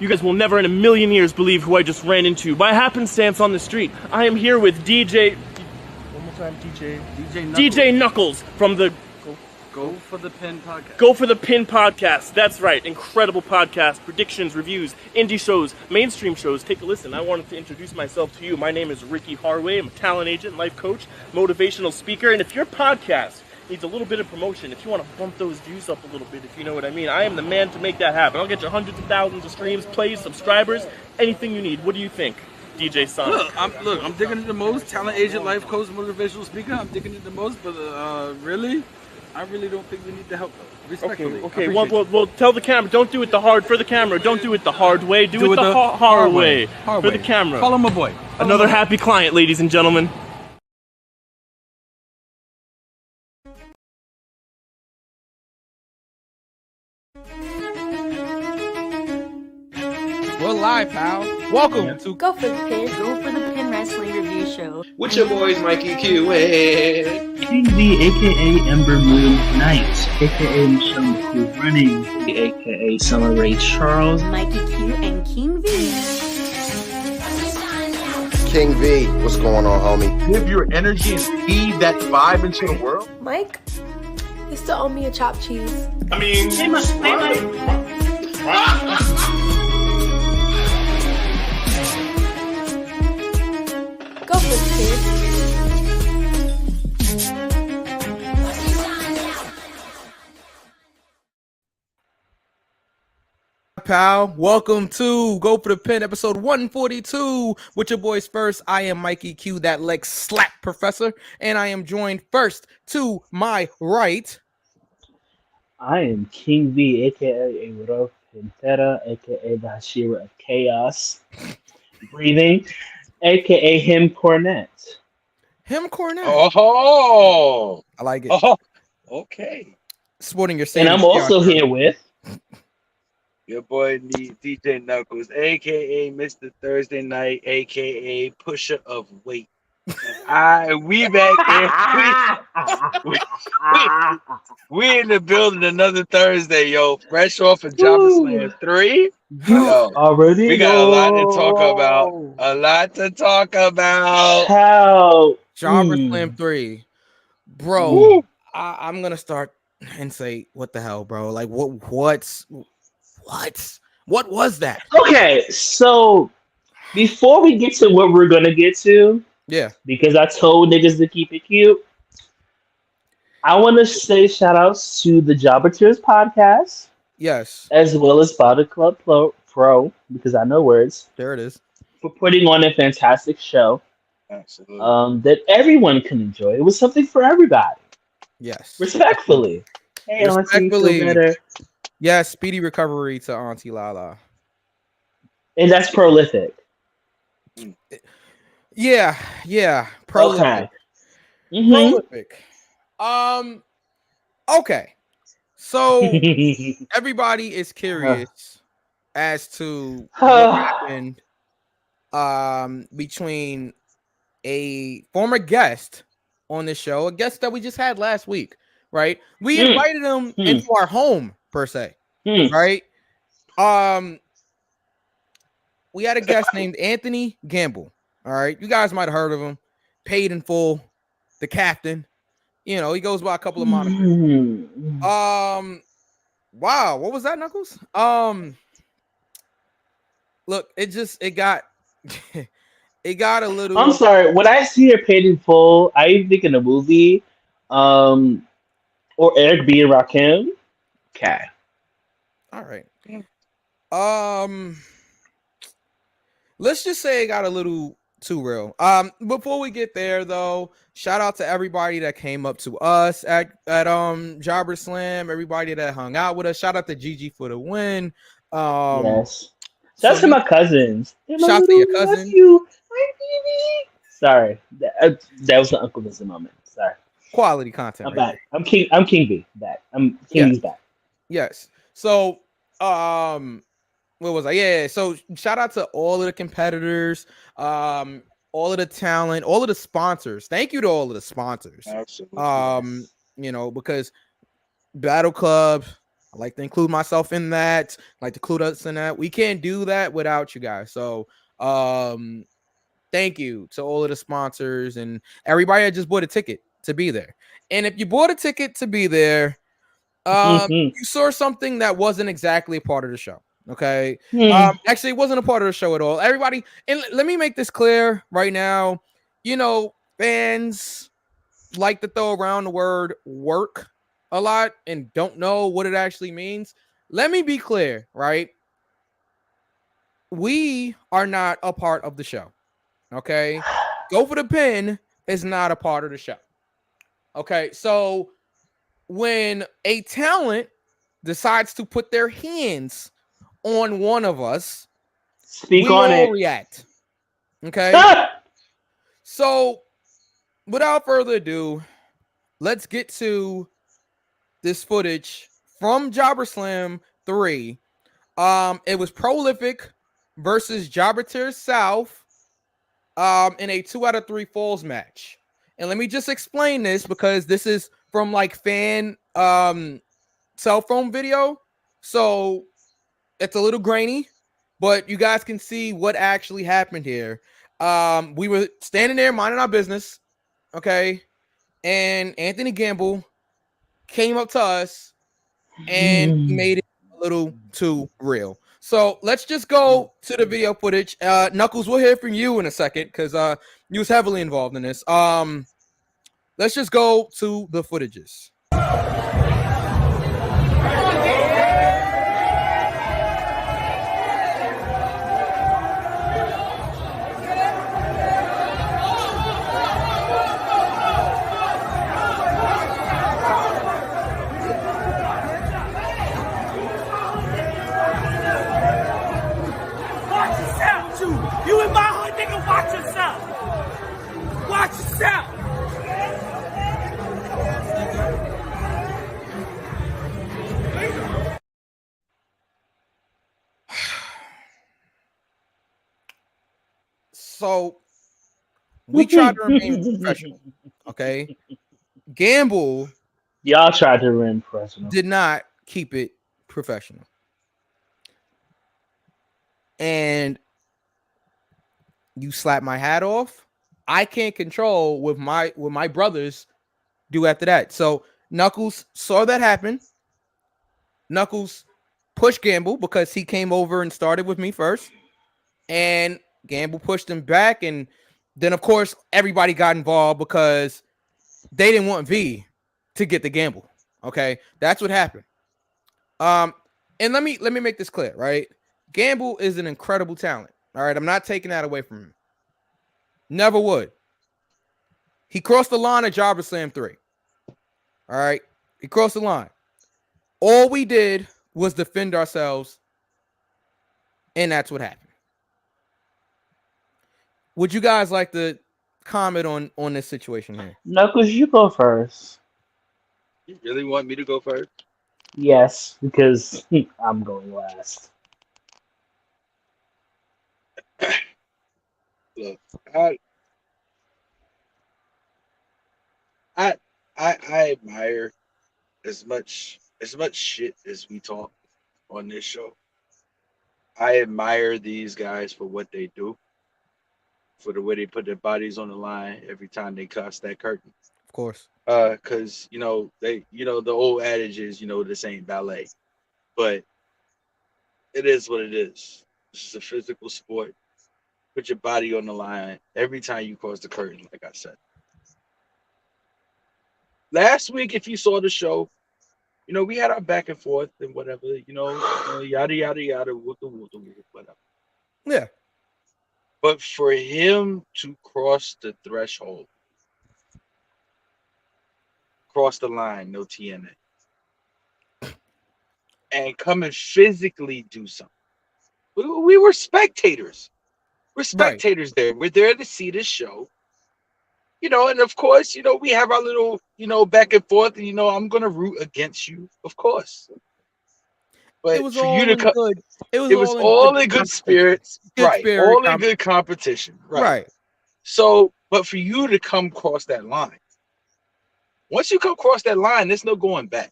You guys will never in a million years believe who I just ran into by happenstance on the street. I am here with DJ... One more time, DJ Knuckles from the... Go for the Pin podcast. Go for the Pin podcast. That's right. Incredible podcast. Predictions, reviews, indie shows, mainstream shows. Take a listen. I wanted to introduce myself to you. My name is Ricky Harway. I'm a talent agent, life coach, motivational speaker. And if your podcast needs a little bit of promotion, if you want to bump those views up a little bit, if you know what I mean, I am the man to make that happen. I'll get you hundreds of thousands of streams, plays, subscribers, anything you need. What do you think, DJ Sonic? I'm digging it the most. Talent agent, life coach, motivational speaker. I'm digging it the most, but really, I really don't think we need the help, though. Respectfully. Okay. Well, tell the camera. Don't do it the hard for the camera. Don't do it the hard way. Do it the hard way for the camera. Follow my boy. Another happy client, ladies and gentlemen. We're live, pal. Welcome to Go for the Pin. Go for the Pin Wrestling Review Show. With your boys, Mikey Q and King V, aka Ember Moon Knight, aka Michelle McCool Running, aka Summer Ray Charles, Mikey Q and King V. King V. What's going on, homie? Give your energy and feed that vibe into the world. Mike, you still owe me a chopped cheese. I mean, hey Mike. Go for the Pin. pal. Welcome to Go for the Pin, episode 142. With your boys first, I am Mikey Q, that leg slap professor, and I am joined first to my right. I am King V, aka Aero Pantera, aka the Hashira of Chaos, breathing, aka Him Cornet. Him Cornet. Oh, I like it. Oh, okay. Sporting your And I'm also here with Your boy DJ Knuckles, aka Mr. Thursday Night, aka Pusher of Weight. We back there. We in the building another Thursday, yo. Fresh off of Jobberslam 3. Yo, already. we got a lot to talk about. A lot to talk about. How? Jobberslam 3. Bro, Woo. I'm gonna start and say, what the hell, bro? Like, what was that? Okay, so before we get to what we're gonna get to, Yeah. because I told niggas to keep it cute, I want to say shout outs to the Jobberslam podcast, Yes. as well as Body Club Pro, because I know words, There it is. for putting on a fantastic show Absolutely. that everyone can enjoy. It was something for everybody, Yes. respectfully. Hey, Auntie, Respectfully. feel better. Yes. Speedy recovery to Auntie Lala. And that's prolific. Yeah. Prolific. Okay. Mhm. Prolific. Okay. So everybody is curious as to what happened between a former guest on the show, a guest that we just had last week, right? We invited him into our home, per se, right? We had a guest named Anthony Gamble. All right, you guys might have heard of him. Paid in full, the captain. You know, he goes by a couple of monikers. Wow, what was that, Knuckles? Look, it got it got a little. I'm sorry. When I see her paid in full, I think in a movie, or Eric B. and Rakim. Okay. All right. Let's just say it got a little too real. Before we get there, though, shout out to everybody that came up to us at Jobberslam, everybody that hung out with us. Shout out to Gigi for the win. Yes. Shout out to my cousins. Shout out to your cousin. Sorry, that was an Uncle Vincent moment. Sorry. Quality content. I'm right back. I'm King V. Back. I'm King V's back. Yes. So, where was I? Yeah. So shout out to all of the competitors, all of the talent, all of the sponsors. Thank you to all of the sponsors. Absolutely. You know, because Battle Club, I like to include myself in that. I like to include us in that. We can't do that without you guys. So thank you to all of the sponsors and everybody that just bought a ticket to be there. And if you bought a ticket to be there, you saw something that wasn't exactly a part of the show. Okay. Actually, it wasn't a part of the show at all. Everybody, and let me make this clear right now. You know, fans like to throw around the word work a lot and don't know what it actually means. Let me be clear, right? We are not a part of the show. Okay. Go for the pin is not a part of the show. Okay. So when a talent decides to put their hands on one of us, Speak we on all it. react. Okay. So without further ado, let's get to this footage from Jobberslam 3. It was Prolific versus Jobber South in a 2 out of 3 falls match. And let me just explain this because this is from like fan cell phone video. So it's a little grainy, but you guys can see what actually happened here. We were standing there minding our business, okay? And Anthony Gamble came up to us and he made it a little too real. So let's just go to the video footage. Knuckles, we'll hear from you in a second because you was heavily involved in this. Let's just go to the footages. You in my hood, nigga, watch yourself. Watch yourself. So we tried to remain professional, okay? Gamble Y'all tried to remain professional. did not keep it professional. And you slap my hat off. I can't control what my brothers do after that. So Knuckles saw that happen. Knuckles pushed Gamble because he came over and started with me first. And Gamble pushed him back. And then, of course, everybody got involved because they didn't want V to get the Gamble. Okay, that's what happened. And let me make this clear, right? Gamble is an incredible talent. All right, I'm not taking that away from him. Never would. He crossed the line at Jobberslam 3. All right, he crossed the line. All we did was defend ourselves, and that's what happened. Would you guys like to comment on this situation here? Knuckles, you go first. You really want me to go first? Yes, because I'm going last. Look, I admire as much shit as we talk on this show. I admire these guys for what they do, for the way they put their bodies on the line every time they cross that curtain. Of course. Because the old adage is this ain't ballet, but it is what it is. This is a physical sport. Put your body on the line every time you cross the curtain, like I said. Last week, if you saw the show, we had our back and forth and whatever, yada, yada, yada, whatever. Yeah. But for him to cross the threshold, cross the line, no TNA, and come and physically do something. We were spectators. We're spectators there. We're there to see this show. And of course, we have our little, back and forth, and I'm gonna root against you, of course. But it was for all you to come, good. it was all in good spirits, right? All in good competition, right? So, but for you to come across that line, once you come across that line, there's no going back.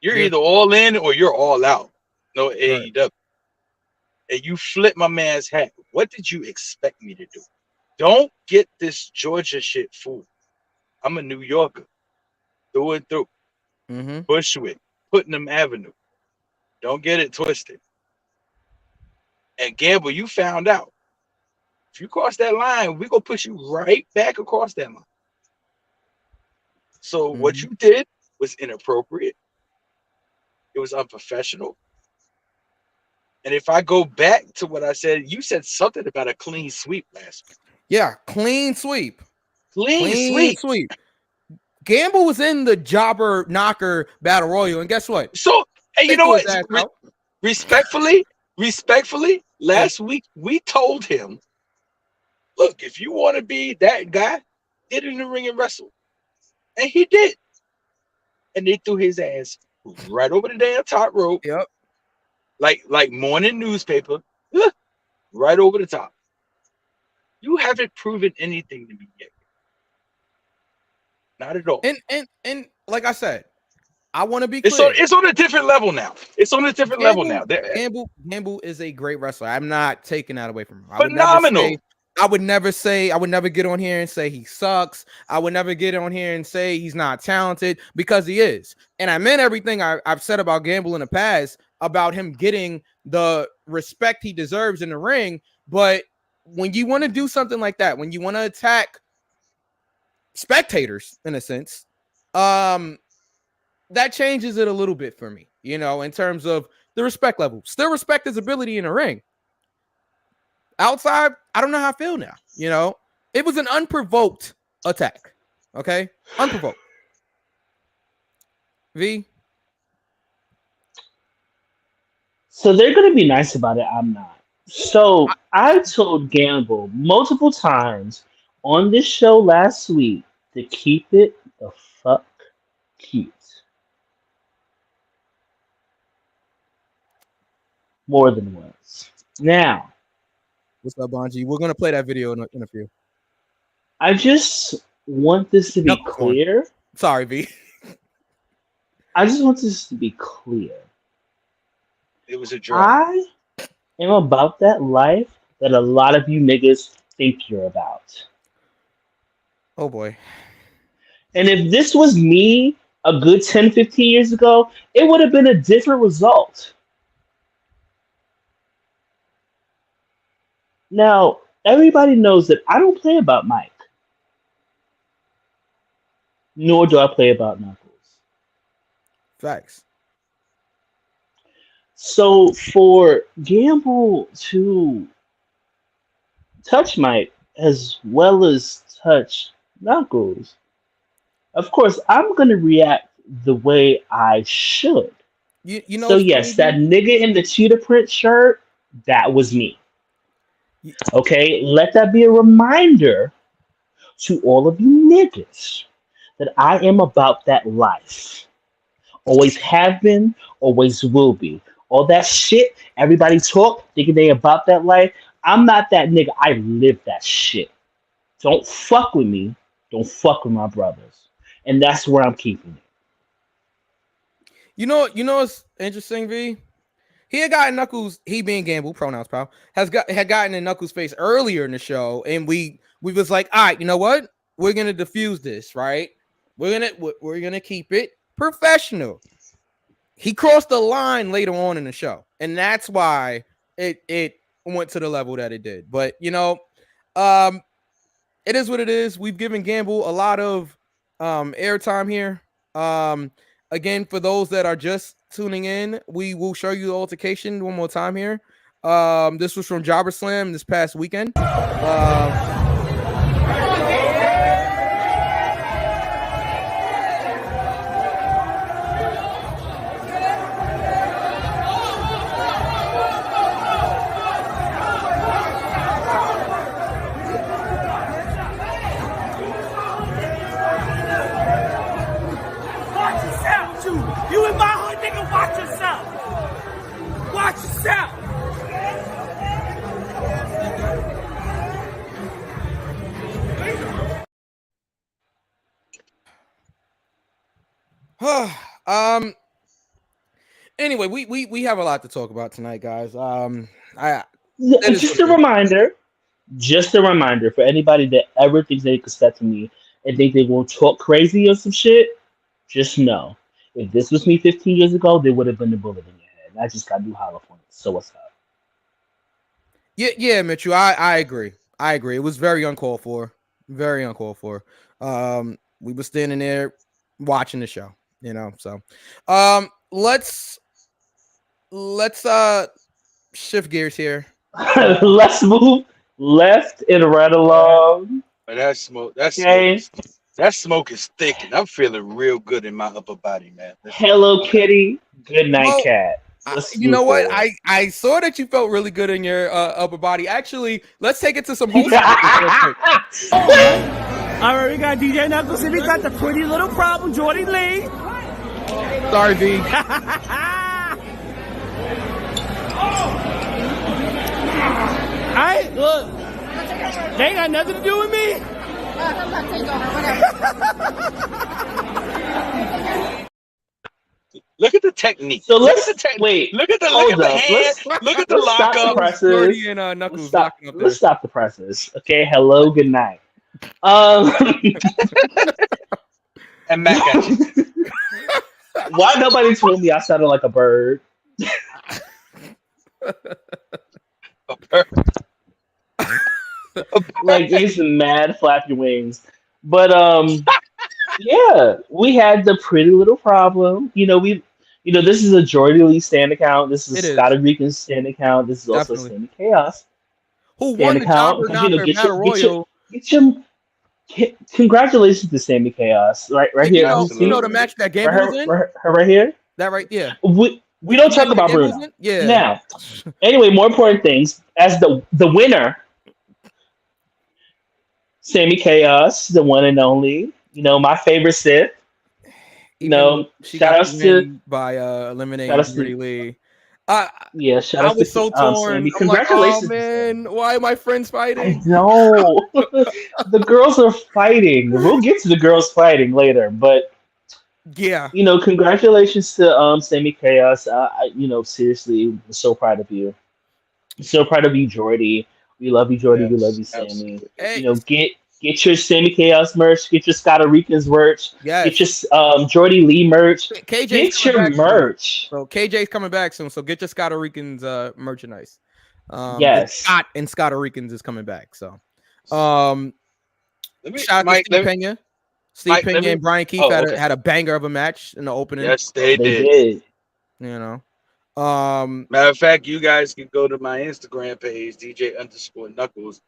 You're either all in or you're all out. No Right. AEW. And you flip my man's hat. What did you expect me to do? Don't get this Georgia shit fooled. I'm a New Yorker. Through and through. Mm-hmm. Bushwick. Putnam Avenue. Don't get it twisted. And Gamble, you found out. If you cross that line, we're going to push you right back across that line. So what you did was inappropriate. It was unprofessional. And if I go back to what I said, you said something about a clean sweep last week. Yeah, clean sweep. Clean sweep. Gamble was in the Jobber Knocker Battle Royal, and guess what? So, and you know what? Respectfully, last week we told him, look, if you want to be that guy, get in the ring and wrestle. And he did. And they threw his ass right over the damn top rope. Yep. Like morning newspaper, right over the top. You haven't proven anything to me yet. Not at all. And like I said, I want to be clear. It's on a different level now. It's on a different level now. Gamble is a great wrestler. I'm not taking that away from him. Phenomenal. I would never get on here and say he sucks. I would never get on here and say he's not talented, because he is. And I meant everything I've said about Gamble in the past about him getting the respect he deserves in the ring. But when you want to do something like that, when you want to attack spectators, in a sense, that changes it a little bit for me, in terms of the respect level. Still respect his ability in the ring. Outside, I don't know how I feel now. It was an unprovoked attack. Okay? Unprovoked. V? So they're going to be nice about it. I'm not. So I told Gamble multiple times on this show last week to keep it the fuck cute. More than once. Now, what's up, Bonji? We're going to play that video in a few. I just want this to be clear. Sorry, V. I just want this to be clear. It was a draw. I am about that life that a lot of you niggas think you're about. Oh, boy. And if this was me a good 10, 15 years ago, it would have been a different result. Now, everybody knows that I don't play about Mike. Nor do I play about Knuckles. Facts. So for Gamble to touch Mike as well as touch Knuckles, of course, I'm going to react the way I should. So yes, that nigga in the cheetah print shirt, that was me. Okay, let that be a reminder to all of you niggas that I am about that life. Always have been, always will be. All that shit, everybody talk, thinking they about that life. I'm not that nigga. I live that shit. Don't fuck with me. Don't fuck with my brothers. And that's where I'm keeping it. You know what's interesting, V? He had gotten Knuckles, he being Gamble, pronouns pal, had gotten in Knuckles' face earlier in the show, and we was like, all right, you know what? We're gonna diffuse this, right? We're gonna keep it professional. He crossed the line later on in the show, and that's why it went to the level that it did. But it is what it is. We've given Gamble a lot of airtime here. Again, for those that are just tuning in, we will show you the altercation one more time here. This was from Jobberslam this past weekend. You in my hood, nigga, watch yourself. Watch yourself. Anyway, we have a lot to talk about tonight, guys. Yeah, That is just what a it is. reminder. Just a reminder for anybody that ever thinks they can step to me and think they will talk crazy or some shit. Just know, if this was me 15 years ago, there would have been a bullet in your head. And I just got new hollow points. So what's up? Yeah, Mitchell. I agree. I agree. It was very uncalled for. Very uncalled for. We were standing there watching the show, So let's shift gears here. Let's move left and right along. But that smoke, Okay. that smoke is thick, and I'm feeling real good in my upper body, man. Hello, Kitty. Good night, Well, cat. You know what? I saw that you felt really good in your upper body. Actually, let's take it to some wholesome. All right, we got DJ Knuckles, and we got the pretty little problem, Jordy Lee. Sorry, V. Alright, look. They ain't got nothing to do with me. Look at the technique. So look let's at the technique. wait. Look at the Hold hand. up. Look at the Let's stop the lockup. presses. Jordy and Knuckles locking up there. Let's stop the presses. Okay. Hello. Good night. And Mac at you. Why nobody told me I sounded like a bird? A bird. Like these mad flappy wings. But yeah, we had the pretty little problem. This is a Jordy Lee stand account. This is It a is. Scotty Rican stand account. This is also a Definitely. stand of chaos. Who Stand won the account. Jobber Knocker Get Battle Royal? Congratulations to Sammy Chaos. Right here. You know the match that Gamble was in? Right here. That right there. We don't talk about Gamble was Bruno. in? Yeah. Now, anyway, more important things. As the winner, Sammy Chaos, the one and only. My favorite Sith. She Shout got outs the win to by eliminating shout outs to- Jordy Lee. yeah. Shout I out was to so torn. Sammy. I'm like, Congratulations, oh to Sammy. man, why are my friends I fighting? know. The girls are fighting. We'll get to the girls fighting later, but Yeah. congratulations to Sammy Chaos. Seriously, I'm so proud of you. So proud of you, Jordy. We love you, Jordy. We love you, Sammy. Absolutely. Hey, Get your Sammy Chaos merch. Get your Scotty Rican's merch. yes. Get your Jordy Lee merch. KJ's Get coming your back merch. soon. So KJ's coming back soon. So get your Scotty Rican's merchandise. Yes. Scott and Scotty Rican's is coming back. So shout out to Steve Pena. Steve Pena and Brian Keefe had a banger of a match in the opening. Yes, they did. did. Matter of fact, you guys can go to my Instagram page, DJ_Knuckles.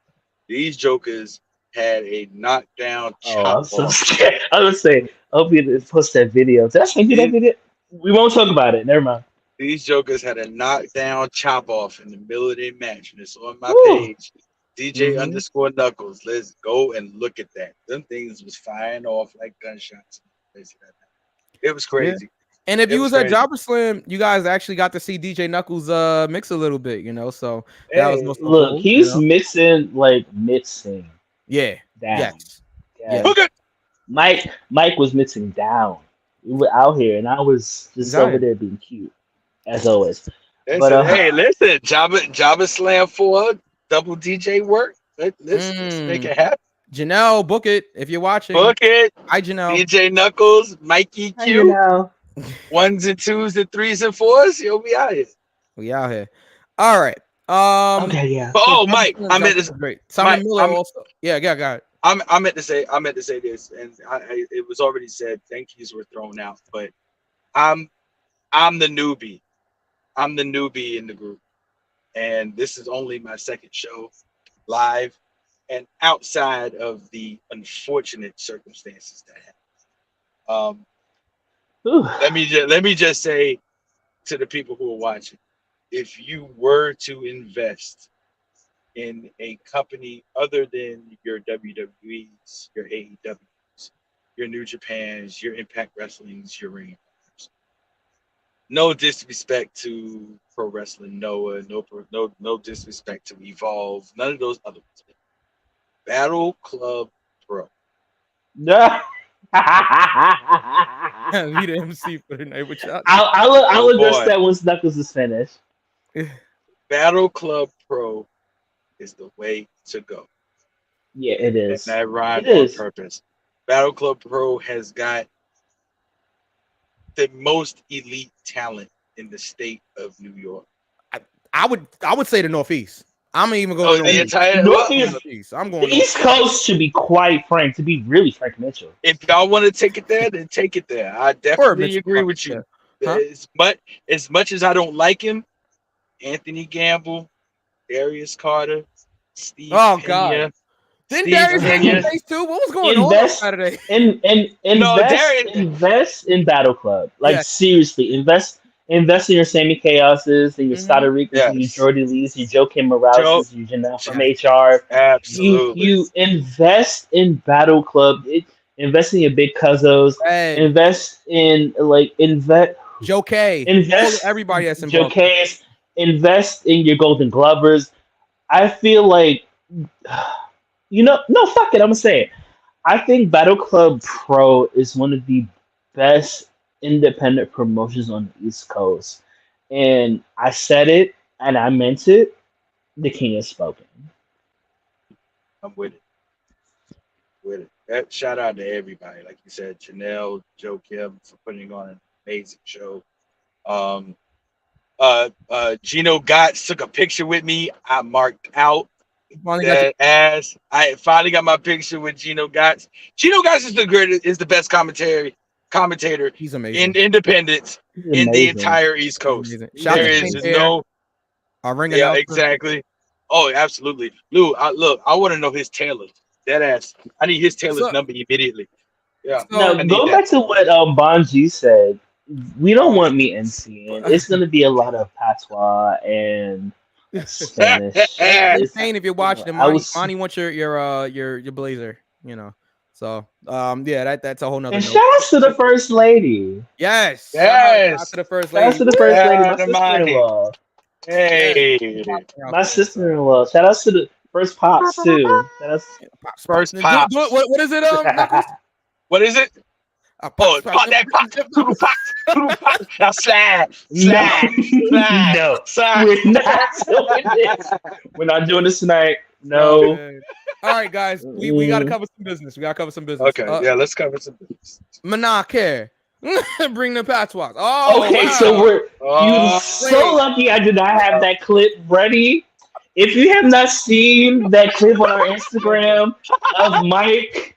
These jokers had a knockdown chop I'm so off. scared. I was saying, I hope you post that video. Did I send you that video? We won't talk about it. Never mind. These jokers had a knockdown chop off in the middle of their match, and it's on my Woo. page, DJ_Knuckles. Let's go and look at that. Them things was firing off like gunshots. It was crazy. And if It you was was at crazy. Jobberslam, you guys actually got to see DJ Knuckles mix a little bit, So that was most Look, cool, he's mixing. Yeah. Down. Yes. Yeah. Okay. Mike was mixing down. We were out here, and I was just over there being cute, as always. They But, said, hey, listen, Jobberslam 4 double DJ work. Let's make it happen. Janelle, book it if you're watching. Book it. Hi, Janelle. DJ Knuckles, Mikey Hi, Q, Janelle. 1s and 2s and 3s and 4s. You'll be out here. We out here. All right. Okay, yeah. Oh, Mike, I meant this. Great. Simon Mike, Miller also. Yeah, got it. I meant to say this, and it was already said. Thank yous were thrown out, but I'm the newbie. I'm the newbie in the group, and this is only my second show live, and outside of the unfortunate circumstances that happened. Let me just say to the people who are watching, if you were to invest in a company other than your WWEs, your AEWs, your New Japans, your Impact Wrestlings, your Ring of Honors. No disrespect to Pro Wrestling Noah, no disrespect to Evolve, none of those other ones. Battle Club Pro. Yeah. Be the MC for the night with y'all. I'll address boy. that once Knuckles is finished. Battle Club Pro is the way to go. Yeah, it And is. that rhymed It on is. purpose. Battle Club Pro has got the most elite talent in the state of New York. I would say the Northeast. I'm even Oh, going the entire Northeast. I'm The going East Coast should be quite frank, to be really frank, Mitchell. If y'all want to take it there, then take it there. I definitely agree with you. Huh? As much as I don't like him, Anthony Gamble, Darius Carter, Steve Oh, Pena. God. Didn't Steve Darius get Pena. face too? What was going on Invest Saturday? invest in Battle Club. Like Yeah. seriously, invest in your Sammy Chaoses and your Stada Ricas and your Yes. Jordy Lees, your Joe Kim Morales, your Janelle from HR. Absolutely. You invest in Battle Club. Invest in your big cousins. Hey, Invest in Joe K. invest Everybody that's Joe involved. K's. Invest in your Golden Glovers. I feel like no, fuck it. I'm gonna say it. I think Battle Club Pro is one of the best independent promotions on the East Coast. And I said it and I meant it. The king has spoken. I'm with it. Shout out to everybody. Like you said, Janelle, Joe Kim for putting on an amazing show. Gino Gotts took a picture with me. I marked out that ass. I finally got my picture with Gino Gotts. Gino Gotts is the best commentator He's amazing. in independence in the entire East Coast. Shout There out is to no our ring yeah, announcer. exactly. Oh, absolutely. Lou, I want to know his tailor. That ass. I need his tailor's number immediately. Yeah. Now, I need go that. back to what Bonji said. We don't want me MCing. It's going to be a lot of patois and Spanish. It's saying if you're watching, I Monty, was- Monty wants your blazer, you know. So yeah, that's a whole nother And note. shout out to the first lady. Yes. Yes. Shout out to the first Shout out lady. to the first lady, my Yeah, the Monty. sister-in-law. Hey. My sister-in-law. Shout out to the first pops too. Shout out First pop. What is it? Knuckles? What is it? Pop, Oh, pop, pop that pop. Toodle pop. Toodle pop. Now slide. Slide. Slide. No, Slide. we're not doing this. We're not doing this tonight. No. Okay. All right, guys. We gotta cover some business. Okay. Yeah, let's cover some business. Menacare. Bring the patois. Oh, Okay, wow. so you're Oh, so lucky I did not have that clip ready. If you have not seen that clip on our Instagram of Mike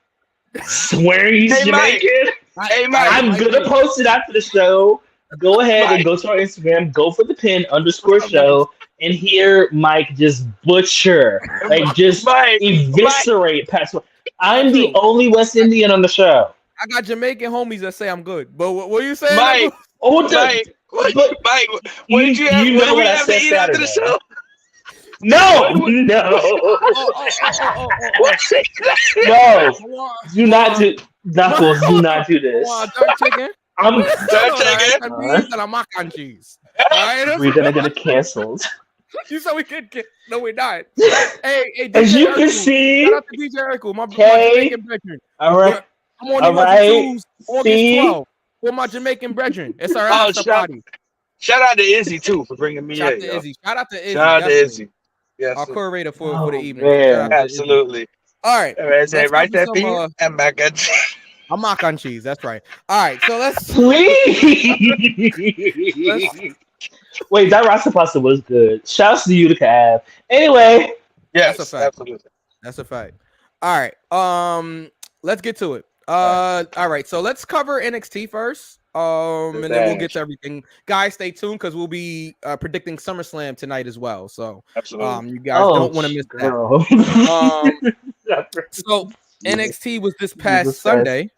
swearing he's Hey, Mike. Jamaican, Hey, Mike. I'm gonna post it after the show. Go ahead and go to our Instagram, go for the pin _show, and hear Mike just butcher, like just eviscerate patois. I'm the only West Indian on the show. I got Jamaican homies that say I'm good. But what you saying? Mike. Oh, Mike. What but- did you have? you What know do we what I have to said eat after the Saturday. show? No. No, do not do Knuckles. Do not do this. Dark chicken. I'm. Dark chicken. And beans and a mac and cheese. All right, We're gonna get it canceled. you said we could get. No, we're not. Hey, As DJ you can Urkel. see. Shout out to DJ Urkel, my Okay. Jamaican brethren. All right. I'm on All the right. August See? 12th for my Jamaican brethren. It's our Oh, after party. Shout out to Izzy too for bringing me Shout out in. to yo. Izzy. Shout out to Izzy. Shout out to definitely. Izzy. Yes. Our curator for the evening. man. Shout out to Izzy. Absolutely. All right. Let's Let's right cover that beat some, and back at a mac and cheese. That's right. All right. So let's. Please. Wait, that rasta pasta was good. Shouts to you to Cav. Anyway. Yes, That's a fact. absolutely. That's a fact. All right. Let's get to it. All right. So let's cover NXT first. And then we'll get to everything. Guys, stay tuned because we'll be predicting SummerSlam tonight as well. So Absolutely. you guys don't want to miss that. So NXT was this past Sunday.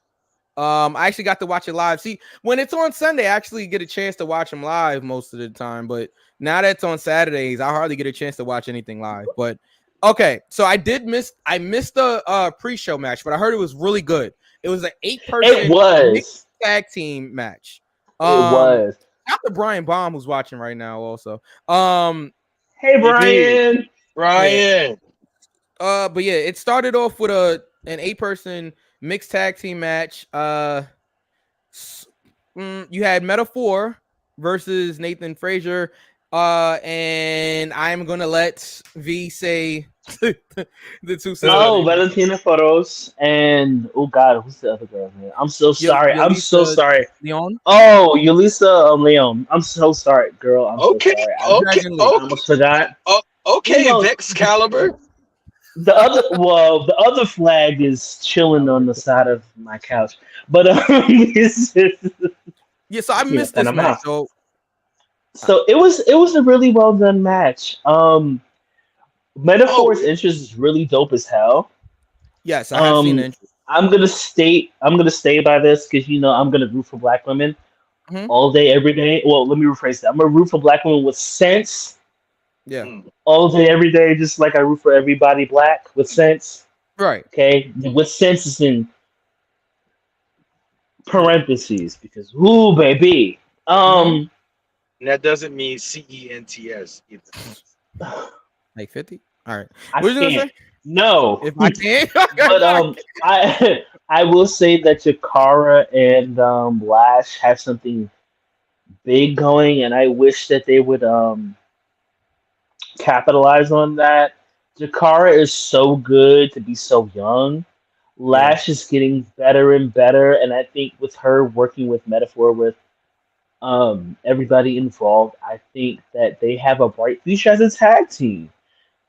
I actually got to watch it live. See, when it's on Sunday, I actually get a chance to watch them live most of the time. But now that it's on Saturdays, I hardly get a chance to watch anything live. But okay, so I missed the pre-show match, but I heard it was really good. It was an 8-person tag team match. It was. Shout out to Brian Baum who's watching right now also. Hey Brian. Brian. But yeah, it started off with an 8-person mixed tag team match. You had Metaphor versus Nathan Frazier. And I'm gonna let V say the two. Oh, Valentina Foros and oh god, who's the other girl? Man? I'm so sorry. I'm so sorry. Leon. Oh, Yulisa Leon. I'm so sorry, girl. I'm so sorry. I almost forgot. Okay, Excalibur. The other flag is chilling on the side of my couch, but it's just, yeah. So I missed this match. So it was a really well done match. Metaphor's interest is really dope as hell. Yes, I have seen it. I'm gonna stay by this because I'm gonna root for black women all day, every day. Well, let me rephrase that. I'm gonna root for black women with sense. Yeah. All day, every day, just like I root for everybody black with sense. Right. Okay. With sense is in parentheses because ooh baby. And that doesn't mean CENTS either. Like 50? All right. What are you gonna say? No. If I can. But I will say that Jakara and Lash have something big going, and I wish that they would capitalize on that. Jakara is so good to be so young. Lash is getting better and better, and I think with her working with Metaphor with everybody involved, I think that they have a bright future as a tag team,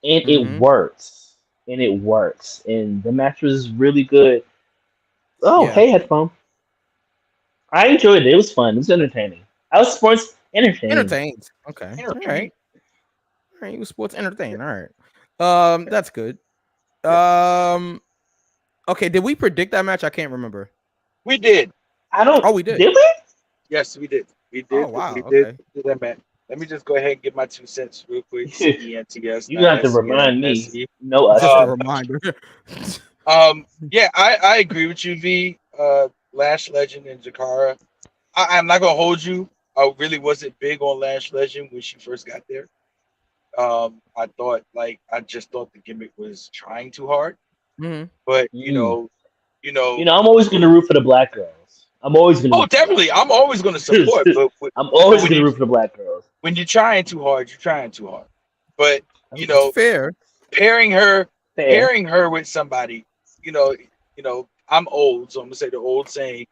and it works. And the match was really good. Oh, hey, headphone! I enjoyed it. It was fun. It was entertaining. I was sports entertained. Okay. All right. You was sports entertained. All right. That's good. Okay. Did we predict that match? I can't remember. We did. Oh, we did. Did we? Yes, we did. We did. Oh, wow. We did that match. Let me just go ahead and get my 2 cents real quick. CENTS. You have to remind me. No, just a reminder. Yeah, I agree with you, V. Lash Legend and Jakara. I'm not gonna hold you. I really wasn't big on Lash Legend when she first got there. I just thought the gimmick was trying too hard. But you know, I'm always gonna root for the black girls. I'm always gonna. Oh, definitely. I'm always gonna support. But I'm always gonna root for the black girls. When you're trying too hard, you're trying too hard. But fair. Pairing her with somebody, I'm old, so I'm gonna say the old saying.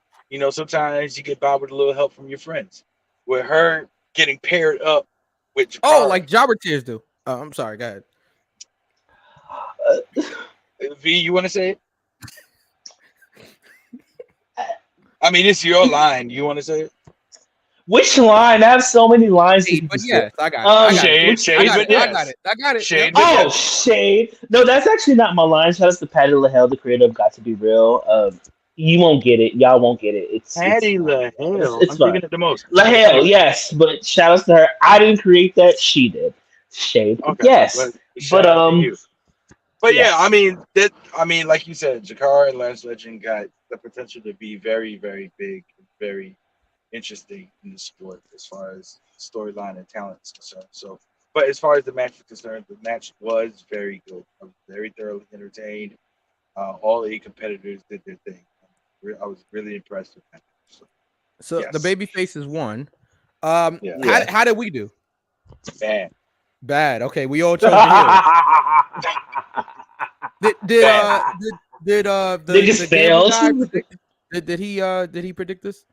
Sometimes you get by with a little help from your friends. With her getting paired up with Jakara. Like Jobber Tears do. Oh, I'm sorry. Go ahead. V, you want to say it? I mean, it's your line. You want to say it? Which line? I have so many lines. But yes, I got it. Shade. I got it. Shade. Oh, Shade. No, that's actually not my line. Shout out to Patty LaHelle, the creator of Got to Be Real. You won't get it. Y'all won't get it. Patty LaHelle. It's I'm fun. thinking it the most. LaHelle, yes, but shout out to her. I didn't create that. She did. Shade. Okay. Yes. But yeah, I mean, like you said, Jakara and Lash Legend got the potential to be very, very big, very interesting in the sport as far as storyline and talent is concerned. So, but as far as the match is concerned, the match was very good. I was very thoroughly entertained. All 8 competitors did their thing. I was really impressed with that. So yes. The baby faces won. How did we do? Bad. Okay, we all chose the Niggas fails. Did he predict this?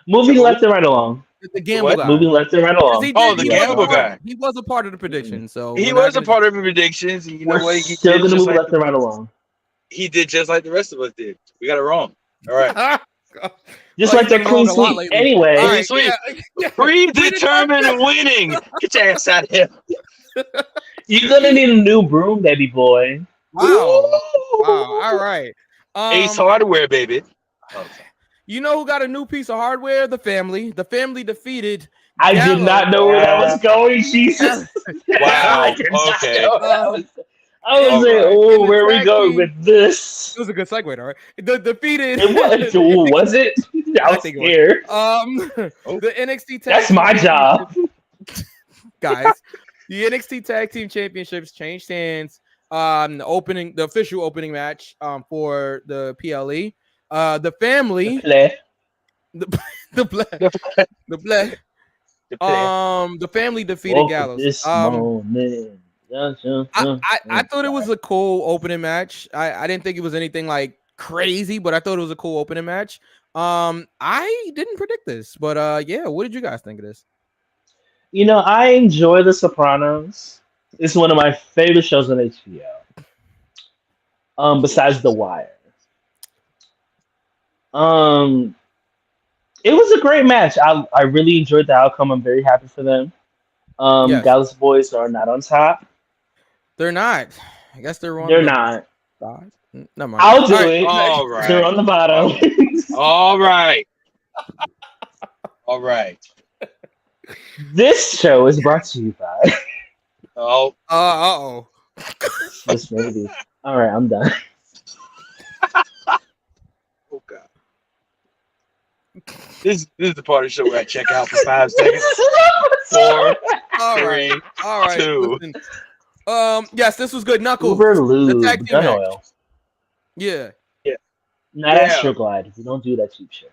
Moving left and right along. The gamble guy. Moving left and right along. The gamble guy. He was a part of the prediction. So he was a part of the predictions. And you know what? He still gonna move left and right along. He did just like the rest of us did. We got it wrong. All right. Just like that clean sweep. Anyway. Clean sweep. Predetermined winning. Get your ass out of here. You're gonna need a new broom, baby boy. Wow. All right. Ace Hardware, baby. Okay. You know who got a new piece of hardware? The family. The family defeated. I did not know where that was going. Jesus. Wow. Okay. I was like, where are we going with this? It was a good segue, all right. The defeated. Was it? I was scared. The NXT tag. That's my job, guys. The NXT Tag Team Championships changed hands the official opening match for the PLE. The family, the family defeated Gallows. This moment. I thought it was a cool opening match. I didn't think it was anything like crazy, but I thought it was a cool opening match. I didn't predict this, but yeah, what did you guys think of this? You know, I enjoy The Sopranos. It's one of my favorite shows on HBO. Besides The Wire. It was a great match. I really enjoyed the outcome. I'm very happy for them. Yes. Dallas boys are not on top. They're not. I guess they're on. They're not. Never mind. I'll do All right. it. All right. They're on the bottom. All right. All right. This show is brought to you by. Oh. Uh-oh. This maybe. All right, I'm done. Oh God. This is the part of the show where I check out for 5 seconds. 4, All 3, right. All right. 2. Listen. Yes, this was good. Knuckles. Uber The lube, tag team gun match. oil. Yeah. Not Astroglide. We don't do that cheap shit.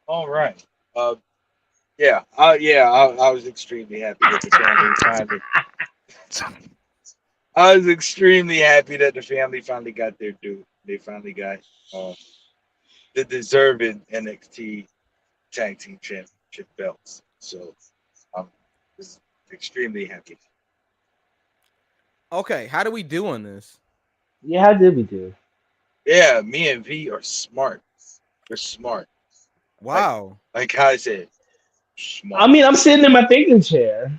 All right. I was extremely happy that the family finally. I was extremely happy that the family finally got their due. They finally got the deserving NXT Tag Team Championship belts. So I'm just extremely happy. Okay, how do we do on this? Yeah, how did we do? Yeah, me and V are smart. We're smart. Wow. Like how I said, smart. I mean, I'm sitting in my thinking chair.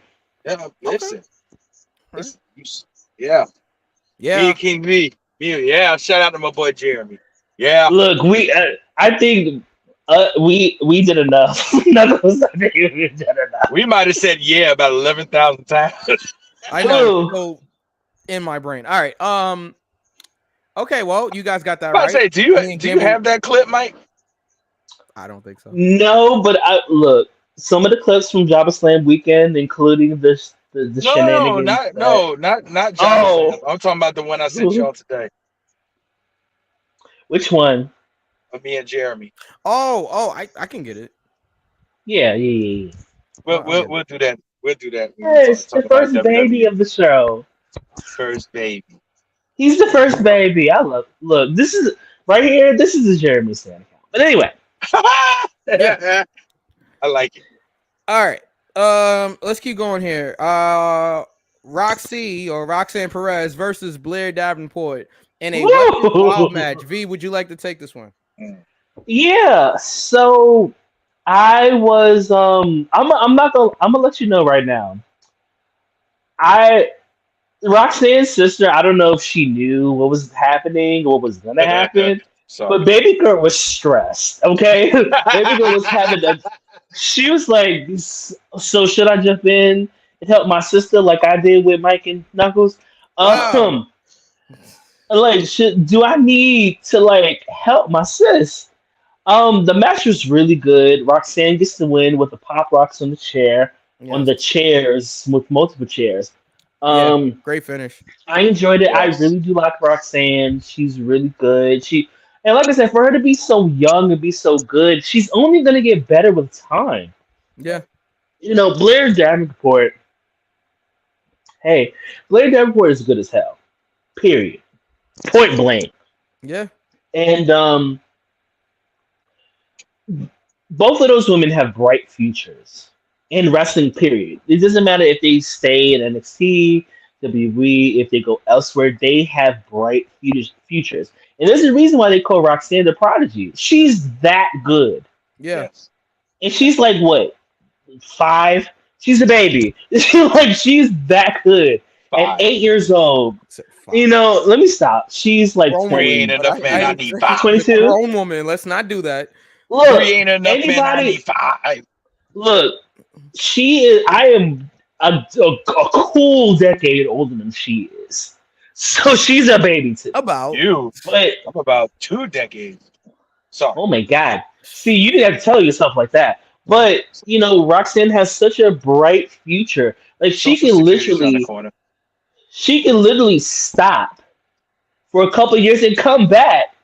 Yeah, listen. Right. Yeah. Yeah. Me and King V. Yeah, shout out to my boy Jeremy. Yeah. Look, I think we did enough. Knuckles, I think we did enough. We might have said yeah about 11,000 times. I know. So in my brain. All right. Okay, well, you guys got that I right. say, do you have that clip, Mike? I don't think so. No, but look, some of the clips from Jobberslam weekend, including the shenanigans. Not Jobberslam. Oh. I'm talking about the one I sent y'all today. Which one? Of me and Jeremy. I can get it. Yeah. We'll do that. We'll do that. Yes, the first baby of the show. First baby. He's the first baby. Look, this is right here. This is the Jeremy Stan account. But anyway. I like it. All right. Let's keep going here. Roxy or Roxanne Perez versus Blair Davenport in a wild match. V, would you like to take this one? Yeah. So I was I'm gonna let you know right now. Roxanne's sister, I don't know if she knew what was happening, what was gonna happen. But baby girl was stressed, okay? Baby girl was she was like, so should I jump in and help my sister like I did with Mike and Knuckles? Wow. Do I need to like help my sis? The match was really good. Roxanne gets to win with the pop rocks on the chair, on the chairs with multiple chairs. Great finish. I enjoyed it. Yes. I really do like Roxanne. She's really good. And like I said, for her to be so young and be so good, she's only going to get better with time. Yeah. You know, Blair Davenport. Hey, Blair Davenport is good as hell. Period. Point blank. Yeah. And both of those women have bright futures in wrestling, period. It doesn't matter if they stay in NXT, WWE, if they go elsewhere, they have bright futures. And there's a reason why they call Roxanne the Prodigy. She's that good. Yeah. And she's like, what, 5? She's a baby. She's that good. 5. At 8 years old. 5. You know, let me stop. She's like 3 ain't enough, man. I need 5. 22. Grown woman. Let's not do that. Look, 3 ain't enough, man. I need 5. Look, I am a cool decade older than she is. So she's a baby too. About you. But I'm about 2 decades. Sorry. Oh my God. See, you didn't have to tell yourself like that. But, you know, Roxanne has such a bright future. Like she can literally stop for a couple of years and come back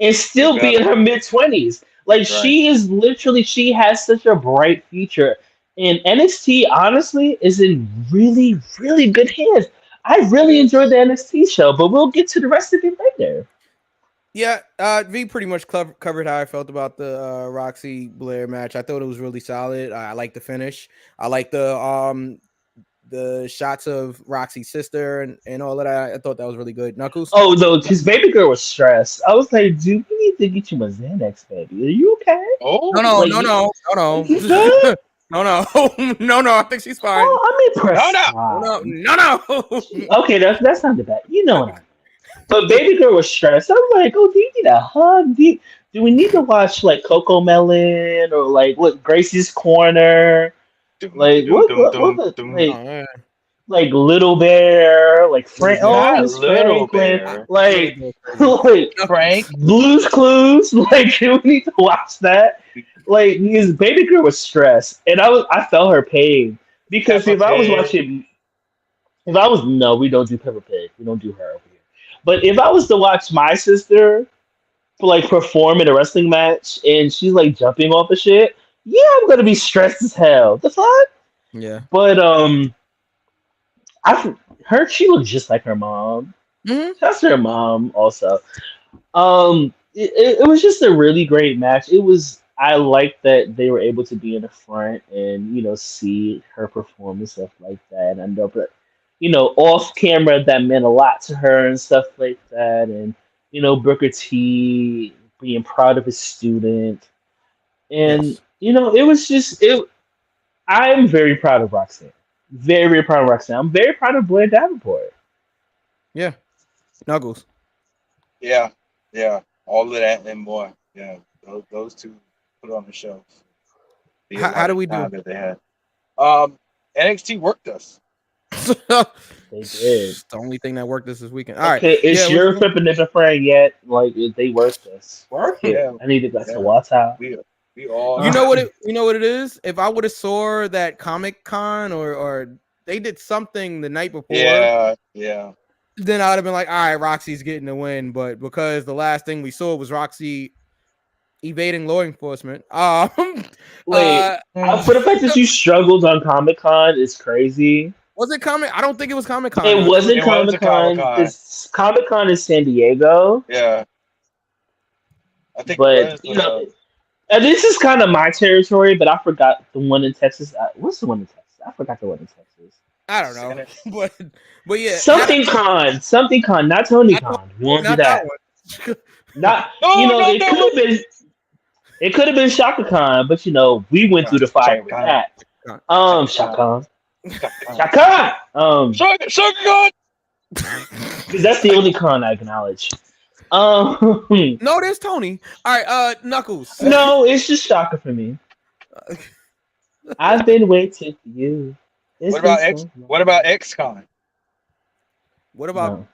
and still be in her mid-20s. Like, she is literally, she has such a bright future. And NXT, honestly, is in really, really good hands. I really enjoyed the NXT show, but we'll get to the rest of it later. Yeah, V pretty much covered how I felt about the Roxy Blair match. I thought it was really solid. I like the finish. I like the shots of Roxy's sister and all of that. I thought that was really good. Knuckles? Oh, no, because Baby Girl was stressed. I was like, dude, we need to get you a Xanax, baby. Are you okay? Oh, No. No, I think she's fine. Oh, I'm impressed. No. Okay, that's not the bad. You know what I mean. But Baby Girl was stressed. I'm like, oh, do you need a hug? Do we need to watch like Coco Melon or like what Gracie's Corner? Like like Little Bear, like Frank. Little Bear. Like Frank Blue's Clues. Like we need to watch that. Like his Baby Girl was stressed, and I felt her pain because if I was no, we don't do Peppa Pig. We don't do her over here. But if I was to watch my sister like perform in a wrestling match and she's like jumping off of shit, yeah, I'm gonna be stressed as hell. The fuck? Yeah. But she looks just like her mom. Mm-hmm. That's her mom also. It was just a really great match. I like that they were able to be in the front and see her perform and stuff like that. And off camera that meant a lot to her and stuff like that. And Booker T being proud of his student. And it was just I'm very proud of Roxanne. Very, very proud of Roxanne. I'm very proud of Blair Davenport. Yeah. Knuckles. Yeah. All of that and more. Yeah. Those two put on the show. How do we do that they had? NXT worked us. They did. It's the only thing that worked this weekend. All right. Is your flipping a friend yet? Like they worked us. Work it. Yeah. I need to get to watch out. We all. You know what it is? If I would have saw that Comic Con or they did something the night before. Yeah. Then I would have been like, all right, Roxy's getting the win. But because the last thing we saw was Roxy evading law enforcement. For the fact that you struggled on Comic Con is crazy. Was it Comic? I don't think it was Comic Con. It wasn't Comic Con. Comic Con is San Diego. Yeah. I think, but and this is kind of my territory, but I forgot the one in Texas. What's the one in Texas? I forgot the one in Texas. I don't know, but yeah, something con, not Tony Con. We won't do that. It could have been Shaka Khan, but we went through the fire with that. Shaka Khan. Shaka Khan. Because that's the only con I acknowledge. No, there's Tony. All right, Knuckles. No, it's just Shaka for me. I've been waiting for you. What about X-Con? What about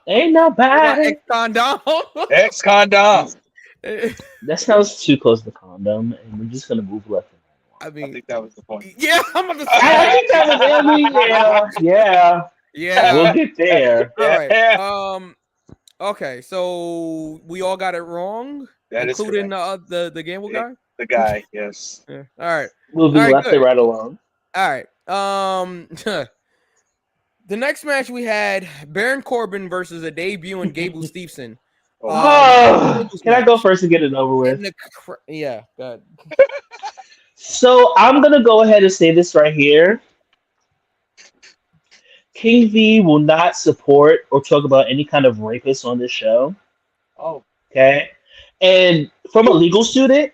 ain't nobody X-Con down? X-Con down. That sounds too close to condom, and we're just gonna move left and right. I think that was the point. Yeah, I'm about to say. I think that was yeah. We'll get there. All right. Okay, so we all got it wrong, including the gamble guy. The guy, yes. Yeah. All right. Moving left and right along. All right. The next match we had Baron Corbin versus a debuting Gable Steveson. Can I go first and get it over with? Yeah, go ahead. So I'm gonna go ahead and say this right here. King V will not support or talk about any kind of rapist on this show. Oh. Okay. And from a legal student,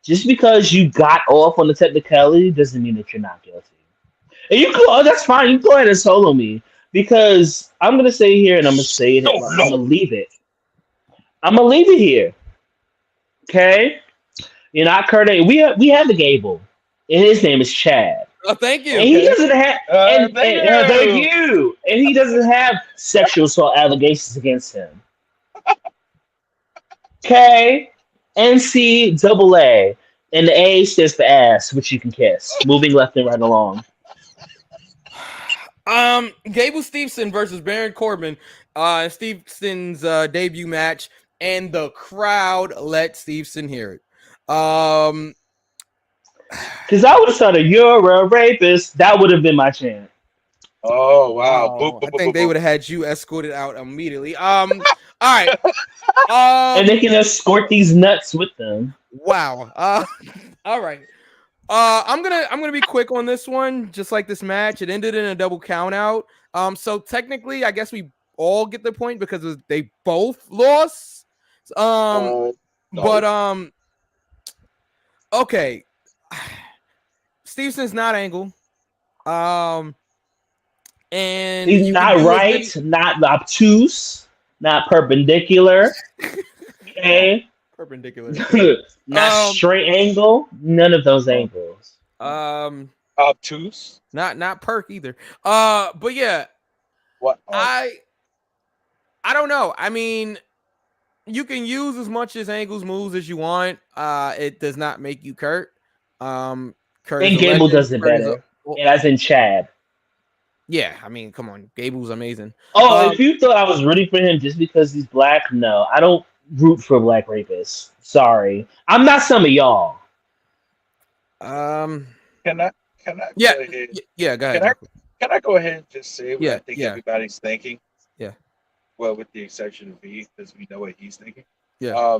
just because you got off on the technicality doesn't mean that you're not guilty. And you go, that's fine. You go ahead and solo me. Because I'm going to say here and I'm going to say it. I'm going to leave it. I'm going to leave it here. Okay? You're not Kurt. We have the Gable. And his name is Chad. Oh, thank you. And he doesn't have. Thank you. And he doesn't have sexual assault allegations against him. Okay? NCAA. And the A stands for ass, which you can kiss. Moving left and right along. Gable Steveson versus Baron Corbin. Stevenson's debut match, and the crowd let Stevenson hear it. Because I would have started, "You're a rapist." That would have been my chant. Oh wow! I think they would have had you escorted out immediately. All right. And they can escort these nuts with them. Wow. All right. I'm gonna be quick on this one, just like this match. It ended in a double count out. So technically, I guess we all get the point because they both lost. No. But okay. Stevenson's not Angle. And He's not right, not obtuse, not perpendicular. Okay. Perpendicular. Not straight angle. None of those angles. Obtuse. Not perk either. But yeah. What? I don't know. I mean, you can use as much as Angle's moves as you want. It does not make you Kurt. Kurt and Gable does it better. As in Chad. Yeah, I mean, come on. Gable's amazing. Oh, if you thought I was rooting for him just because he's black, no. I don't root for black rapists. Sorry. I'm not some of y'all. Can I yeah, go ahead? Yeah, go ahead. Can I go ahead and just say what I think yeah. everybody's thinking? Yeah. Well, with the exception of V, because we know what he's thinking. Yeah.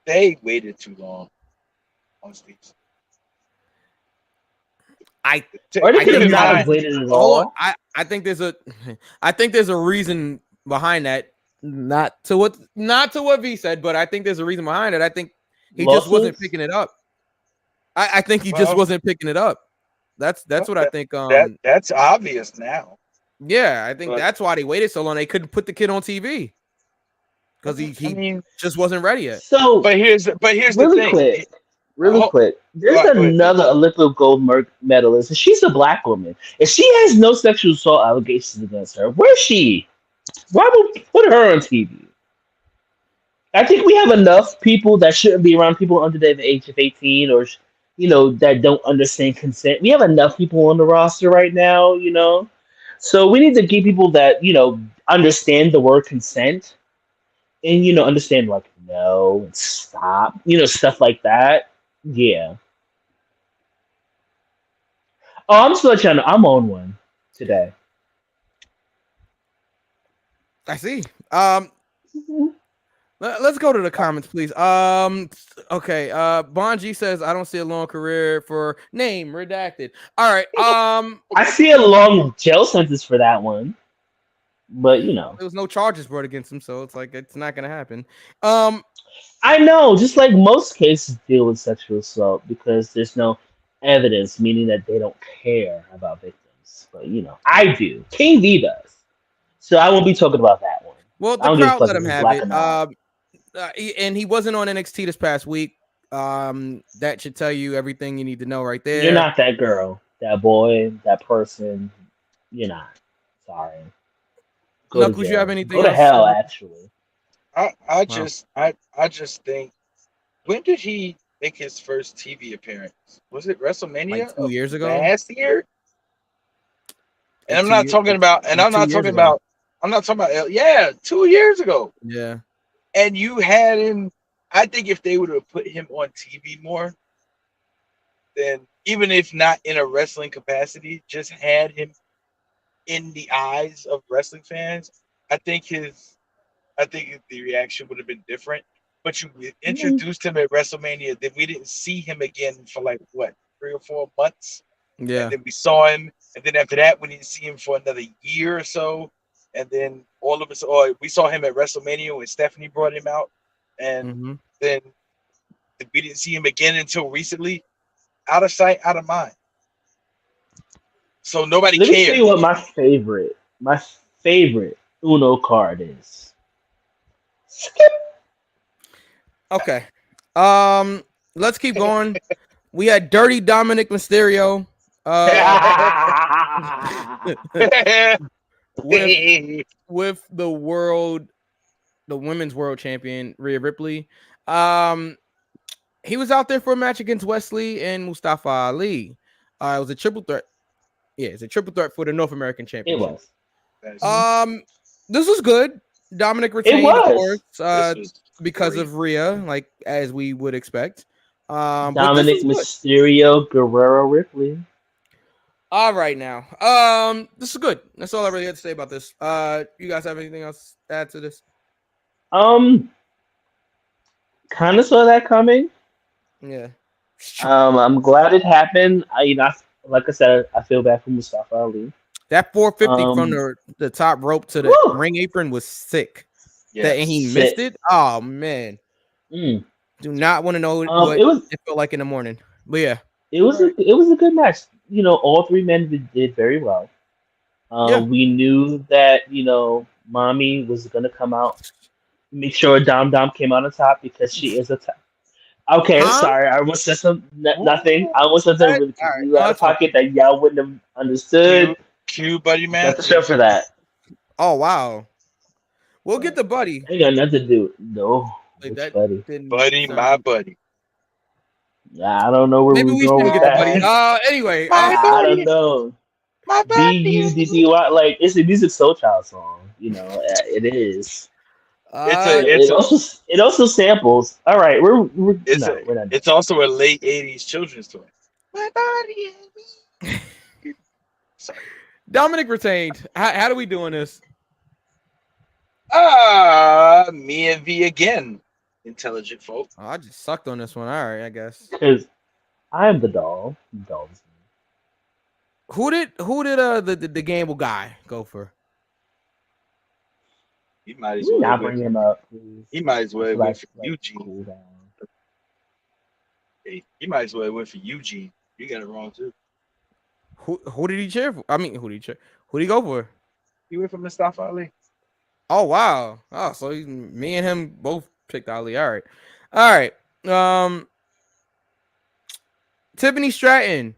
They waited too long on Steve. I think there's a reason behind that. Not to what V said, but I think there's a reason behind it. I think he just wasn't picking it up. I think he just wasn't picking it up. That's what I think. That's obvious now. Yeah, I think that's why they waited so long. They couldn't put the kid on TV because he just wasn't ready yet. So, but here's really the thing. Really quick. There's another Olympic gold medalist, and she's a black woman, and she has no sexual assault allegations against her. Where's she? Why would put her on TV? I think we have enough people that shouldn't be around people under the age of 18, or that don't understand consent. We have enough people on the roster right now, so we need to get people that understand the word consent, and understand like no and stop, stuff like that. Yeah. Oh, I'm still trying to. I'm on one today. I see. Let's go to the comments, please. Okay. Bonji says, "I don't see a long career for name redacted." All right. I see a long jail sentence for that one, but there was no charges brought against him, so it's like it's not gonna happen. I know, just like most cases deal with sexual assault because there's no evidence, meaning that they don't care about victims. But I do. King V does, so I won't be talking about that one. Well, the crowd let him have it. And he wasn't on NXT this past week. That should tell you everything you need to know right there. You're not that girl, that boy, that person. You're not. Sorry. Knuckles, you have anything? Go to hell, actually. I just think, when did he make his first TV appearance? Was it WrestleMania? Like 2 years ago? Last year? And I'm not talking about 2 years ago. Yeah. And you had him, I think if they would have put him on TV more, then even if not in a wrestling capacity, just had him in the eyes of wrestling fans, I think the reaction would have been different. But you introduced him at WrestleMania, then we didn't see him again for like 3 or 4 months. Yeah. And then we saw him, and then after that, we didn't see him for another year or so. And then all of us, we saw him at WrestleMania when Stephanie brought him out, and then we didn't see him again until recently. Out of sight, out of mind. So nobody cares. Let me tell you what my favorite Uno card is. Okay. Let's keep going. We had Dirty Dominic Mysterio. With the women's world champion Rhea Ripley. He was out there for a match against Wesley and Mustafa Ali. It was a triple threat. Yeah, it's a triple threat for the North American Championship. It was. This was good. Dominic It retained, of course, was. because great. of Rhea, like as we would expect. But this Dominic was good. Mysterio, Guerrero, Ripley. All right, now, this is good. That's all I really had to say about this. You guys have anything else to add to this? Kind of saw that coming. Yeah. I'm glad it happened. Like I said, I feel bad for Mustafa Ali. That 450 from the top rope to the woo! ring apron was sick. Yeah. And he Sick. missed it. Oh man, do not want to know what it felt like in the morning. But yeah, it was a good match. You know, all three men did very well. We knew that Mommy was gonna come out. Make sure Dom came out on top because she is a top. Okay, sorry. I almost said nothing. I almost said something really completely out of pocket that y'all wouldn't have understood. Q Buddy Got man. the show for that. Oh wow, we'll get the buddy. Ain't got nothing to do. No, That buddy. Buddy, my buddy. Yeah, I don't know where Maybe we're we going should with get the that. buddy. Anyway, I don't know. My buddy. B-U-D-D-Y, like it's a Music Soul Child song. It is. It also samples. All right, we're not. It's also a late '80s children's toy. My body and me. Sorry. Dominic retained. How do we doing this? Me and V again. Intelligent folk. Oh, I just sucked on this one. All right, I guess. Because I'm the doll. Who did the Gamble guy go for? He might as well not bring him up. Please. He might as well went for Eugene. Cool down. Hey, he might as well went for Eugene. You got it wrong too. Who did he cheer for? I mean, who did he cheer? Who did he go for? He went for Mustafa Ali. Oh wow! Oh, so me and him both picked Ali. All right. Tiffany Stratton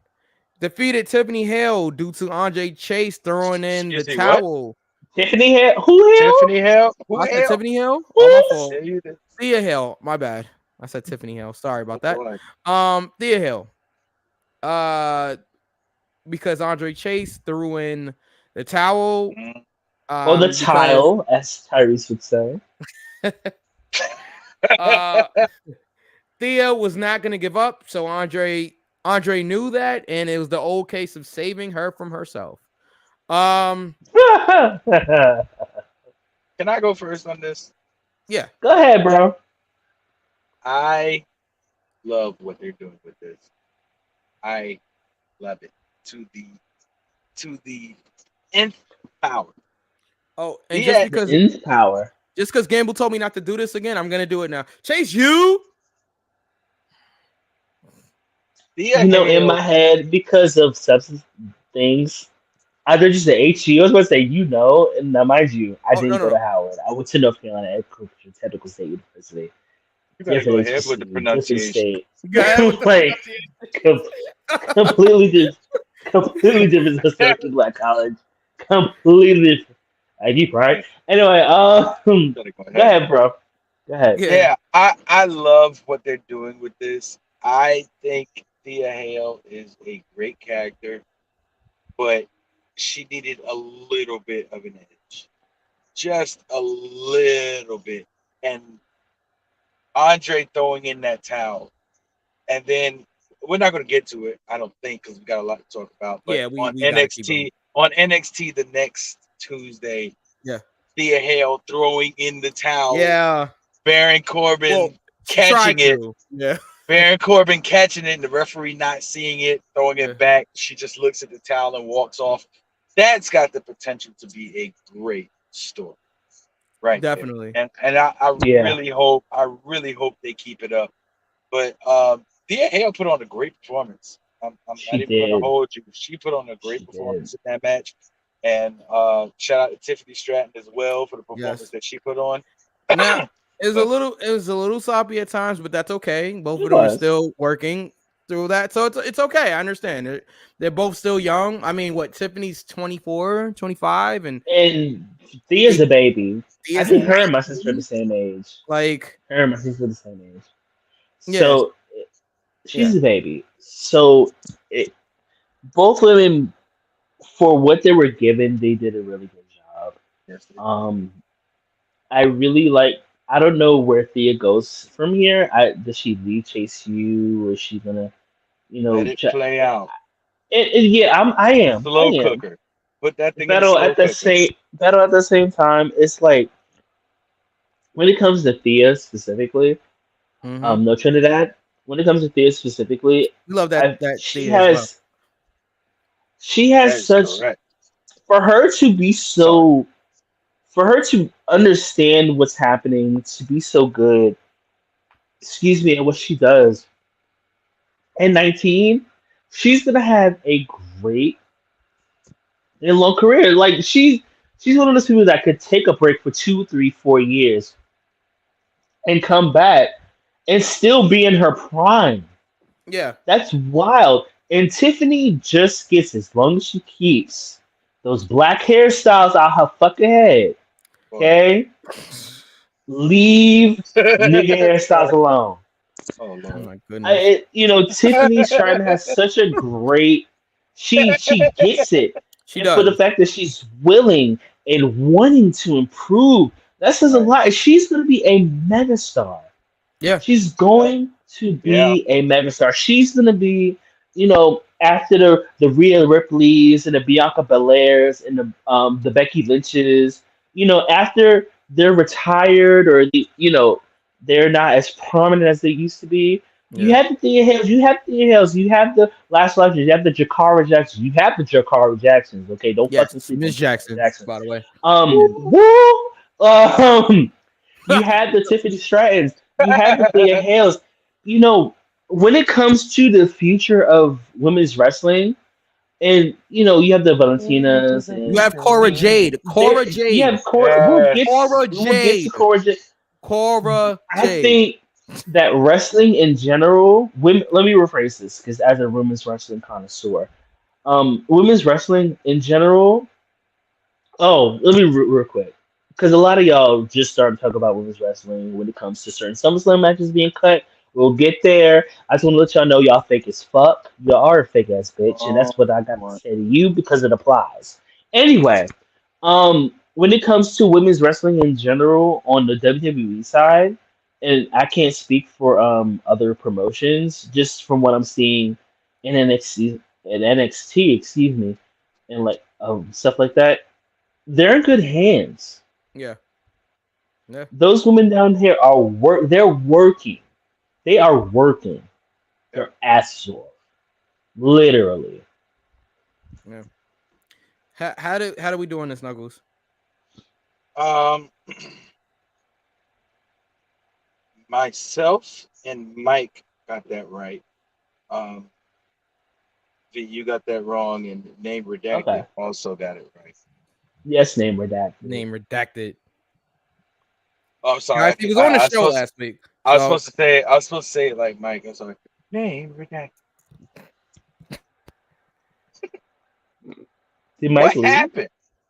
defeated Tiffany Hale due to Andre Chase throwing in the towel. What? Tiffany Hale? Who Hale? Tiffany Hale? I said Tiffany Hale? What? Oh, my fault. Thea Hale. My bad. I said Tiffany Hale. Sorry about that. Thea Hale. Because Andre Chase threw in the towel. Or the tile, as Tyrese would say. Thea was not going to give up, so Andre knew that, and it was the old case of saving her from herself. Can I go first on this? Yeah. Go ahead, bro. I love what they're doing with this. I love it to the nth power. Oh, and just because nth power. Just because Gamble told me not to do this again, I'm gonna do it now. Chase, you. In my head, because of substance things, either just the HE. I was going to say, and now mind you, I didn't go to Howard. I went to North Carolina Agricultural Technical State University. You gotta go ahead with the pronunciation. Completely different system, Black College. Completely different. ID, right? Anyway, go ahead, bro. Go ahead. Yeah, I love what they're doing with this. I think Thea Hale is a great character, but she needed a little bit of an edge. Just a little bit. And Andre throwing in that towel. And then we're not going to get to it, I don't think, because we got a lot to talk about. But yeah, on NXT the next Tuesday, Thea Hale throwing in the towel. Yeah. Baron Corbin catching it. Yeah. Baron Corbin catching it and the referee not seeing it, throwing it back. She just looks at the towel and walks off. That's got the potential to be a great story. Right. Definitely. There. And I really hope they keep it up. But Thea Hale put on a great performance. I'm not even going to hold you. She put on a great performance in that match. And shout out to Tiffany Stratton as well for the performance that she put on. Now, it was a little sloppy at times, but that's okay. Both of them are still working through that. So it's okay. I understand. They're both still young. I mean, Tiffany's 24, 25 and Thea's a baby. I think her and my sister are the same age. Like her and my sister are the same age. Yeah. So she's a baby. So both women, for what they were given, they did a really good job. Yes, they Um, I really like. I don't know where Thea goes from here. Does she leave Chase U, or is she gonna, let it play out. yeah, I Slow am. cooker. Put that thing in the slow cooker. Battle at the same time. It's like when it comes to Thea specifically, Mm-hmm. no Trinidad. When it comes to Thea specifically, We love that she Thea as well. That has is such correct. for her to be so for her to understand what's happening, to be so good, excuse me, at what she does. And 19, she's gonna have a great and long career. Like she's one of those people that could take a break for 2, 3, 4 years and come back and still be in her prime. Yeah. That's wild. And Tiffany just gets, as long as she keeps those black hairstyles out her fucking head. Okay? Leave nigga hairstyles alone. Oh Oh Lord. my goodness. Tiffany Stratton has such a great. She gets it. She And for the does. fact that she's willing and wanting to improve, that says a lot. She's going to be a megastar. Yeah. She's going to be a megastar. She's going to be, after the Rhea Ripleys and the Bianca Belairs and the Becky Lynches, after they're retired or they're not as prominent as they used to be. You Yeah. have the Thea Hales, you have the Last Legends, you have the Jakara Jacksons, you have the Jakara Jacksons. Okay, don't fucking Yes, sleep on Miss Jakara Jackson, Jackson. by the way. You have the Tiffany Strattons, you have the Thea Hales. When it comes to the future of women's wrestling, and you have the Valentinas, and You have Cora Jade. Cora Jade. You have Cora. We'll get to Cora Jade. Cora I Jade. think that wrestling in general, women. Let me rephrase this, because as a women's wrestling connoisseur, women's wrestling in general. Oh, let me real quick, because a lot of y'all just started talking about women's wrestling when it comes to certain SummerSlam matches being cut. We'll get there. I just want to let y'all know y'all fake as fuck. Y'all are a fake ass bitch, and that's what I got to say to you because it applies. Anyway, when it comes to women's wrestling in general on the WWE side, and I can't speak for other promotions, just from what I'm seeing in NXT, excuse me, and like stuff like that, they're in good hands. Yeah. Yeah. Those women down here are they're working. They are working their asses off, literally. Yeah. How do we do on this, Knuckles? Myself and Mike got that right. V, you got that wrong, and Name Redacted also got it right. Yes, Name Redacted. Name Redacted. Oh, I'm sorry. Guys, he was on the show last week. I was supposed to say it like Mike. I'm sorry. Name Redacted. Did Mike What leave? happened?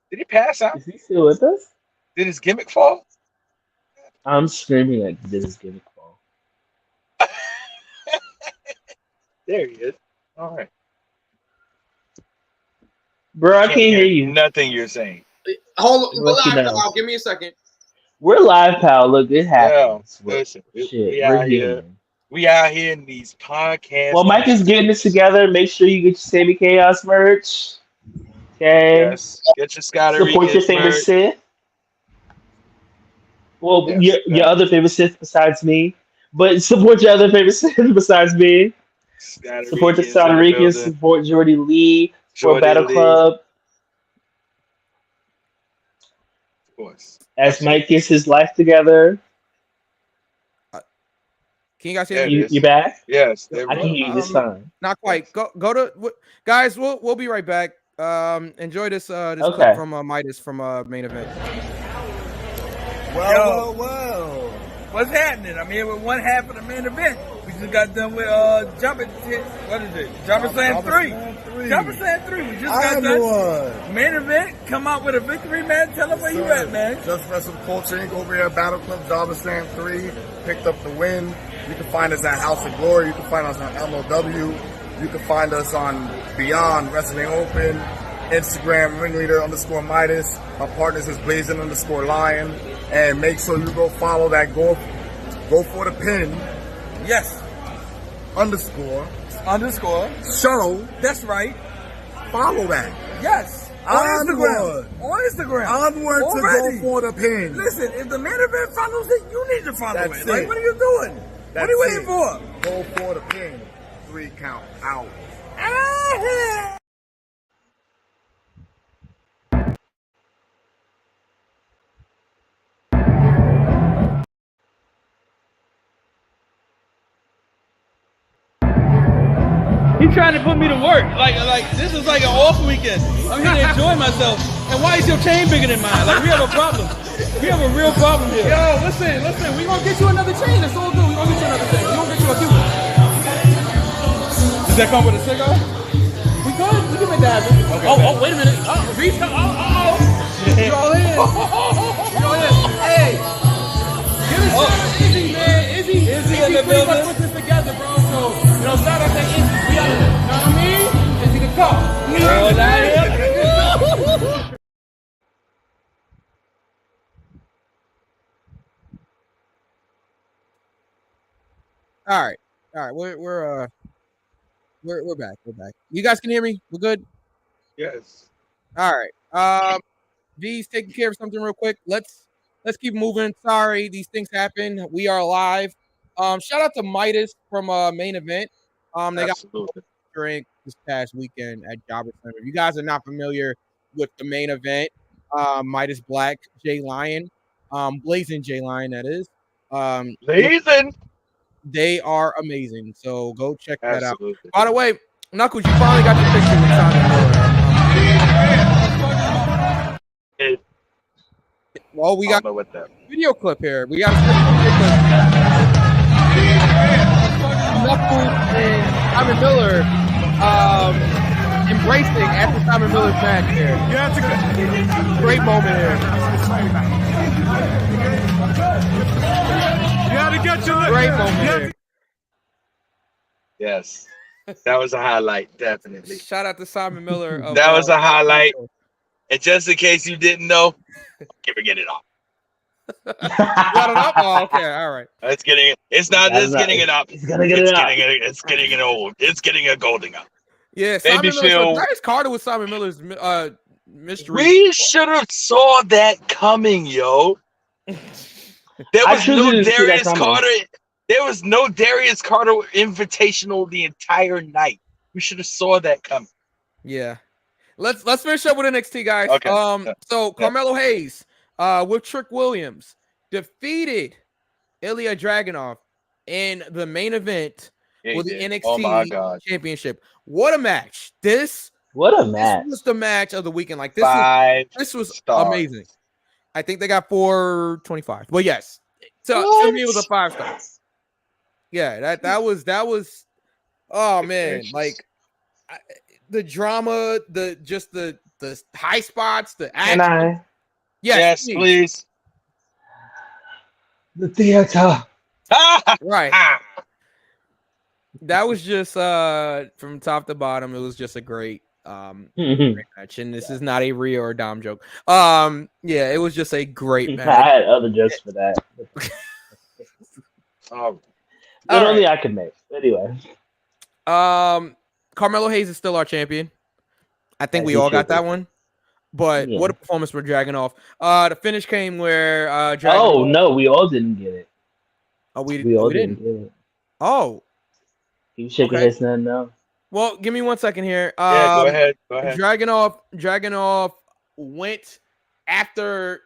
Did he pass out? Is he still with us? Did his gimmick fall? I'm screaming like, did his gimmick fall? There he is. All right. Bro, I can't hear you. Nothing you're saying. Hold on, Let you know. pal. Give me a second. We're live, pal. Look, it happens. Yeah, listen, Shit, we we're out here. human. We out here in these podcasts. Well, Mike is getting this together. Make sure you get your Sammy Chaos merch. Okay. Yes. Get your Scotty Support your favorite merch. Sith. Well, Yes, your other favorite Sith besides me. But support your other favorite Sith besides me. Scotty Support the Ricans in Puerto the Ricans. building. Support Jordy Lee. Support Jordy Battle Lee. Club. Of course. As Mike gets his life together. Can you guys hear There me? it is. You back? Yes. There I we can go. hear you this time. Not quite. Go to guys. We'll be right back. Enjoy this Okay. clip from Midas from main event. Well. What's happening? I'm here with one half of the main event. We just got done with Jobberslam 3. Jobberslam 3. We just got done. Main event. Come out with a victory, man. Tell them where you at, man. Just Wrestle Culture Inc. over here at Battle Club Jobberslam 3. Picked up the win. You can find us at House of Glory. You can find us on MLW. You can find us on Beyond Wrestling Open, Instagram ringleader_Midas. My partners is blazing_lion. And make sure you go follow that go for the pin. Yes. Underscore. Show. That's right. Follow that. Yes. On Instagram. Onward Already. to go for the pin. Listen, if the main event follows it, you need to follow That's it. Like, it. what are you doing? That's what are you waiting it. for? Go for the pin. 3 count out. He trying to put me to work. Like this is like an off weekend. I'm here to enjoy myself. And why is your chain bigger than mine? Like we have a problem. We have a real problem here. Yo, listen. We gonna get you another chain. It's all good. We gonna get you another chain. We gonna get you a cute one. Does that come with a cigar? We good. We can make that happen. Okay, oh, wait a minute. Reese, you all in. You all in. Hey. Give it to Izzy, man. Izzy in the pretty much building. put this together, bro. So, shout out to Izzy. We out here. You know what I mean? Izzy the cop. You know what I'm saying? All right. We're back. We're back. You guys can hear me? We're good? Yes. All right. V's taking care of something real quick. Let's keep moving. Sorry, these things happen. We are live. Shout out to Midas from Main Event. They got a drink this past weekend at Jobberslam. If you guys are not familiar with the Main Event, Midas Black, Jay Lion, Blazing Jay Lion, that is. Blazing. They are amazing. So go check that out. Absolutely. By the way, Knuckles, you finally got the picture with Simon Miller. Well, we got a video clip here. We got a video clip. Knuckles and Simon Miller embracing after Simon Miller's match here. Yeah, it's a great moment here. You had to get your Great moment here. Yes. That was a highlight, definitely. Shout out to Simon Miller. That was a highlight. And just in case you didn't know, get it off. Got it up? Oh, okay, all right. It's getting it. It's not just getting it up. It's gonna get it up. It's getting it old. It's getting a golding up. Yeah, Maybe Simon Miller. Phil. Darius Carter with Simon Miller's mystery. We should have saw that coming, yo. There was no Darius Carter. There was no Darius Carter Invitational the entire night. We should have saw that coming. Yeah. Let's finish up with NXT, guys. Okay. So Carmelo Hayes with Trick Williams defeated Ilya Dragunov in the main event with the NXT Championship. What a match! What a match! This was the match of the weekend. Like this was stars. amazing. I think they got 4.25. But yes, to me it was a 5-star. Yeah, that was. Oh man, like the drama, the high spots, the action. Can I? Yes, please. The theater. Right. That was just from top to bottom. It was just a great great match, and this is not a Rhea or Dom joke. Yeah, it was just a great match. I had other jokes for that. But only I could make. Anyway. Carmelo Hayes is still our champion. I think we all got that one. But what a performance for Dragunov. The finish came where Dragunov... Oh no, we all didn't get it. Oh, we all didn't get it. Oh. He was shaking his head no. Well, give me 1 second here. Go ahead. Dragunov went after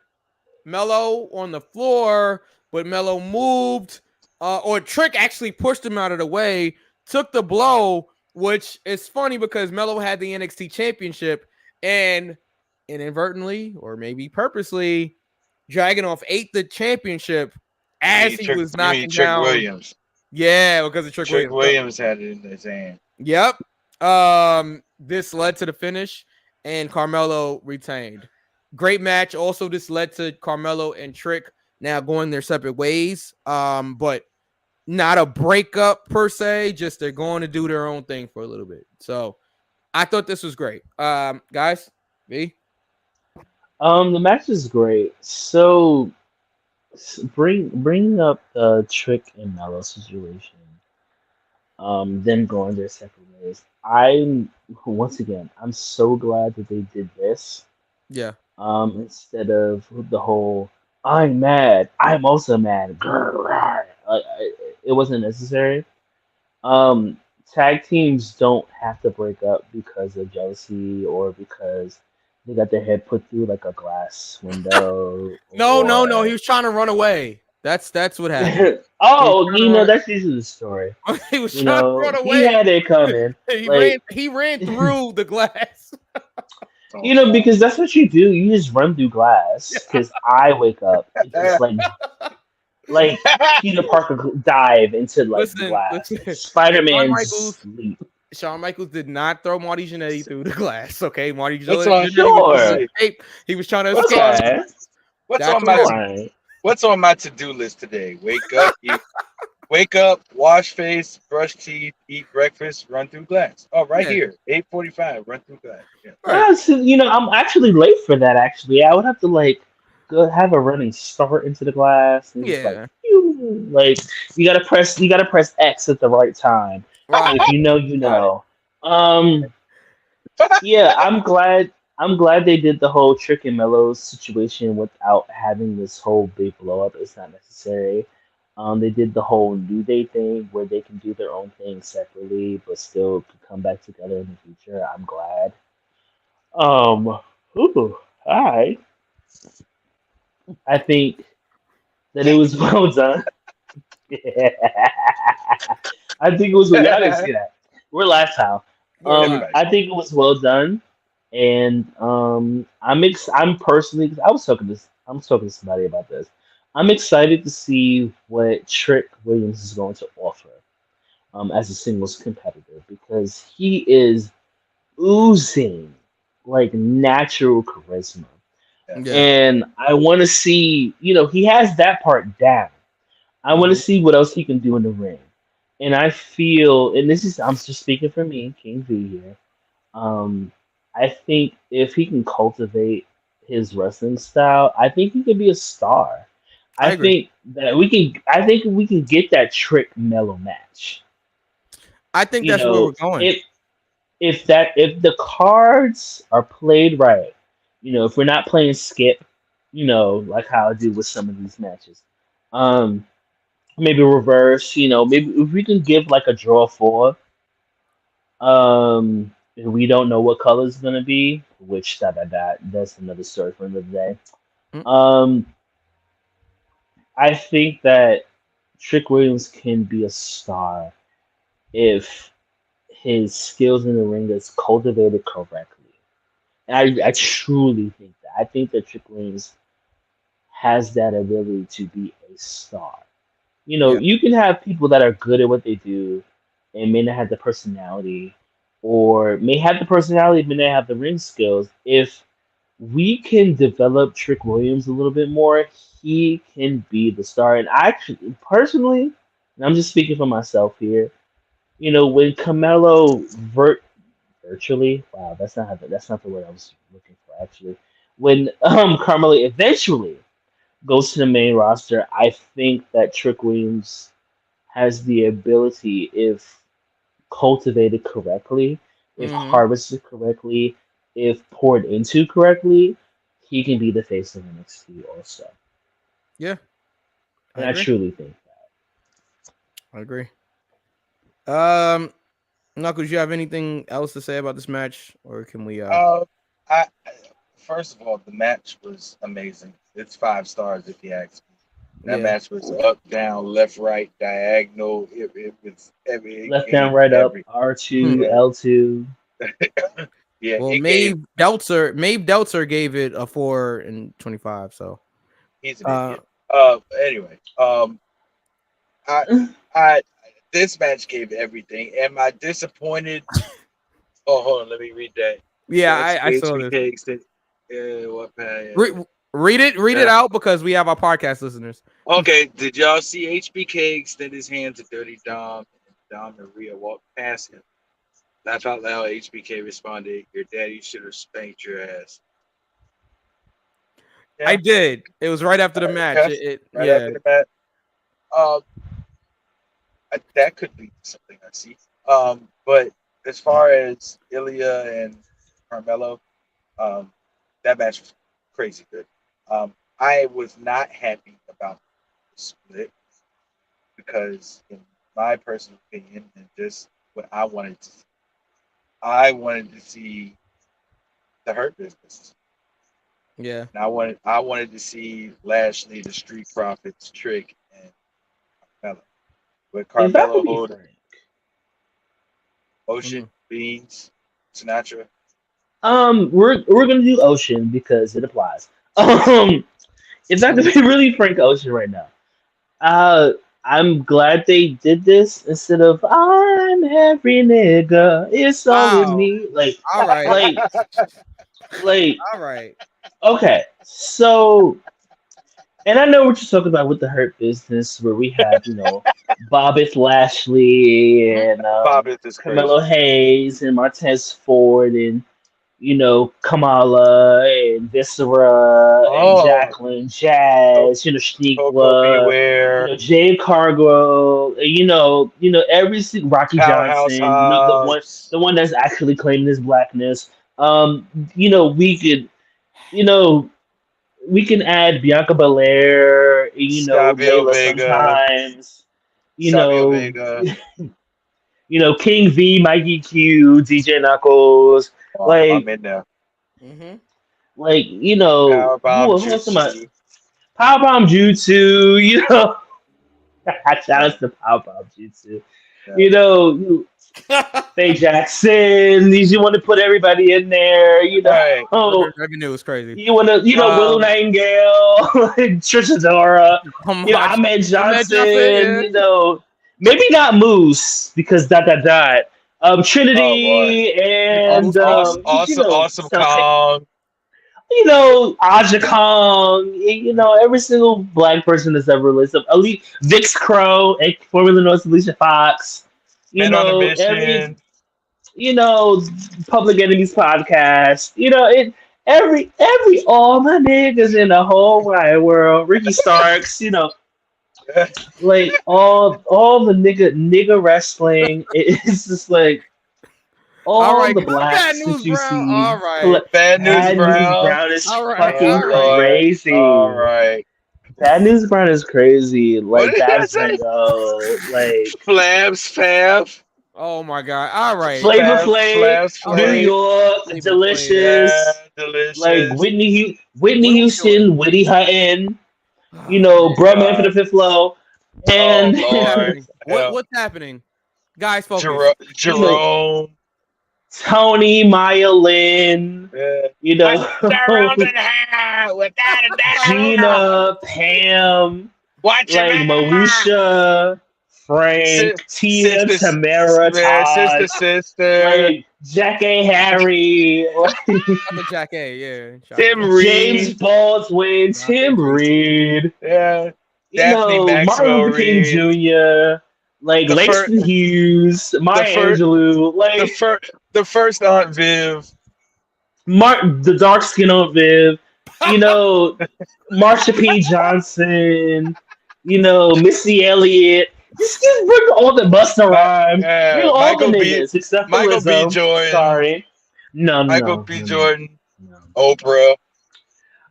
Melo on the floor, but Melo moved. Or Trick actually pushed him out of the way, took the blow, which is funny because Melo had the NXT Championship, and inadvertently, or maybe purposely, Dragunov ate the championship as he was knocking down. Trick Williams. Yeah, because of Trick Williams. Trick Williams had it in his hand. Yep. This led to the finish, and Carmelo retained. Great match. Also, this led to Carmelo and Trick now going their separate ways. But not a breakup per se. Just they're going to do their own thing for a little bit. So I thought this was great. Guys, V? The match is great. So bringing up the Trick and Mello situation. Them going their separate ways. I'm so glad that they did this. Yeah. Instead of the whole "I'm mad, I'm also mad." It wasn't necessary. Um, Tag teams don't have to break up because of jealousy or because they got their head put through like a glass window No. He or was trying to run away. That's what happened. oh, that's usually the story. He was trying to run He away. had it coming. He ran through the glass. Because that's what you do. You just run through glass. Because I wake up and just like Peter Parker dive into glass. Spider-Man sleep. Shawn Michaels did not throw Marty Jannetty through the glass. Okay, Marty Jannetty he was trying to escape. What's on my to-do list today? Wake up, wash face, brush teeth, eat breakfast, run through glass. Oh, here, 8:45, run through glass. Yeah. I'm actually late for that. Actually, I would have to go have a running start into the glass. And you gotta press X at the right time. Right. If you know. Yeah, I'm glad they did the whole Trick and Mello situation without having this whole big blow up. It's not necessary. They did the whole New Day thing where they can do their own thing separately, but still could come back together in the future. I'm glad. Hi. I think that it was well done. I think it was. Y'all didn't see that. We're last time. I think it was well done, and I'm personally. I was talking to somebody about this. I'm excited to see what Trick Williams is going to offer as a singles competitor because he is oozing natural charisma. Yeah. And I want to see, he has that part down. I want to see what else he can do in the ring. And I feel, and I'm just speaking for me, King V here. I think if he can cultivate his wrestling style, I think he could be a star. I think we can get that Trick Mello match. I think that's where we're going. If the cards are played right, if we're not playing skip, like how I do with some of these matches, maybe reverse, maybe if we can give a draw 4, if we don't know what color is gonna be, which that's another story for another day. I think that Trick Williams can be a star if his skills in the ring is cultivated correctly. And I truly think that. I think that Trick Williams has that ability to be a star. You can have people that are good at what they do and may not have the personality, or may have the personality but may not have the ring skills. If we can develop Trick Williams a little bit more, he can be the star. And personally, and I'm just speaking for myself here, when Carmelo virtually, wow, that's not the word I was looking for actually. When Carmelo eventually goes to the main roster, I think that Trick Williams has the ability, if cultivated correctly, if harvested correctly, if poured into correctly, he can be the face of NXT also. Yeah. And I truly think that. I agree. Knuckles, you have anything else to say about this match, or can we? First of all, the match was amazing. It's 5 stars if you ask me. That match was up, down, left, right, diagonal. It was left, down, right, up, R2, L2. Yeah. Well, Maeve Deltzer gave it a 4 and 25. So he's an idiot. Anyway, this match gave everything. Am I disappointed? Oh, hold on, let me read that. Yeah, I saw this. Read it out because we have our podcast listeners. Okay, did y'all see HBK extend his hand to Dirty Dom and Dom and Rhea walk past him? Laugh Out Loud, HBK responded, "Your daddy should have spanked your ass." Yeah. I did. It was right after the match. Right after the match. That could be something I see. But as far as Ilya and Carmelo, that match was crazy good. I was not happy about the split because, in my personal opinion, and just what I wanted to see the Hurt Business. Yeah. And I wanted to see Lashley, the Street Profits, Trick, and Carmelo. With Carmelo holding Ocean, Beans, Sinatra. We're gonna do Ocean because it applies. If I have to be really frank, Ocean right now. I'm glad they did this instead of I'm every nigga. It's all with me. Like, all right. Like, all right. Okay, so, and I know what you're talking about with the Hurt Business, where we have, Bobbeth Lashley and Carmelo Hayes and Martez Ford and, Kamala and Viscera and Jacqueline Jazz, Shaniqua, Jade Cargo, every single Rocky Johnson, the one that's actually claiming his blackness. We can add Bianca Belair, Layla sometimes, King V, Mikey Q, DJ Knuckles, I'm in there. Powerbomb Jutsu, shout out to Powerbomb Jutsu, Faye Jackson. You want to put everybody in there, revenue is crazy. You want to, Willow Nightingale, Trisha Dora, Ahmed Johnson. Maybe not Moose because ... Trinity and awesome Kong. Aja Kong. Every single black person that's ever listed. Vix Crow, formerly known as Alicia Fox. Public Enemies podcast. All my niggas in the whole wide world. Ricky Starks. Like all the nigga wrestling. It's just like all the blacks Bad News that you Brown. see. All right. Bad News Brown is right. fucking crazy. All right. Bad News Brown is crazy. Like that's like Flabs Fab. Oh my god! All right. Flavor Flav, New York, Delicious. Delicious. Like Whitney Houston, Whitty Hutton. Bruh Man for the Fifth Flow. And what's happening? Guys, focus. Jerome. Tony, Maya Lynn, Gina, Pam, Malusha, Frank, Tia, Tamara, Todd, sister, Jack A. Harry, Jack A. Tim Reed, James Baldwin, Tim Reed, Martin Luther King Jr., Langston Hughes, Maya Angelou, the first Aunt Viv, the dark skin Aunt Viv, Marsha P. Johnson, Missy Elliott. Just bring all the Busta Rhymes. Bring all the niggas except for Michael Lizzo. B. Jordan. Sorry. No. Michael B. Jordan. Oprah.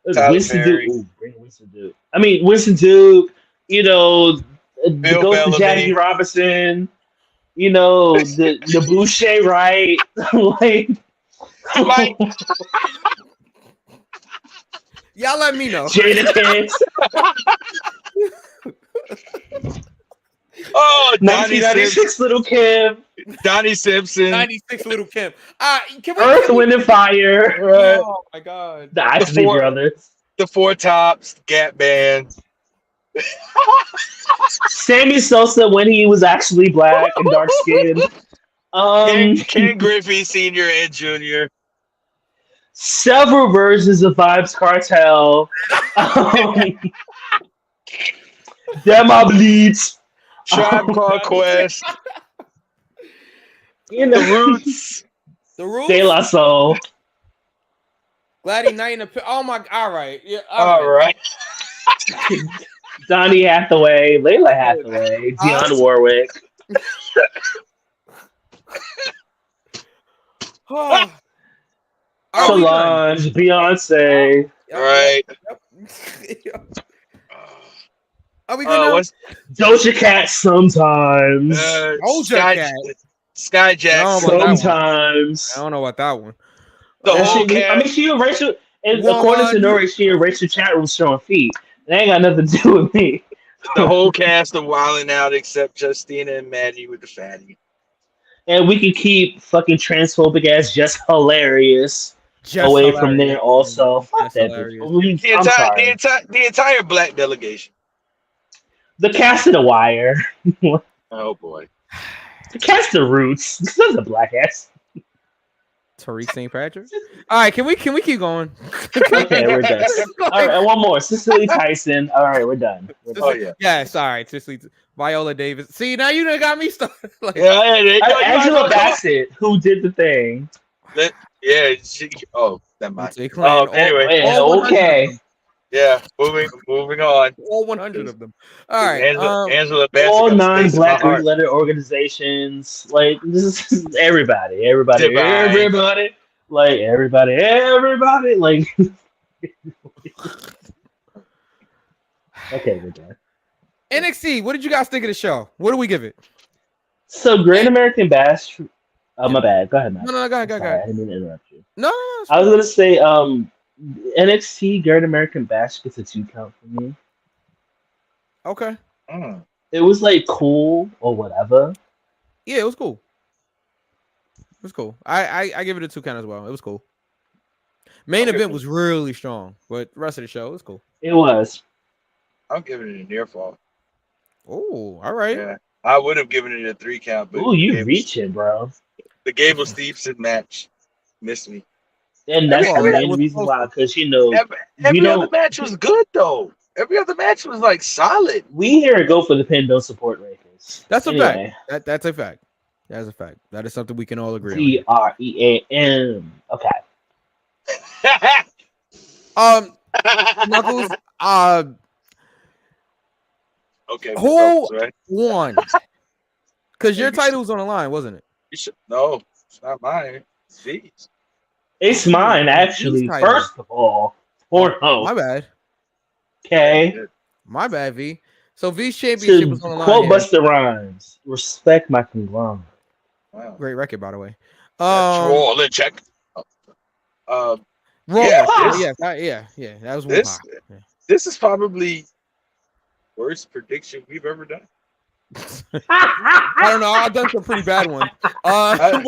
Winston Duke. Bring Winston Duke. I mean, Winston Duke, the Ghost of Jackie Robinson, the Boucher, right? Y'all let me know. Jada Kiss. Oh, 1996 Little Kim. Donnie Simpson. 96 Little Kim. Earth, Wind, and Fire. Right. Oh my god. The Isley Brothers. The Four Tops. Gap Band. Sammy Sosa when he was actually black and dark skinned. Ken Griffey Sr. and Jr. Several versions of Vibes Cartel. Them I bleeds. Tribe Called Quest. You know, The Roots. The Roots. De La Soul. Gladdy Knight in the. Oh my. All right. Yeah. All right. Donny Hathaway, Layla Hathaway, Dionne Warwick. Oh. Solange, Beyonce. Right. Are we good now? Doja Cat sometimes. Sky Jackson. Sometimes. I don't know about that one. The whole cast. I mean, she and Rachel, and according to Nori, she and Rachel Chat was showing feet. That ain't got nothing to do with me. The whole cast of Wildin' Out except Justina and Maddie with the fatty. And we can keep fucking transphobic ass just hilarious away from there also. Fuck that bitch. The entire black delegation. The cast of The Wire. Oh boy. The cast of Roots. This is a black ass. Tariq St. Patrick. All right, can we keep going? Okay, we're done. All right, one more. Cicely Tyson. All right, we're done. Oh yeah. Yes, all right. Cicely, Viola Davis. See, now you done got me started. Like, Angela Bassett, who did the thing. Never mind. Anyway. Okay. Yeah, moving on. All 100 of them. All right. Angela Bassett. All 9 black related organizations. Like, this is everybody. Like, everybody. Like, okay, we're done. NXT, what did you guys think of the show? What do we give it? So, Great American Bash. Oh, my bad. Go ahead, man. No, go ahead. I didn't mean to interrupt you. No. I was going to say, NXT Great American Bash gets a 2 count for me. Okay. It was like cool or whatever. Yeah, it was cool. It was cool. I give it a 2 count as well. It was cool. Main event was really strong, but the rest of the show was cool. It was. I'm giving it a near fall. Oh, all right. Yeah, I would have given it a 3 count, but you reaching, bro. The Gable Steveson match missed me. And that's the main reason why, because every other match was good though. Every other match was like solid. We here go for the pin, don't support Lakers. That's a fact. That's a fact. That's a fact. That is something we can all agree on. TREAM. Okay. Knuckles. Okay. Who won? Because your title was on the line, wasn't it? No, it's not mine. Jeez. It's mine, actually. First of all. My bad. Okay. My bad, V. So V's championship was on the line. Quote Busta Rhymes. Respect my conglomerate. Wow. Great record, by the way. Roll check. Yeah, that was this is probably worst prediction we've ever done. I don't know. I've done some pretty bad ones. I'm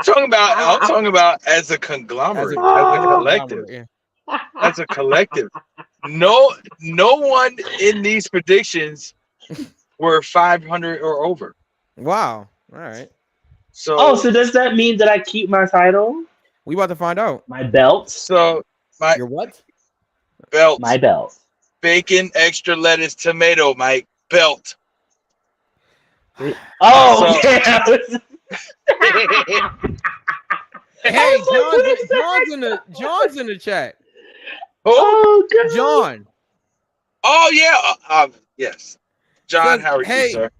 talking about as a conglomerate, as a collective. Yeah. As a collective. No one in these predictions were 500 or over. Wow. All right. So so does that mean that I keep my title? We about to find out. My belt. So your what? Belt. My belt. Bacon, extra lettuce, tomato, Mike. Belt. Oh, Hey, John's in the chat. Oh, God. John. Oh yeah. Yes. John, how are you, sir?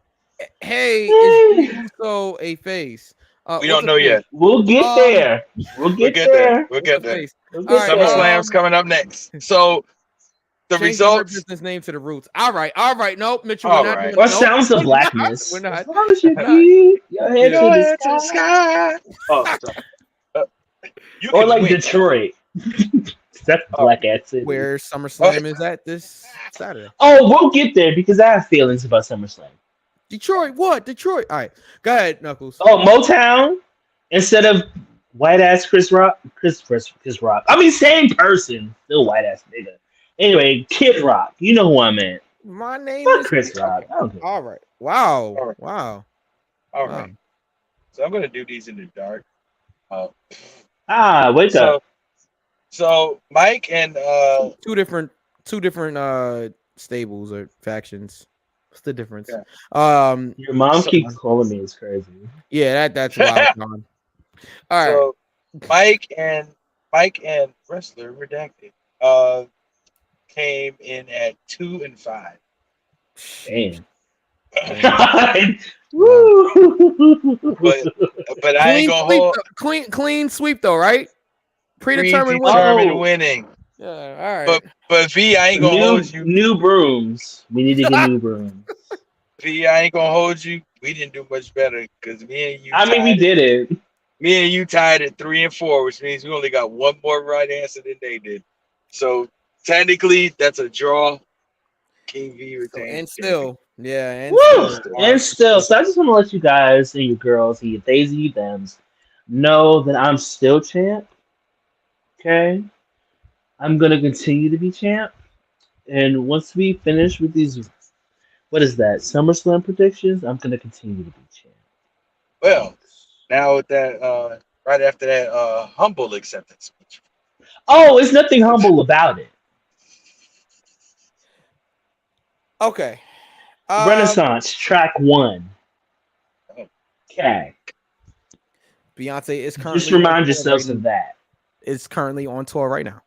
Hey, is Uso a face? We don't know yet. We'll get there. We'll get there. We'll get there. All right, SummerSlam's coming up next. So the results. Business name to the Roots. All right. Nope, Mitchell. All we're not right. doing What sounds of blackness? We're not. Your head to the sky. Oh, sorry. Or like win. Detroit. That's black ass city. Where SummerSlam is at this Saturday. Oh, we'll get there because I have feelings about SummerSlam. Detroit, what? Detroit. All right. Go ahead, Knuckles. Oh, Motown instead of white ass Chris Rock. Chris Rock. I mean, same person. Still white ass nigga. Anyway, Kid Rock. You know who I meant. My name Fuck is Chris Rock. All right. Wow. All right. Wow. All right. So I'm gonna do these in the dark. Wake up. So Mike and two different stables or factions. What's the difference? Yeah. Your mom keeps calling me. It's crazy. Yeah, that's wild. All right. So Mike and Wrestler Redacted came in at 2 and 5. Damn. Woo! But I ain't gonna hold clean sweep though, right? Predetermined winning. Yeah, all right. But V, I ain't gonna hold you. New brooms. We need to get new brooms. V, I ain't gonna hold you. We didn't do much better because me and you. We did it. Me and you tied at 3 and 4, which means we only got one more right answer than they did. So technically, that's a draw. King V retains. And still, yeah, and still. So I just want to let you guys and you girls, and you theys and you thems, know that I'm still champ. Okay, I'm gonna continue to be champ, and once we finish with these, what is that, SummerSlam predictions, I'm gonna continue to be champ. Well, now with that, right after that, humble acceptance speech. Oh, it's nothing humble about it. Okay. Renaissance track 1. Okay. Beyonce is currently. Just remind yourselves of that. It's currently on tour right now.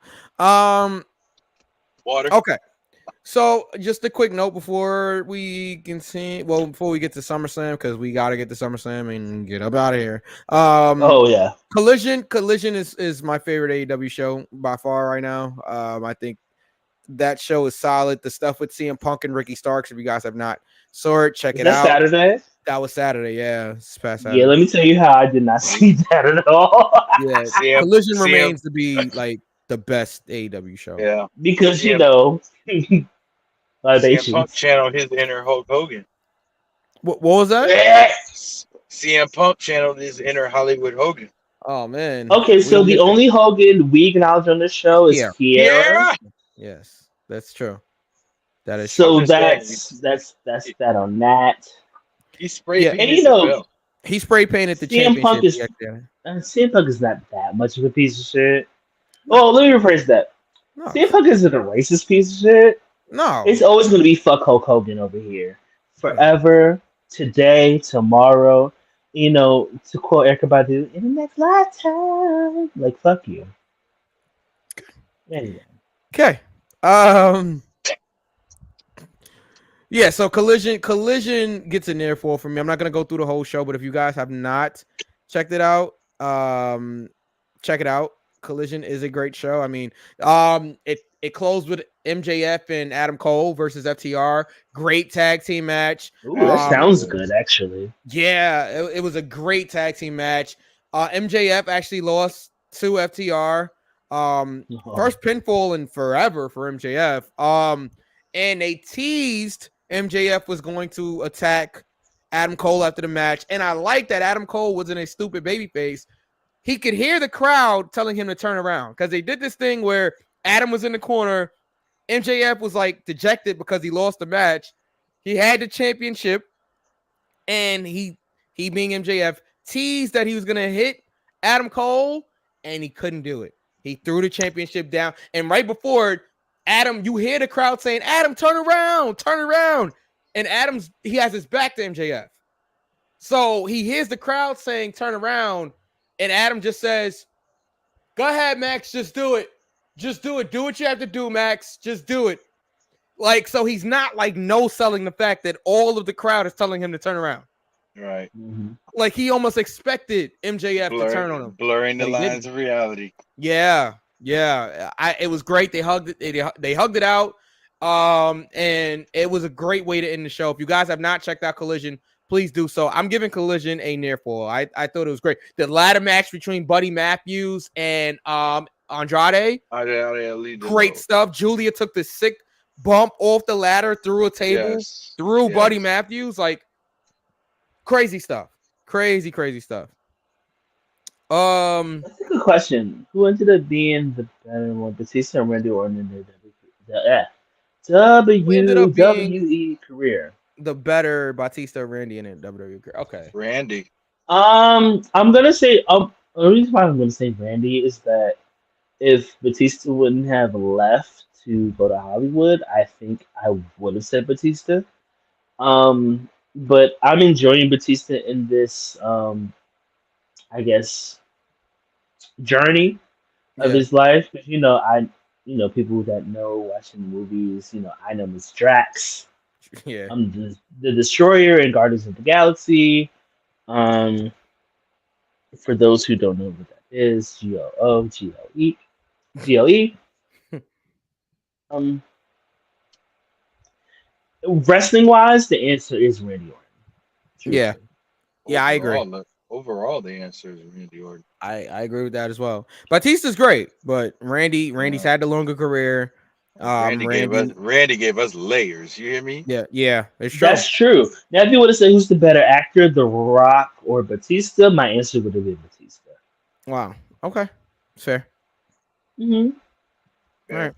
Water. Okay. So just a quick note before we can see. Well, before we get to SummerSlam, because we got to get to SummerSlam and get up out of here. Oh yeah. Collision is my favorite AEW show by far right now. I think that show is solid. The stuff with CM Punk and Ricky Starks, if you guys have not saw it, check it out. Saturday? That was Saturday, yeah. It's past Saturday. Yeah, let me tell you how I did not see that at all. Yeah, Collision remains to be like the best AEW show. Yeah, because you know, CM Punk channeled his inner Hulk Hogan. What was that? Yes. CM Punk channeled his inner Hollywood Hogan. Oh man. Okay, so the only Hogan we acknowledge on this show is Kiera. Yes, that's true. That is so true. that's that on that. He spray painted. And you know, he spray painted the CM Punk championship. CM Punk is not that much of a piece of shit. Oh, let me rephrase that. No. CM Punk isn't a racist piece of shit. No, it's always going to be fuck Hulk Hogan over here, forever, today, tomorrow. You know, to quote Erykah Badu, in the next lifetime, like fuck you. Anyway. Okay. Yeah, so Collision gets a near fall for me. I'm not gonna go through the whole show, but if you guys have not checked it out, check it out. Collision is a great show. I mean, it closed with MJF and Adam Cole versus FTR. Great tag team match. Ooh, that sounds good, actually. Yeah, it was a great tag team match. MJF actually lost to FTR. First pinfall in forever for MJF. And they teased MJF was going to attack Adam Cole after the match. And I like that Adam Cole wasn't a stupid babyface. He could hear the crowd telling him to turn around because they did this thing where Adam was in the corner. MJF was like dejected because he lost the match. He had the championship, and he being MJF teased that he was going to hit Adam Cole, and he couldn't do it. He threw the championship down, and right before Adam, you hear the crowd saying, "Adam, turn around," and he has his back to MJF, so he hears the crowd saying, "Turn around," and Adam just says, "Go ahead, Max, just do it. Just do it. Do what you have to do, Max. Just do it." Like, so he's not like no selling the fact that all of the crowd is telling him to turn around. Right. Mm-hmm. Like he almost expected MJF to turn on him. Blurring the lines of reality. Yeah. It was great. They hugged it. They hugged it out. And it was a great way to end the show. If you guys have not checked out Collision, please do so. I'm giving Collision a near fall. I thought it was great. The ladder match between Buddy Matthews and Andrade. Great stuff. Julia took the sick bump off the ladder through a table, through Buddy Matthews. Like crazy stuff. Crazy stuff. That's a good question. Who ended up being the better one, Batista and Randy Orton in the WWE career? The better Batista, Randy in WWE career. Okay, Randy. I'm gonna say the reason why I'm gonna say Randy is that if Batista wouldn't have left to go to Hollywood, I think I would have said Batista. But I'm enjoying Batista in this, I guess, journey of Yeah. his life. Because people that know watching movies, I know Miss Drax. Yeah. I'm the Destroyer in Guardians of the Galaxy. Um, for those who don't know what that is, GLE. Um, wrestling wise, the answer is Randy Orton. Yeah. Truthfully. Yeah, I agree. Overall, the answer is Randy Orton. I agree with that as well. Batista's great, but Randy's had the longer career. Randy gave us layers. You hear me? Yeah, it's true. That's true. Now, if you would have said who's the better actor, The Rock or Batista, my answer would have been Batista. Wow. Okay. Fair. Mm-hmm. All right.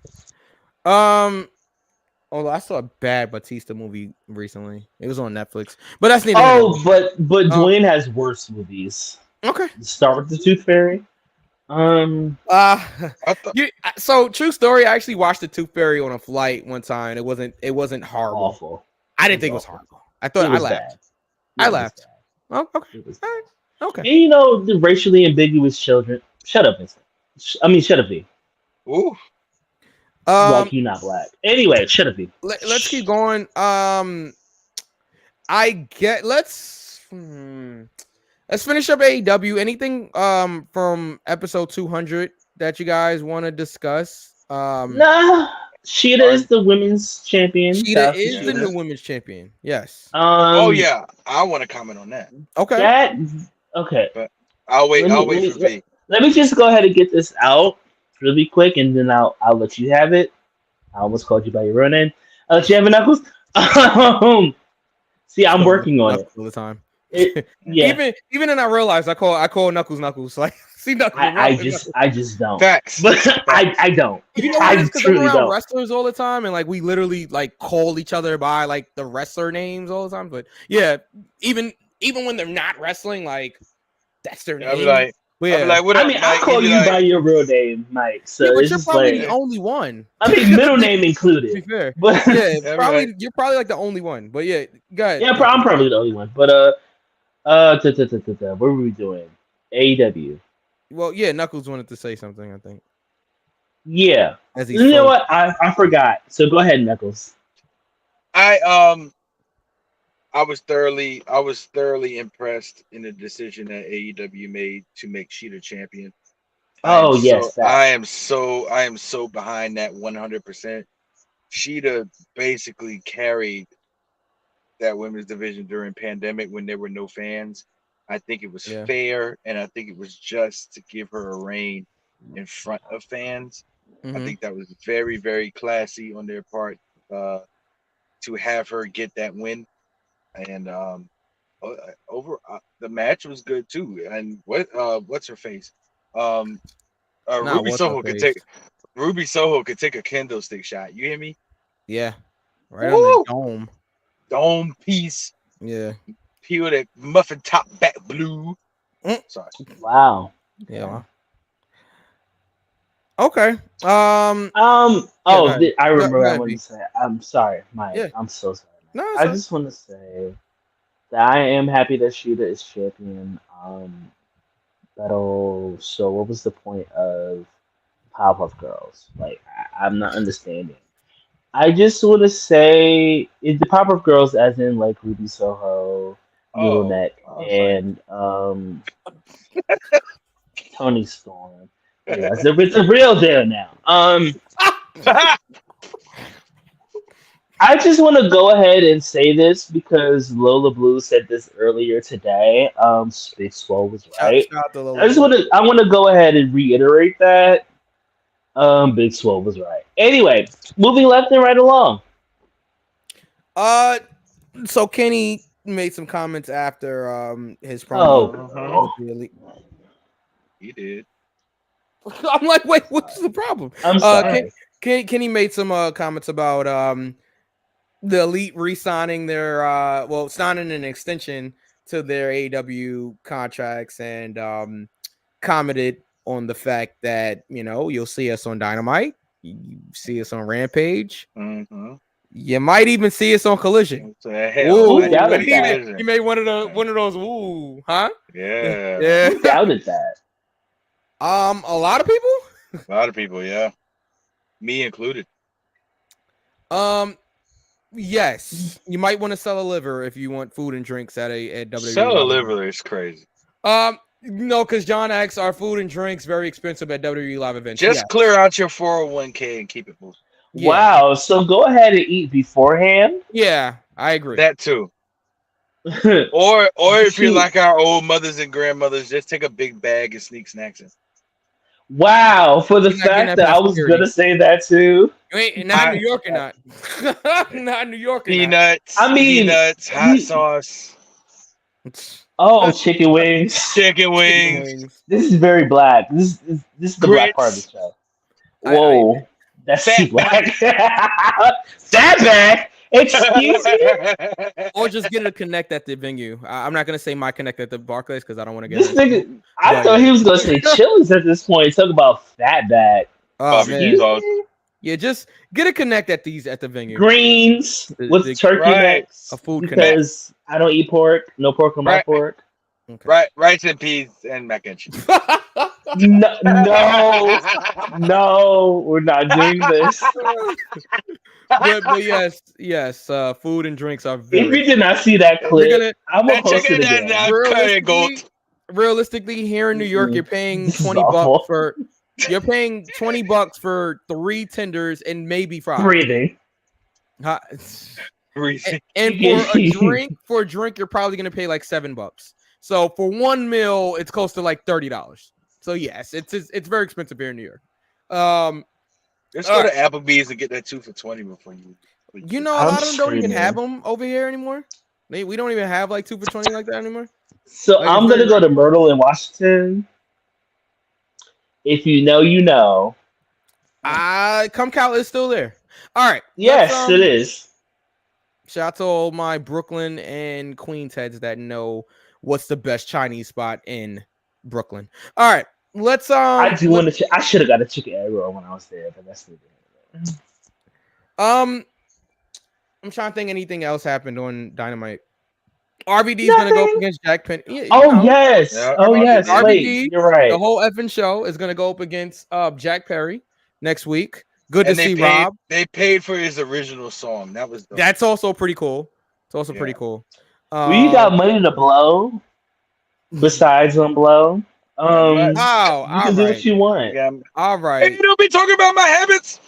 Although I saw a bad Batista movie recently. It was on Netflix, but that's neither. But Dwayne has worse movies. Okay. Start with the Tooth Fairy. So true story. I actually watched the Tooth Fairy on a flight one time. It wasn't horrible. Awful. I didn't think it was horrible. I thought I laughed. I laughed. Oh, okay. All right. Okay. And the racially ambiguous children. Shut up, Vincent. Shut up, V. Ooh. Like you not black. Anyway, shut up, V. Let's keep going. Let's finish up AEW. Anything from episode 200 that you guys want to discuss? Nah, Sheeta is the women's champion. Sheeta is the new women's champion. Yes. Oh yeah, I want to comment on that. Okay. Okay. But I'll wait for V. Let me just go ahead and get this out really quick, and then I'll let you have it. I almost called you by your real name. I'll let you have it, Knuckles. See, I'm working on it all the time. Yeah. Even when I realize I call Knuckles. Like, see Knuckles. I just don't. Facts. But I don't. You know what it is? Because I'm around don't. wrestlers all the time, and like we literally like call each other by like the wrestler names all the time. But yeah, even when they're not wrestling, like that's their name. I'll be like, what up, Mike? I call you by your real name, Mike. So but it's you're just probably like, the only one. I mean, middle name included. To be fair, But yeah, you're probably like the only one. But yeah, go ahead. Yeah, I'm probably the only one. But what were we doing? AEW. Well, yeah, Knuckles wanted to say something, I think. Yeah. As You know what? I forgot. So go ahead, Knuckles. I was thoroughly impressed in the decision that AEW made to make Sheeta champion. Oh yes, I am so behind that 100%. Sheeta basically carried that women's division during pandemic when there were no fans. I think it was fair, and I think it was just to give her a reign in front of fans. Mm-hmm. I think that was very, very classy on their part to have her get that win. And the match was good too. And what's her face? Ruby Soho could take a kendo stick shot. You hear me? Yeah, right on the dome piece. Yeah, peel that muffin top back blue. Sorry. Wow. Yeah. Okay. I remember what I wanted to say. I'm sorry, Mike. Yeah. I'm so sorry. No, I just want to say that I am happy that Sheeta is champion. So what was the point of Powerpuff Girls? Like, I'm not understanding. I just want to say, is the Powerpuff Girls as in like Ruby Soho, Little Neck, and Tony Storm? Yeah, it's a real deal now. I just want to go ahead and say this because Lola Blue said this earlier today. Big Swole was right. I want to go ahead and reiterate that. Big Swole was right. Anyway, moving left and right along. So Kenny made some comments after his promo. He did. I'm like, wait, what's the problem? I'm sorry. Kenny made some comments about the Elite re-signing their signing an extension to their AEW contracts and commented on the fact that you'll see us on Dynamite, you see us on Rampage, You might even see us on Collision. Ooh, doubted You made one of those. Ooh, huh? Yeah. Yeah. Who doubted that? A lot of people. A lot of people, yeah. Me included. Yes, you might want to sell a liver if you want food and drinks at WWE. Sell a liver is crazy. No, because John asks, are food and drinks very expensive at WWE live events? Just clear out your 401k and keep it moving. Yeah. Wow, so go ahead and eat beforehand. Yeah, I agree. That too. or if you're like our old mothers and grandmothers, just take a big bag and sneak snacks in. Wow, for the fact that I was gonna say that too. Wait, not in New York or not? Not in New York or peanuts. I mean, peanuts, hot sauce. Oh, chicken wings. Chicken wings. This is very black. This is the black part of the show. Whoa, that's too black. Fat back. Excuse me. Or just get a connect at the venue. I'm not gonna say my connect at the Barclays because I don't want to get This nigga. I thought he was gonna say Chili's at this point. Talk about fat back. Oh man. Yeah, just get a connect at the venue. Greens with turkey necks. A food because I don't eat pork. No pork on my pork. Okay. Rice and peas and mac and cheese. No, we're not doing this. but yes, food and drinks are very. If you did not see that clip, I'm gonna post it again. Realistically, here in New York, you're paying $20 for. You're paying $20 for 3 tenders and maybe fries. Breathing. And for a drink, you're probably gonna pay like $7. So for one meal, it's close to like $30. So yes, it's very expensive here in New York. Let's go to Applebee's and get that 2 for $20 before you. You know, a lot of them don't even have them over here anymore. We don't even have like 2 for $20 like that anymore. So like, I'm gonna go to Myrtle in Washington. If you know, you know. Come Cal is still there. All right. Yes, it is. Shout out to all my Brooklyn and Queens heads that know what's the best Chinese spot in Brooklyn. All right. Let's I do want to. I should have got a chicken egg roll when I was there, but that's the I'm trying to think anything else happened on Dynamite. RVD is going to go up against Jack Penn. Yes. Yes. RVD, wait, you're right. The whole effing show is going to go up against Jack Perry next week. Good to see Rob. They paid for his original song. That's also pretty cool. It's also pretty cool. You got money to blow. Besides on blow. You can do what you want. Yeah. All right. Hey, you don't be talking about my habits.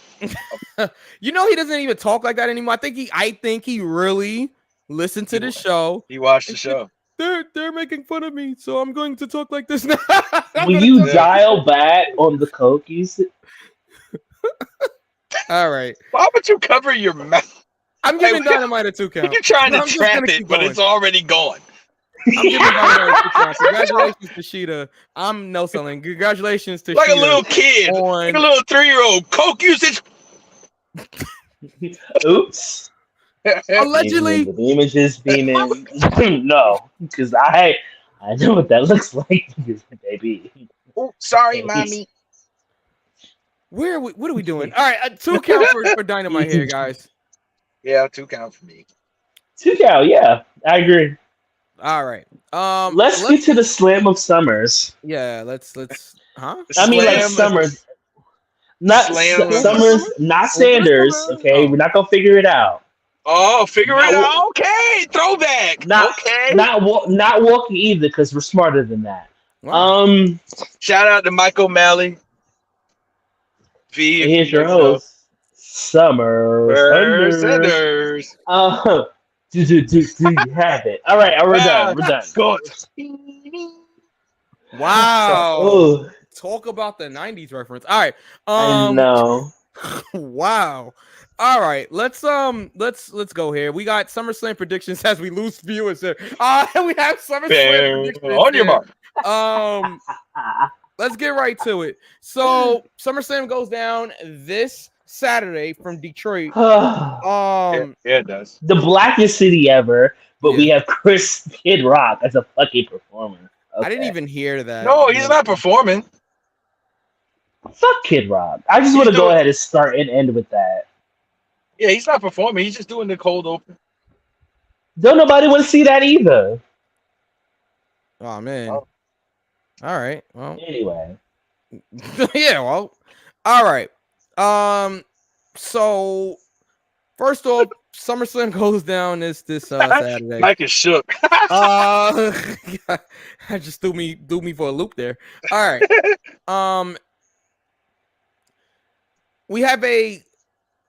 You know he doesn't even talk like that anymore. I think he really listened to the show. He watched the show. They're making fun of me, so I'm going to talk like this now. Will you dial back on the coke you said? All right. Why would you cover your mouth? I'm giving Dynamite a 2 count. You're trying to trap it, but it's already gone. I'm giving Dynamite a 2 count. Congratulations to Sheeta. I'm no selling. Congratulations to like Sheeta a little kid, like a little 3-year-old. Coke usage. Oops. Allegedly. The images beaming. No, because I know what that looks like, baby. Oh, sorry, mommy. What are we doing? All right, 2 count for Dynamite here, guys. Yeah, 2 count for me. 2 count, yeah, I agree. All right. Let's get to the Slam of Summers. Yeah, let's. Huh? I mean, like Summers, not Summers, not Sanders. Okay, we're not gonna figure it out. Oh, figure it out. Okay, throwback. Not walking either, because we're smarter than that. Wow. Shout out to Mike O'Malley. V. Here's your host, Sanders. Do you have it? All right, we're done. We're done. Go. Wow. Talk about the 90s reference. All right. I know. Wow. All right. Let's go here. We got SummerSlam predictions as we lose viewers here. We have SummerSlam predictions on your mark. Let's get right to it. So SummerSlam goes down this Saturday from Detroit. Yeah, it does. The blackest city ever, but we have Chris Kid Rock as a fucking performer. Okay. I didn't even hear that. No, he's not performing. Fuck Kid Rock. I just want to go ahead and start and end with that. Yeah, he's not performing. He's just doing the cold open. Don't nobody want to see that either. Oh man. All right. Well. Anyway. Yeah. Well. All right. So first off, SummerSlam goes down this Saturday. Mike is shook. I just threw me for a loop there. All right. We have a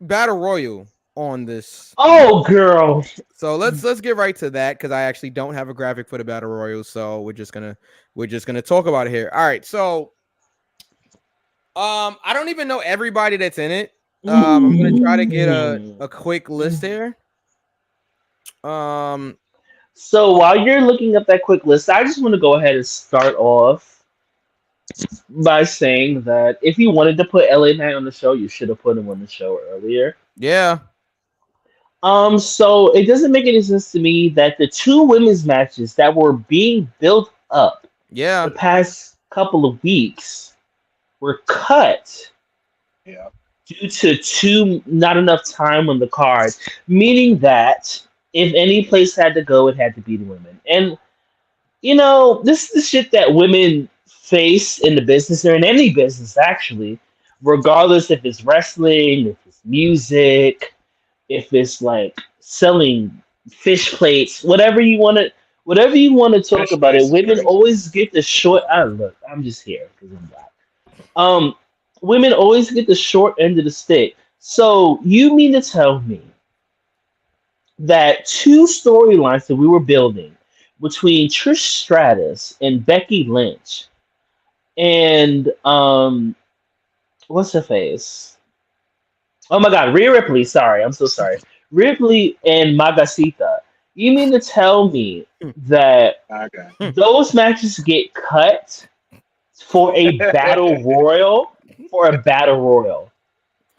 battle royal on this. Oh, girl. So let's get right to that because I actually don't have a graphic for the battle royal. So we're just gonna talk about it here. All right. So I don't even know everybody that's in it. I'm gonna try to get a quick list here. So while you're looking up that quick list, I just want to go ahead and start off by saying that if you wanted to put LA Knight on the show, you should have put him on the show earlier. Yeah. So it doesn't make any sense to me that the two women's matches that were being built up the past couple of weeks were cut due to not enough time on the card, meaning that if any place had to go, it had to be the women. And, you know, this is the shit that women face in the business or in any business, actually, regardless if it's wrestling, if it's music, if it's like selling fish plates, whatever you want to talk about it. Women always get the short. Look, I'm just here because I'm black. Women always get the short end of the stick. So you mean to tell me that two storylines that we were building between Trish Stratus and Becky Lynch and what's her face? Oh my God, Rhea Ripley. Sorry, I'm so sorry. Ripley and Magacita. You mean to tell me that those matches get cut for a battle royal? For a battle royal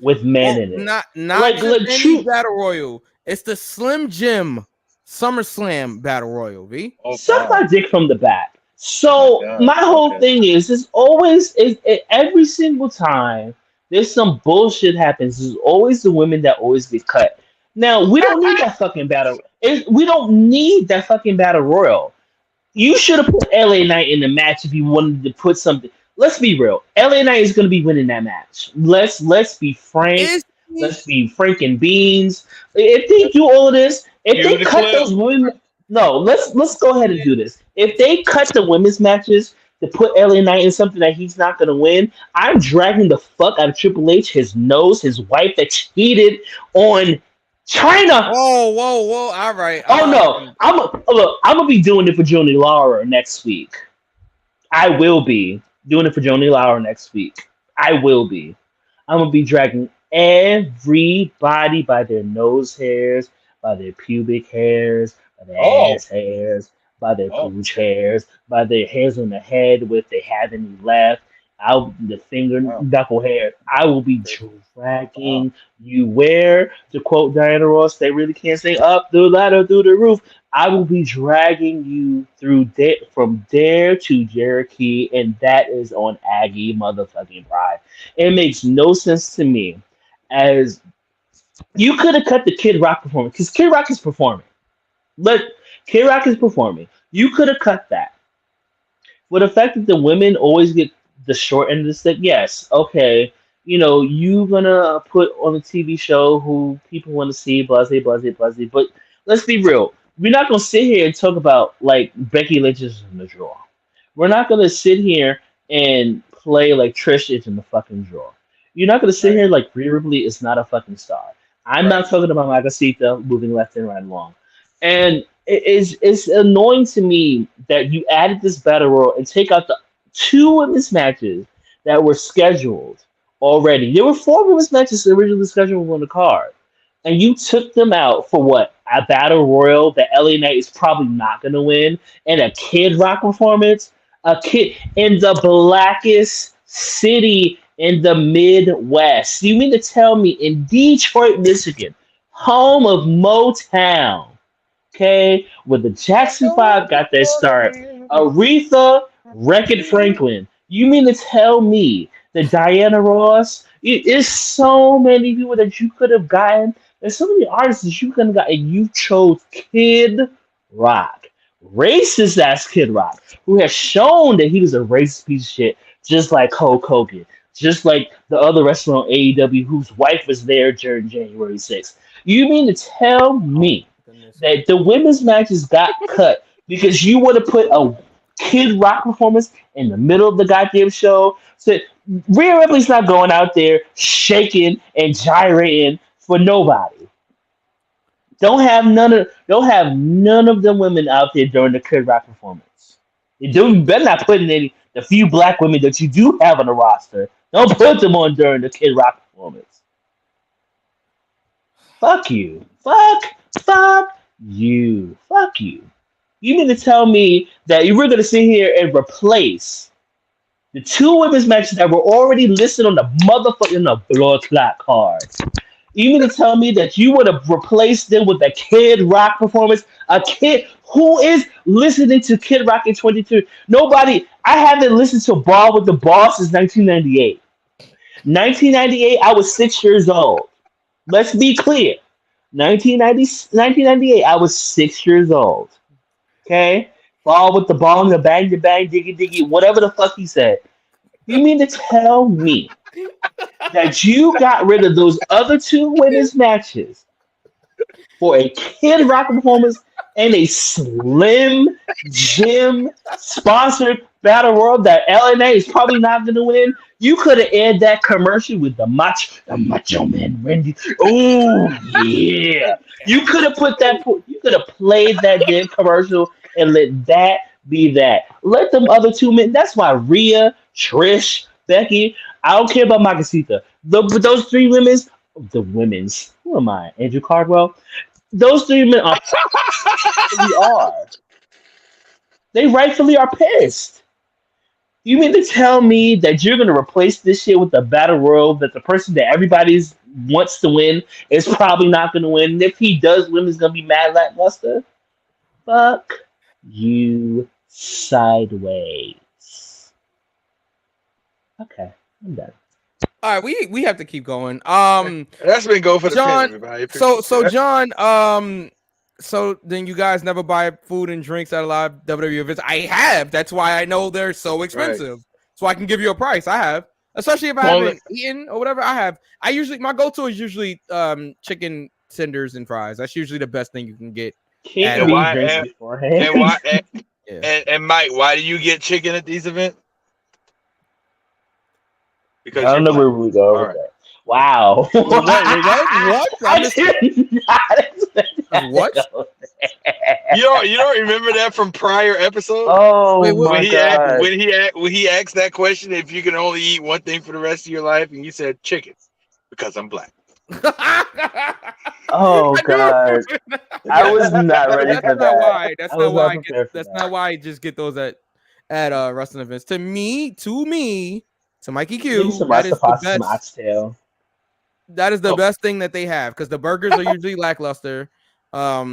with men in it? Not like any battle royal. It's the Slim Jim SummerSlam battle royal. V. Suck my dick from the back. So my whole thing is always every single time there's some bullshit happens, there's always the women that always get cut. Now we don't need that fucking battle. We don't need that fucking battle royal. You should have put LA Knight in the match if you wanted to put something. Let's be real. LA Knight is going to be winning that match. Let's be frank. Let's be frank and beans. If they do all of this, if they cut those women, no. Let's go ahead and do this. If they cut the women's matches to put LA Knight in something that he's not going to win, I'm dragging the fuck out of Triple H, his nose, his wife that cheated on China. Whoa! All right. No, I'm gonna be doing it for Johnny Laurer next week. I will be doing it for Johnny Laurer next week. I will be. I'm gonna be dragging everybody by their nose hairs, by their pubic hairs, by their ass hairs, by their pooch hairs, by their hairs on the head if they have any left, out the finger knuckle hair. I will be dragging you where, to quote Diana Ross, they really can't say up the ladder through the roof. I will be dragging you through from there to Cherokee, and that is on Aggie motherfucking Pride. It makes no sense to me. As you could have cut the Kid Rock performance because Kid Rock is performing. Kid Rock is performing. You could have cut that. But the fact that the women always get the short end of the stick, yes, okay. You know, you're gonna put on a TV show who people want to see, blase. But let's be real. We're not gonna sit here and talk about like Becky Lynch is in the draw. We're not gonna sit here and play like Trish is in the fucking draw. You're not gonna sit here like Rhea Ripley is not a fucking star. I'm not talking about Magacita moving left and right along. And it's annoying to me that you added this battle royal and take out the two women's matches that were scheduled already. There were 4 women's matches originally scheduled on the card. And you took them out for what? A battle royal that LA Knight is probably not going to win, and a Kid Rock performance? A kid in the blackest city in the Midwest. You mean to tell me in Detroit, Michigan, home of Motown, okay, where the Jackson 5 got their start, Aretha, Wreck-It Franklin. You mean to tell me that Diana Ross, there's so many people that you could have gotten There's so many artists that you could have got, and you chose Kid Rock, racist ass Kid Rock, who has shown that he was a racist piece of shit, just like Hulk Hogan, just like the other wrestler on AEW whose wife was there during January 6th. You mean to tell me that the women's matches got cut because you would have put a Kid Rock performance in the middle of the goddamn show? So Rhea Ripley's not going out there shaking and gyrating for nobody. Don't have none of them women out there during the Kid Rock performance. You better not put in the few black women that you do have on the roster. Don't put them on during the Kid Rock performance. Fuck you. Fuck you. Fuck you. You mean to tell me that you were going to sit here and replace the two women's matches that were already listed on the motherfucking bloodclaat card? You mean to tell me that you would have replaced them with a Kid Rock performance? A kid who is listening to Kid Rock in 22? Nobody. I haven't listened to Ball with the Boss since 1998. 1998, I was 6 years old. Let's be clear. 1998, I was 6 years old. Okay? Ball with the ball and the bang, diggy, diggy, whatever the fuck he said. You mean to tell me that you got rid of those other two women's matches for a Kid Rock performance and a Slim Jim sponsored battle royal that LNA is probably not going to win? You could have aired that commercial with the Macho Man Randy. Oh yeah, you could have put that. You could have played that damn commercial and let that be that. Let them other two men. That's why Rhea, Trish, Becky. I don't care about Makasita. Those three women's. Who am I? Andrew Cardwell. Those three men are. They rightfully are pissed. You mean to tell me that you're going to replace this shit with the battle royal that the person that everybody wants to win is probably not going to win? And if he does win, he's going to be mad lackluster? Fuck you sideways. Okay, I'm done. All right, we have to keep going. That's been go for John, the pin, everybody. So John, so then you guys never buy food and drinks at a lot of WWE events? I have. That's why I know they're so expensive. Right. So I can give you a price. I have. Especially if I haven't eaten or whatever. I have. My go-to is usually chicken tenders and fries. That's usually the best thing you can get. And Mike, why do you get chicken at these events? Because I don't know where we go with that. Wow. What? What? You don't remember that from prior episodes? Oh, when he asked that question, if you can only eat one thing for the rest of your life, and you said chicken because I'm black. Oh God, I was not ready for that. That's not why I just get those at wrestling events. To Mikey Q, that is the best. That is the best thing that they have because the burgers are usually lackluster. At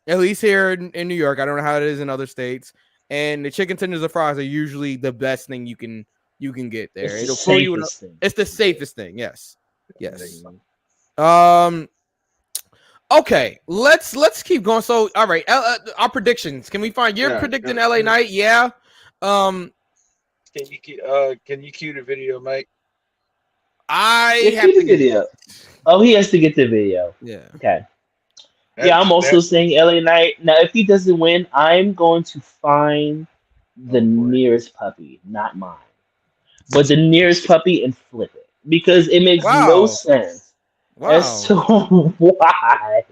least here in New York, I don't know how it is in other states. And the chicken tenders and fries are usually the best thing you can get there. It'll fill you. It's the safest thing. Yes. Okay, let's keep going. So, all right, our predictions. Can we find you're predicting LA Knight? Yeah. Can you cue the video, Mike? I have the video. Oh, he has to get the video. Yeah. Okay. I'm also saying LA Knight. Now, if he doesn't win, I'm going to find the nearest puppy, not mine, but the nearest puppy and flip it because it makes no sense as to why.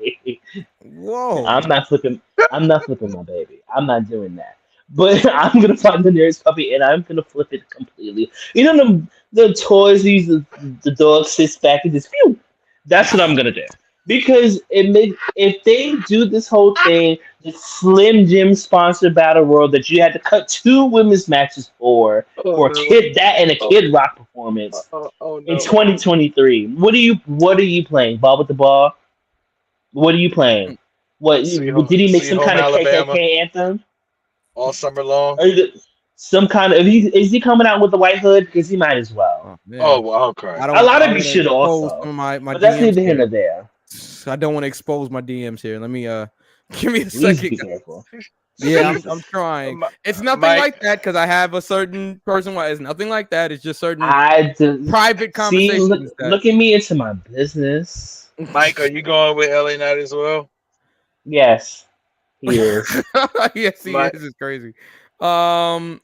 Whoa! I'm not flipping my baby. I'm not doing that. But I'm gonna find the nearest puppy and I'm gonna flip it completely. You know the toys the dog sits back and just phew. That's what I'm gonna do. Because if they do this whole thing, the Slim Jim sponsored battle royal that you had to cut 2 women's matches for Kid Rock performance in 2023. What are you playing? Ball with the ball? What are you playing? What did he make some kind of KKK anthem? All summer long. Some kind of is he coming out with the white hood? Because he might as well. Oh, okay. A lot of you should also. But that's neither here nor there. I don't want to expose my DMs here. Let me give me a Please second. be careful. Yeah, I'm trying. It's nothing like that because I have a certain person. It's nothing like that. It's just certain private conversations. Look at me into my business. Mike, are you going with LA Knight as well? Yes, he is. Yes, he is. It's crazy. Yeah,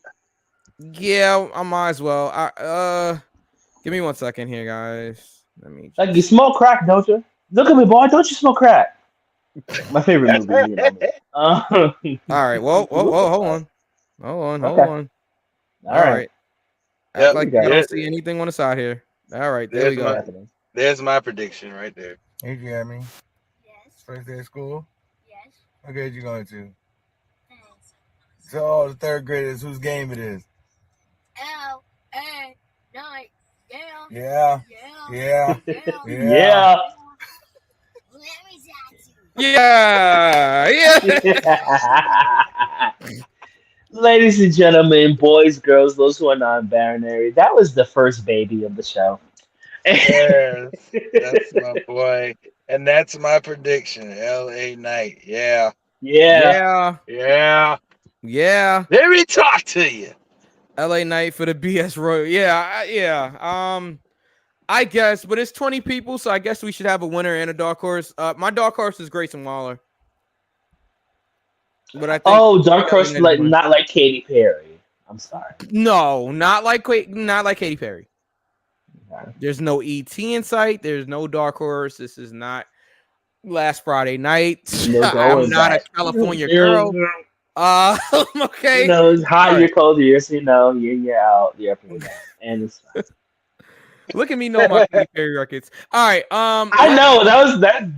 I might as well. Give me 1 second here, guys. Let me. Like you smoke crack, don't you? Look at me, boy. Don't you smoke crack? My favorite movie. You know. All right. Whoa. Hold on. Hold on. All right. Act like I don't see anything on the side here. All right. There we go. There's my prediction right there. Hey, Jeremy. Yes. First day of school? Yes. What grade you going to? Thanks. So all the third graders, whose game it is? LA Knight. Yeah. Ladies and gentlemen, boys, girls, those who are non-binary, that was the first baby of the show. Yes, that's my boy. And that's my prediction. LA Knight. Yeah. Yeah. Let me talk to you. LA Knight for the BS Royal. Yeah. I guess, but it's 20 people, so I guess we should have a winner and a dark horse. My dark horse is Grayson Waller. But I think dark horse not like Katy Perry. I'm sorry. No, not like Katy Perry. Okay. There's no ET in sight. There's no dark horse. This is not last Friday night. No I'm not a California girl. Okay. You know, it's hot, you're cold, you're out, you're up and down. And it's fine. Look at me know my Katy Perry records. All right. I know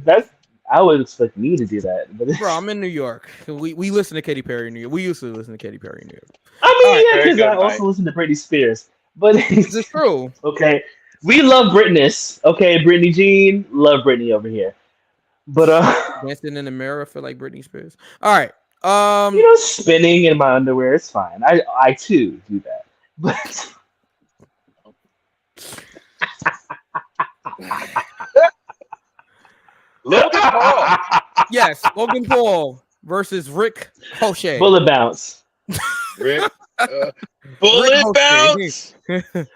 that's I would expect me to do that. But bro, I'm in New York. We listen to Katy Perry in New York. We used to listen to Katy Perry in New York. I mean, because I also listen to Britney Spears. But it's true. Okay. We love Britney. Okay, Britney Jean, love Britney over here. But dancing in the mirror for like Britney Spears. All right. Spinning in my underwear, it's fine. I too do that. But Logan Paul. Yes, Logan Paul versus Rick Hochet. Bullet bounce. Rick, bullet bounce.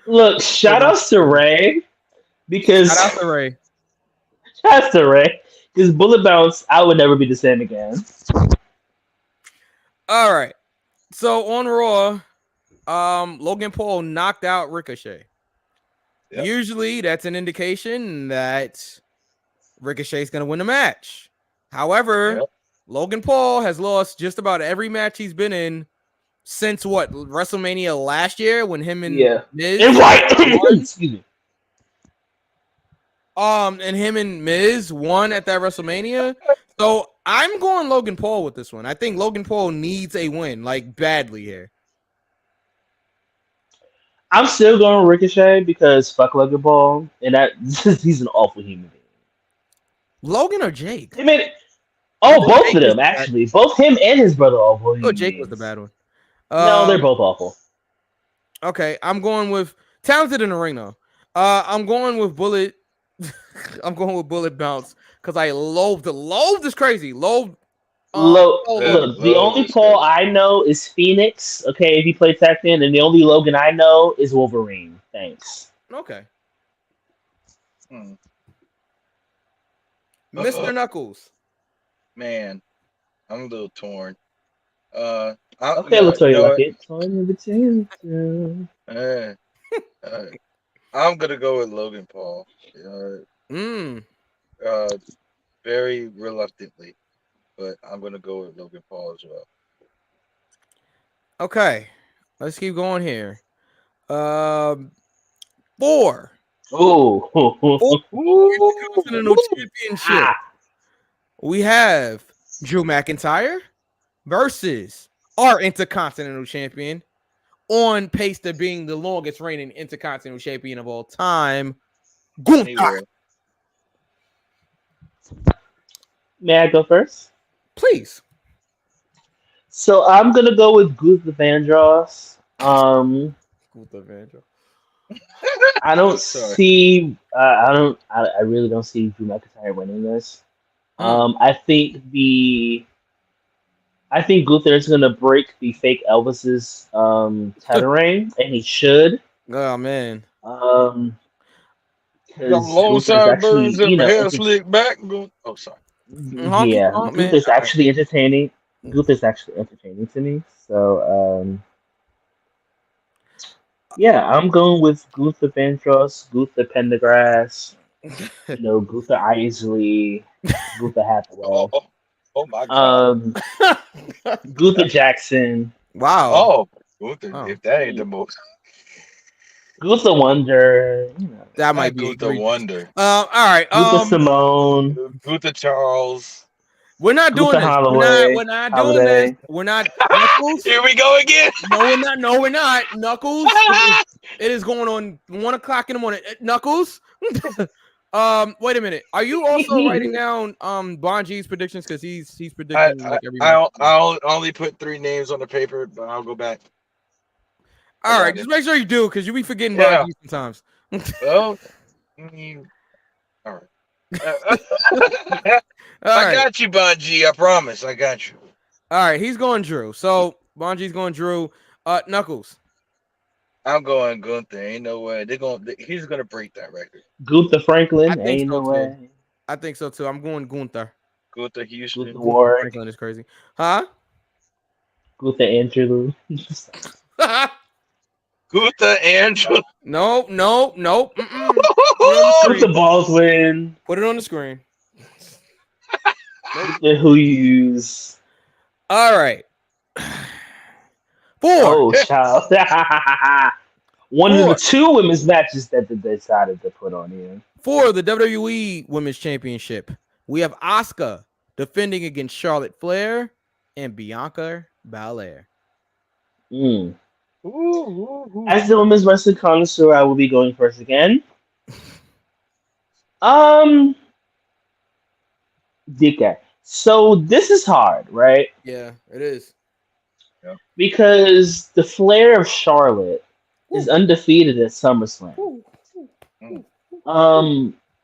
Look, shout outs to Ray because shout out to Ray. Shout out to Ray because bullet bounce, I would never be the same again. All right. So on Raw, Logan Paul knocked out Ricochet. Yep. Usually that's an indication that Ricochet's going to win the match. However, Logan Paul has lost just about every match he's been in since WrestleMania last year when him and Miz Excuse me. And him and Miz won at that WrestleMania. So I'm going Logan Paul with this one. I think Logan Paul needs a win, like badly here. I'm still going Ricochet because fuck Logan Paul, and he's an awful human being. Logan or Jake? Both Jake of them actually. Both him and his brother are awful. Oh, Jake was the bad one. No, they're both awful. Okay, I'm going with talented in the ring though. I'm going with Bullet. I'm going with Bullet Bounce because I loathe is crazy. Look, the only Paul I know is Phoenix. Okay, if he played tag team, and the only Logan I know is Wolverine. Thanks. Okay. Mr. Knuckles. Man, I'm a little torn. Okay, let's tell you like it. Torn between I'm gonna go with Logan Paul. Very reluctantly, but I'm gonna go with Logan Paul as well. Okay, let's keep going here. 4. Intercontinental Championship. We have Drew McIntyre versus our Intercontinental Champion, on pace to being the longest reigning Intercontinental Champion of all time, Gunther. May I go first? Please. So I'm gonna go with Gunther Vandross. Gunther Vandross. I don't see. I really don't see Drew McIntyre winning this. I think Gunther is gonna break the fake Elvis's tethering, and he should. Oh man. Got Because long Gunther is actually, sideburns and hair slicked back. Oh, sorry. yeah, Gunther's actually entertaining. Gunther's actually entertaining to me. So, yeah, I'm going with Gunther Vandross, Gunther Pendergrass, Gunther Isley, Gunther Hathaway. Oh my god. Gunther Jackson. Wow. Oh, Gunther, if that ain't the most. Gunther Wonder. That might be Gunther Wonder. All right. Gunther Simone. Gunther Charles. We're not doing this. Holloway, We're not doing this. We're not. Knuckles. Here we go again. No, we're not. No, we're not. Knuckles. It is going on 1:00 in the morning. Knuckles. Wait a minute. Are you also writing down Bon G's predictions? Because he's predicting like every match. I'll only put 3 names on the paper, but I'll go back. All right, just make sure you do, because you be forgetting Bon G sometimes. Well, all right. I got you, Bon G. I promise. I got you. All right, he's going Drew. So Bon G's going Drew. Knuckles. I'm going Gunther. Ain't no way. He's gonna break that record. Gunther Franklin. Ain't no way. I think so too. I'm going Gunther. Gunther Houston. Gunther Warwick. Franklin is crazy. Huh? Gunther Andrew. Gunther Andrew. No. Gunther Baldwin. Put it on the screen. Who you use? All right. 4. Oh, child. One of the 2 women's matches that they decided to put on here. 4, the WWE Women's Championship. We have Asuka defending against Charlotte Flair and Bianca Belair. As the women's wrestling connoisseur, I will be going first again. DK. So this is hard, right? Yeah, it is. Because the Flair of Charlotte is undefeated at SummerSlam.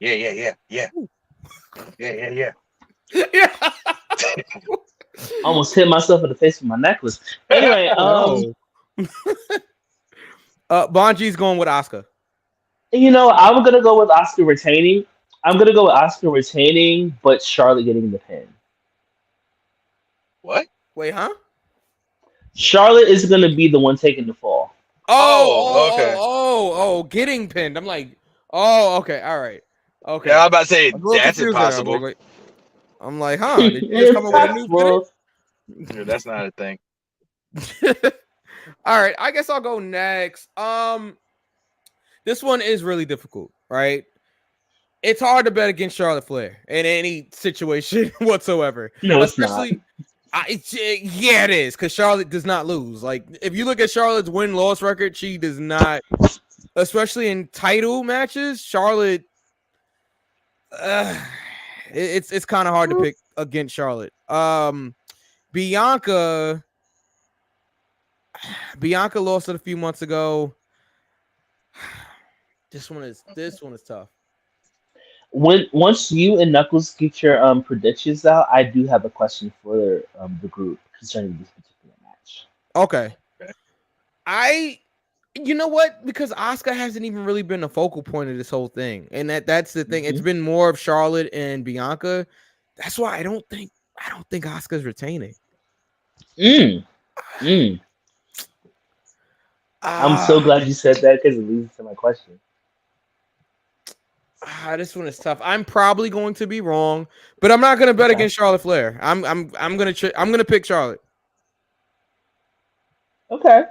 Yeah. Almost hit myself in the face with my necklace. Anyway, Bon G's going with Asuka. I'm gonna go with Asuka retaining. But Charlotte getting the pin. What? Wait, huh? Charlotte is gonna be the one taking the fall. Okay. Getting pinned. I'm like, okay, all right. Okay. Yeah, I'm about to say that's impossible. I'm like, huh? Did you just come up with a new finish? Yeah, that's not a thing. All right, I guess I'll go next. This one is really difficult, right? It's hard to bet against Charlotte Flair in any situation whatsoever. No, it's especially not. Yeah, it is, because Charlotte does not lose. Like, if you look at Charlotte's win-loss record, she does not, especially in title matches. Charlotte, it's kind of hard to pick against Charlotte. Bianca lost it a few months ago. This one is tough. Once you and Knuckles get your predictions out, I do have a question for the group concerning this particular match. Okay. You know what? Because Asuka hasn't even really been the focal point of this whole thing, and that's the thing. It's been more of Charlotte and Bianca. That's why I don't think Asuka's retaining. I'm so glad you said that, because it leads to my question. This one is tough. I'm probably going to be wrong, but I'm not going to bet against Charlotte Flair. I'm going to pick Charlotte. Okay.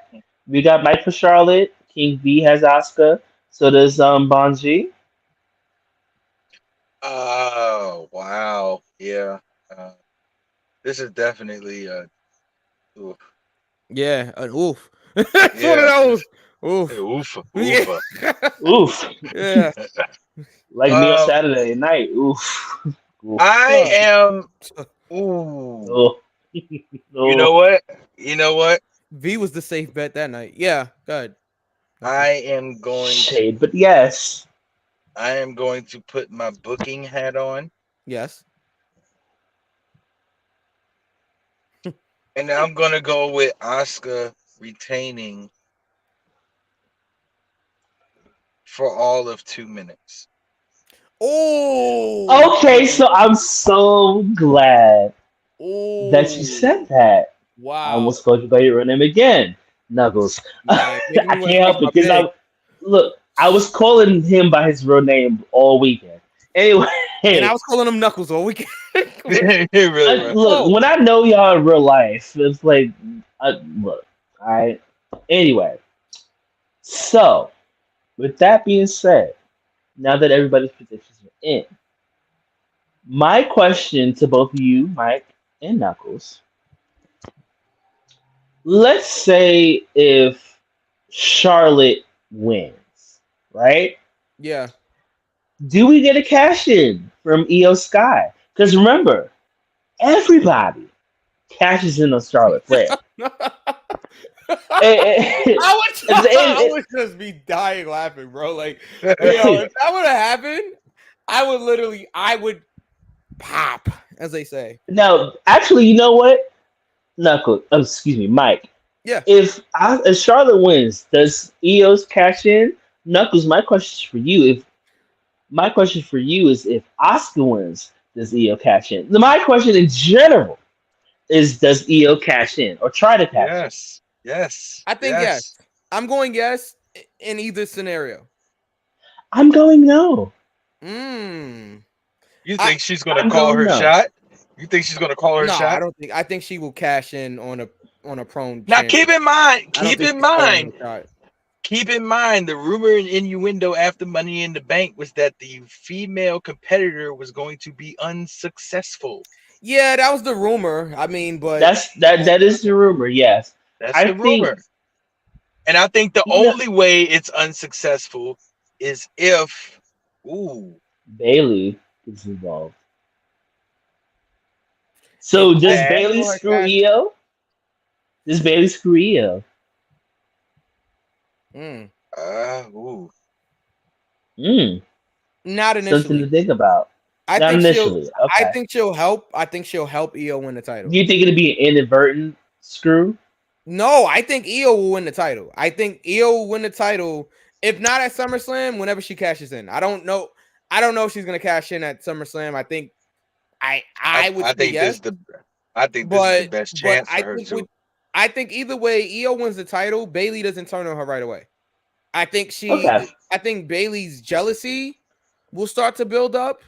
We got Mike for Charlotte. King V has Asuka. So does Bon G. Oh, wow. Yeah. This is definitely oof. Yeah, an oof. It's one of those. Oof. Oof. Yeah. Oof. Yeah. Like me on Saturday night. Oof. Oof. I am. Ooh. Oh. You know what? V was the safe bet that night. Yeah, good. I am going shade, but yes. I am going to put my booking hat on. Yes. And I'm gonna go with Asuka retaining for all of 2 minutes. Oh. Okay, so I'm so glad that you said that. Wow. I almost called you by your name again, Knuckles. Man, I can't help it because I was calling him by his real name all weekend. Anyway, and I was calling him Knuckles all weekend. Look, when I know y'all in real life, it's like, look, all right. Anyway, so with that being said, now that everybody's predictions are in, my question to both of you, Mike and Knuckles, let's say if Charlotte wins, right? Yeah. Do we get a cash in from Io Sky? Because remember, everybody cashes in on Charlotte Flair. I would just be dying laughing, bro. Like, if that would have happened, I would pop, as they say. Now, actually, you know what? Knuckles, excuse me, Mike. Yeah. If Charlotte wins, does Io's cash in? Knuckles, my question for you is if Asuka wins, does Io cash in? My question in general is, does Io cash in or try to cash in? Yes. I think yes. I'm going yes in either scenario. I'm going no. You think she's going to call her shot? You think she's going to call her shot? I don't think. I think she will cash in on a prone. Now keep in mind, the rumor and innuendo after Money in the Bank was that the female competitor was going to be unsuccessful. Yeah, that was the rumor. I mean, but that is the rumor. Yes, that's the rumor. And I think the only way it's unsuccessful is if Bailey is involved. So does Bailey screw Io? Does Bailey screw Io? Not initially. Something to think about. Not initially. I think she'll help. I think she'll help Io win the title. Do you think it'll be an inadvertent screw? No, I think Io will win the title. I think Io will win the title. If not at SummerSlam, whenever she cashes in. I don't know if she's gonna cash in at SummerSlam. I think this is the best chance for her too. I think either way, Io wins the title. Bailey doesn't turn on her right away. I think I think Bailey's jealousy will start to build up,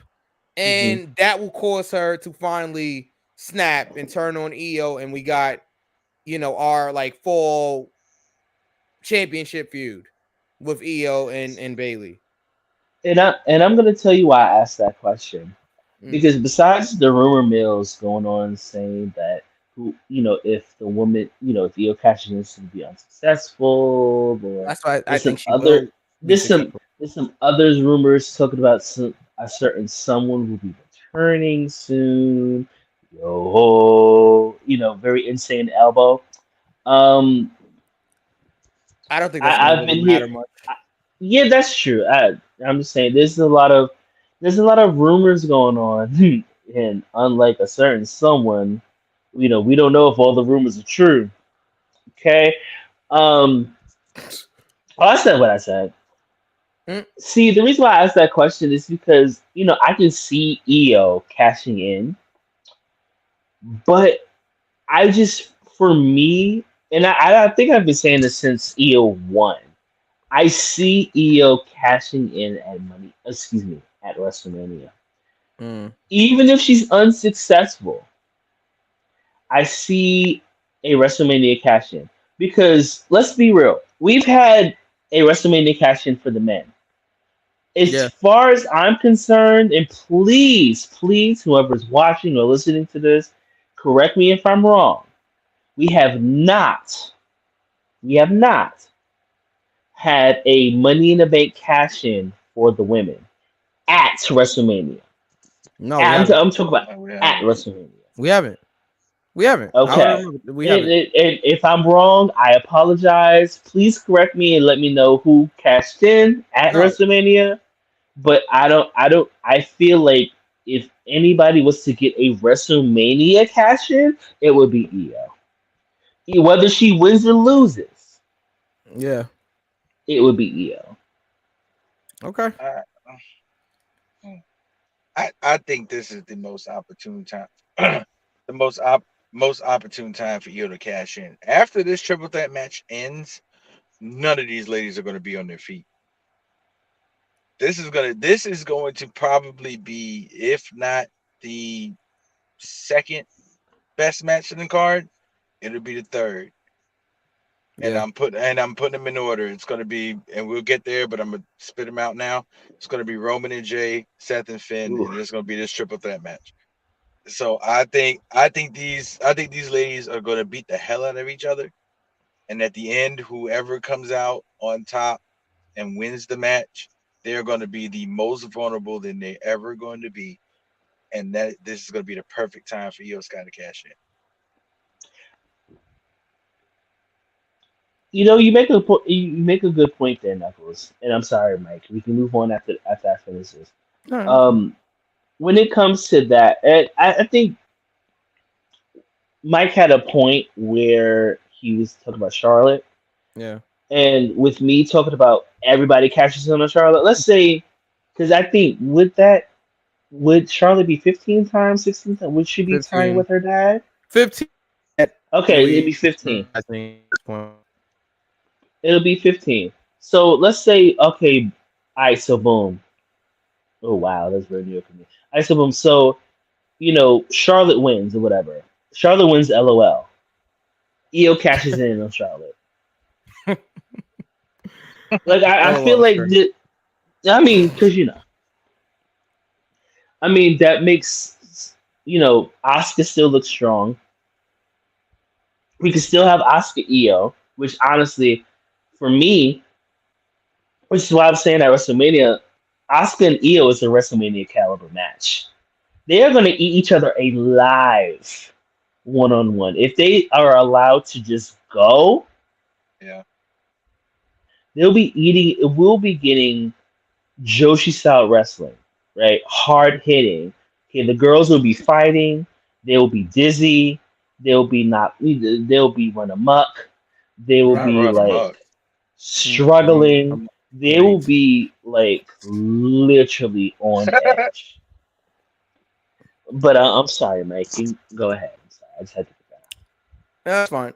and that will cause her to finally snap and turn on Io. And we got, our like fall championship feud with Io and Bailey. And I'm gonna tell you why I asked that question. Because besides the rumor mills going on saying that if the woman, if Io cashes in, it's going to be unsuccessful. That's why I think there's some other rumors talking about a certain someone will be returning soon. Very insane elbow. I don't think that's I've been matter here. much. Yeah, that's true. I'm just saying there's a lot of rumors going on, and unlike a certain someone, we don't know if all the rumors are true. Okay. I said what I said. See, the reason why I asked that question is because I can see Io cashing in, but for me, and I think I've been saying this since Io won. I see Io cashing in at WrestleMania. Even if she's unsuccessful, I see a WrestleMania cash in. Because let's be real, we've had a WrestleMania cash in for the men. As far as I'm concerned, and please, whoever's watching or listening to this, correct me if I'm wrong. We have not had a Money in the Bank cash in for the women at WrestleMania. No, I'm talking about at WrestleMania. We haven't. We haven't. Okay. We haven't. And if I'm wrong, I apologize. Please correct me and let me know who cashed in at No. WrestleMania. But I feel like if anybody was to get a WrestleMania cash in, it would be Io. Whether she wins or loses, Yeah. it would be Io. Okay. I think this is the most opportune time, the most opportune time for Io to cash in. After this triple threat match ends, none of these ladies are going to be on their feet. This is going to probably be, if not the second best match in the card, it'll be the third. And Yeah. I'm putting them in order. It's going to be, and we'll get there, but I'm gonna spit them out now. It's going to be Roman and Jay, Seth and Finn, and it's going to be this triple threat match. So I think these ladies are going to beat the hell out of each other, and at the end, whoever comes out on top and wins the match, they're going to be the most vulnerable than they're ever going to be, and that this is going to be the perfect time for Io Sky to cash in. You make a good point there, Knuckles. And I'm sorry, Mike. We can move on after I finish this. No. When it comes to that, I think Mike had a point where he was talking about Charlotte. Yeah. And with me talking about everybody cashes in on Charlotte, let's say, because I think with that, would Charlotte be 15 times, 16 times? Would she be 15. tying with her dad? 15. Okay, it'd be 15. I think at this point. It'll be 15. So let's say, okay, all right, so boom. Oh, wow, that's very new for me. All right, so boom. So, Charlotte wins or whatever. Charlotte wins, LOL. Io cashes in on Charlotte. Like, I feel like, because, that makes, Asuka still looks strong. We can still have Asuka Io, which honestly, for me, which is why I'm saying at WrestleMania, Asuka and Io is a WrestleMania caliber match. They are going to eat each other alive one-on-one. If they are allowed to just go, yeah, we'll be getting Joshi style wrestling, right? Hard hitting. Okay, the girls will be fighting. They will be dizzy. They'll be run amok. They will be like struggling. They will be like literally on edge. But I'm sorry, Mike. Go ahead. I'm sorry. I just had to get that. That's fine.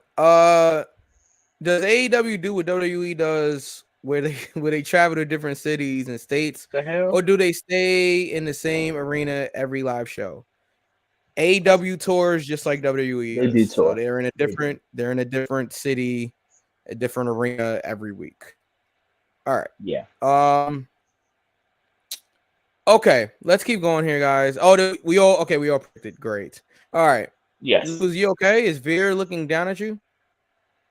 Does AEW do what WWE does, where they travel to different cities and states, or do they stay in the same arena every live show? AEW tours just like WWE. They do tour. So they're in a different city, a different arena every week. All right. Yeah. Okay, let's keep going here, guys. Oh, we all predicted. Great. All right. Yes. Was you okay? Is Veer looking down at you?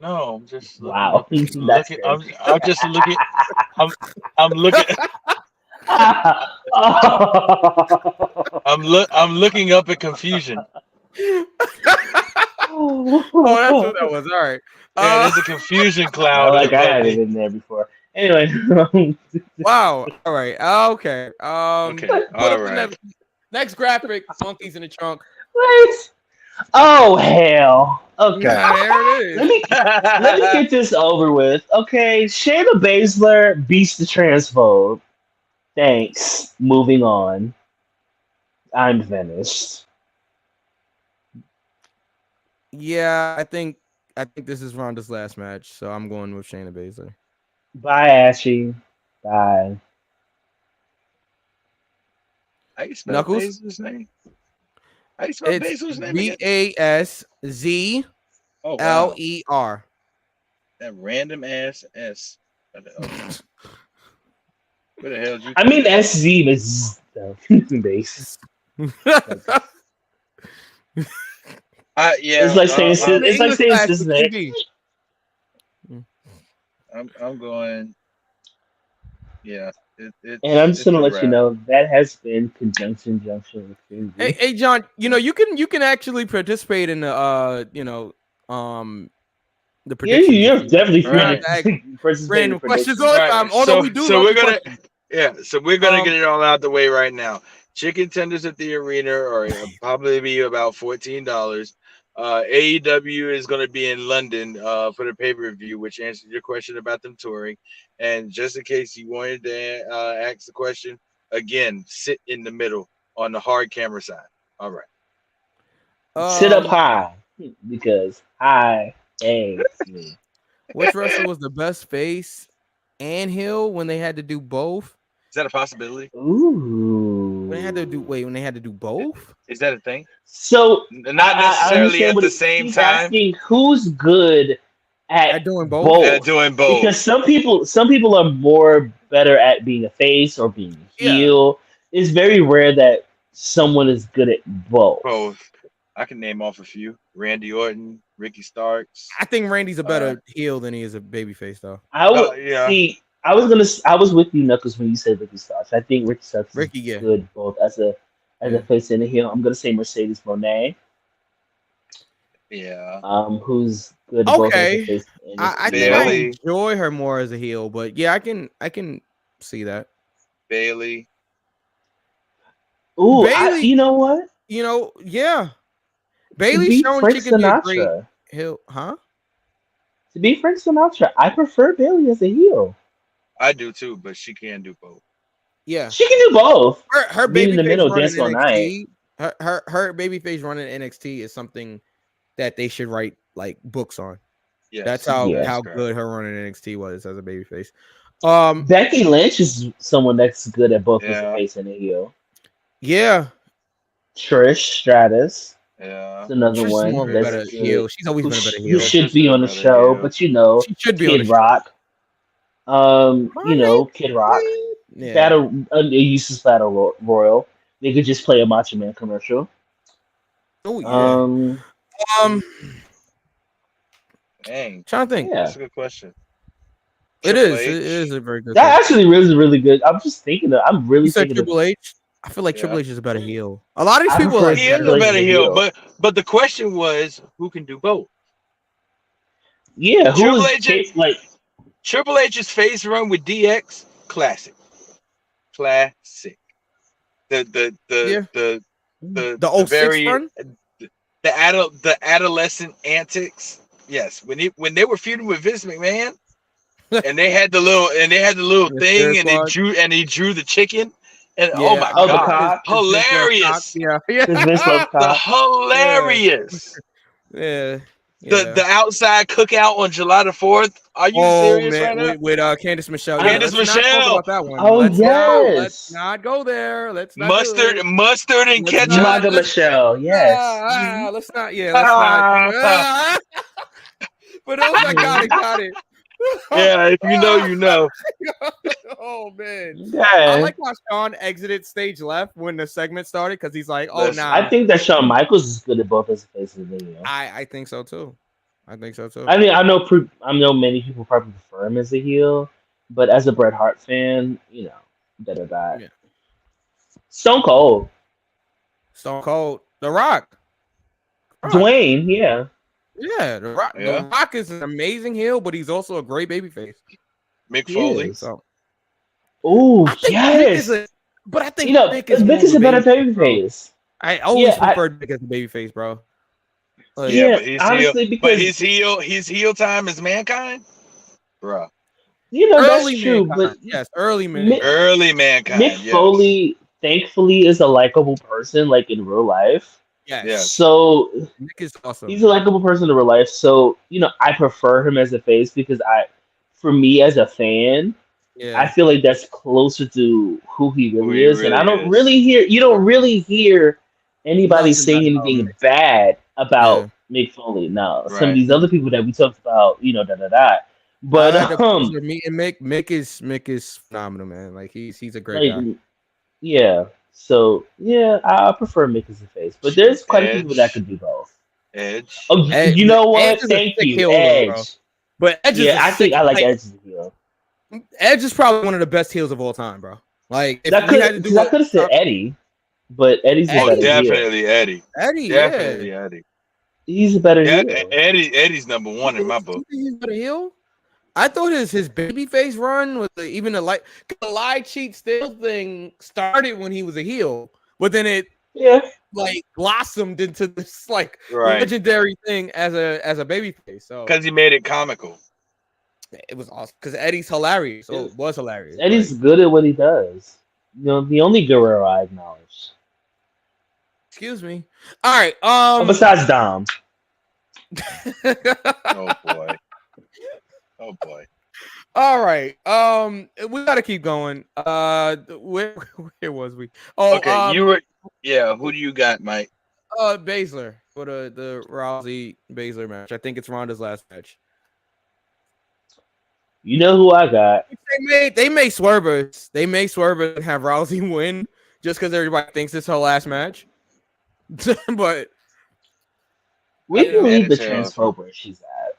No, I'm just wow. I'm just looking. I'm looking. I'm looking up at confusion. Oh, that's what that was. All right. Yeah, there's a confusion cloud. I had it in there before. Anyway. Wow. All right. Okay. Okay. All right. Next graphic: monkeys in the trunk. What? Oh hell. Okay. Yeah, there it is. Let me get this over with. Okay, Shayna Baszler beats the transphobe. Thanks. Moving on. I'm finished. Yeah, I think this is Ronda's last match, so I'm going with Shayna Baszler. Bye, Ashy. Bye. How you spell Knuckles? Baszler's name? How you spell Baszler's name again? BASZLER. That random ass S. Okay. Where the hell did you? I mean SZ is base. Yeah. It's like saying his name. I'm going. Yeah. And I'm just gonna a let you wrap. know that has been Conjunction Junction with King V. Hey, John, you can actually participate in the the predictions. You're definitely free Right. to participate in Random questions predictions. all the Right. time. Although we do So love we're the gonna questions. so we're gonna Um, get it all out the way right now. Chicken tenders at the arena are probably be about $14. AEW is going to be in London for the pay-per-view, which answers your question about them touring. And just in case you wanted to ask the question again, sit in the middle on the hard camera side. All right. Sit up high because high ain't me. Which wrestler was the best face and heel when they had to do both? Is that a possibility? Ooh. When they had to do both? Is that a thing? So Not necessarily at the same time. Asking who's good at doing both. At doing both. Because some people are more better at being a face or being a heel. It's very rare that someone is good at both. Both. I can name off a few: Randy Orton, Ricky Starks. I think Randy's a better heel than he is a babyface, though. I would see. I was with you, Knuckles, when you said Ricky Starks. I think Ricky Starks is good both as a face and a heel. I'm gonna say Mercedes Moné. Yeah. Who's good both as a face and I think I enjoy her more as a heel, but yeah, I can see that. Bailey. Ooh, Bailey, you know what? Yeah. Bailey's shown she can be a great heel, huh? To be Frank Sinatra, I prefer Bailey as a heel. I do too, but she can do both. Yeah, she can do both. Her being baby in the middle, running dance all night. Her babyface running NXT is something that they should write like books on. Yeah, that's how good her running NXT was as a babyface. Becky Lynch is someone that's good at both as a face and a heel. Yeah. Trish Stratus. Yeah. It's another Trish one. Is more That's better good. heel. She's always been a better heel. Who should be on the show, but she should be on the Rock. Kid Rock. Yeah. Battle a useless battle royal. They could just play a Macho Man commercial. Oh yeah. Dang. Trying to think. That's a good question. It is a very good That question. actually really, really good. I'm just thinking of. I'm really You said thinking Triple H. I feel like Triple H is a better heel. A lot of these people he is a better heel, but the question was who can do both. Yeah, Triple H's face run with DX, classic. The 06 run? The adolescent antics. Yes, when they were feuding with Vince McMahon, and they had the little thing, and he drew the chicken. And oh my god, hilarious! Hilarious. Yeah. The outside cookout on July the 4th. Are you serious right now? With Candice Michelle. Candice Michelle. About that one. Oh Let's not go there. Let's not mustard and ketchup. Mother Michelle. Yes. Let's not. Yeah. Let's not. But those I got it. Yeah, if you know, you know. Oh man, yeah. I like how Shawn exited stage left when the segment started because he's like, "Oh, nah." I think that Shawn Michaels is good at both as a face and a heel. I think so too. I mean, I know many people probably prefer him as a heel, but as a Bret Hart fan, better that. Yeah. Stone Cold, The Rock, Dwayne, yeah. Yeah, The Rock. Yeah. The Rock is an amazing heel, but he's also a great babyface. Mick Foley. So. Oh yes, but I think Mick is a better babyface. I always preferred Mick as a babyface, bro. But his heel time is Mankind, bro. That's true. Mankind. But yes, early Mankind. Early Mankind. Mick Foley, thankfully, is a likable person, like in real life. Yeah. So Mick is awesome. He's a likable person in real life. So I prefer him as a face because for me as a fan, I feel like that's closer to who he really is, and I don't really hear. You don't really hear anybody saying anything bad about Mick Foley. No, some of these other people that we talked about, But Mick is phenomenal, man. Like he's a great guy. Yeah. So I prefer Mick as a face, but there's quite a few people that could do both. Edge. Oh, you know what? Edge Thank you, heel, Edge. bro. But Edge I think I like Edge as a heel. Edge is probably one of the best heels of all time, bro. Like if That we had to could do I could have said Eddie, but Eddie's a Oh, better heel. definitely Eddie. Eddie, Definitely yeah. Eddie. He's a better Yeah, heel. Eddie's number one in my You book. think he's better heel? I thought his babyface run was even the lie cheat steal thing started when he was a heel, but then it like blossomed into this like Right. legendary thing as a babyface. So Because he made it comical. it was awesome because Eddie's hilarious. So it was hilarious. Eddie's good at what he does. You know, the only Guerrero I acknowledge. Excuse me. All right. Besides Dom. Oh boy. Oh boy. All right. We gotta keep going. Where was we? Oh, Okay, you were. Yeah, who do you got, Mike? Baszler for the Rousey Baszler match. I think it's Ronda's last match. You know who I got? They may swerve us. They may swerve us and have Rousey win just because everybody thinks it's her last match. But we can leave the transphobe where she's at.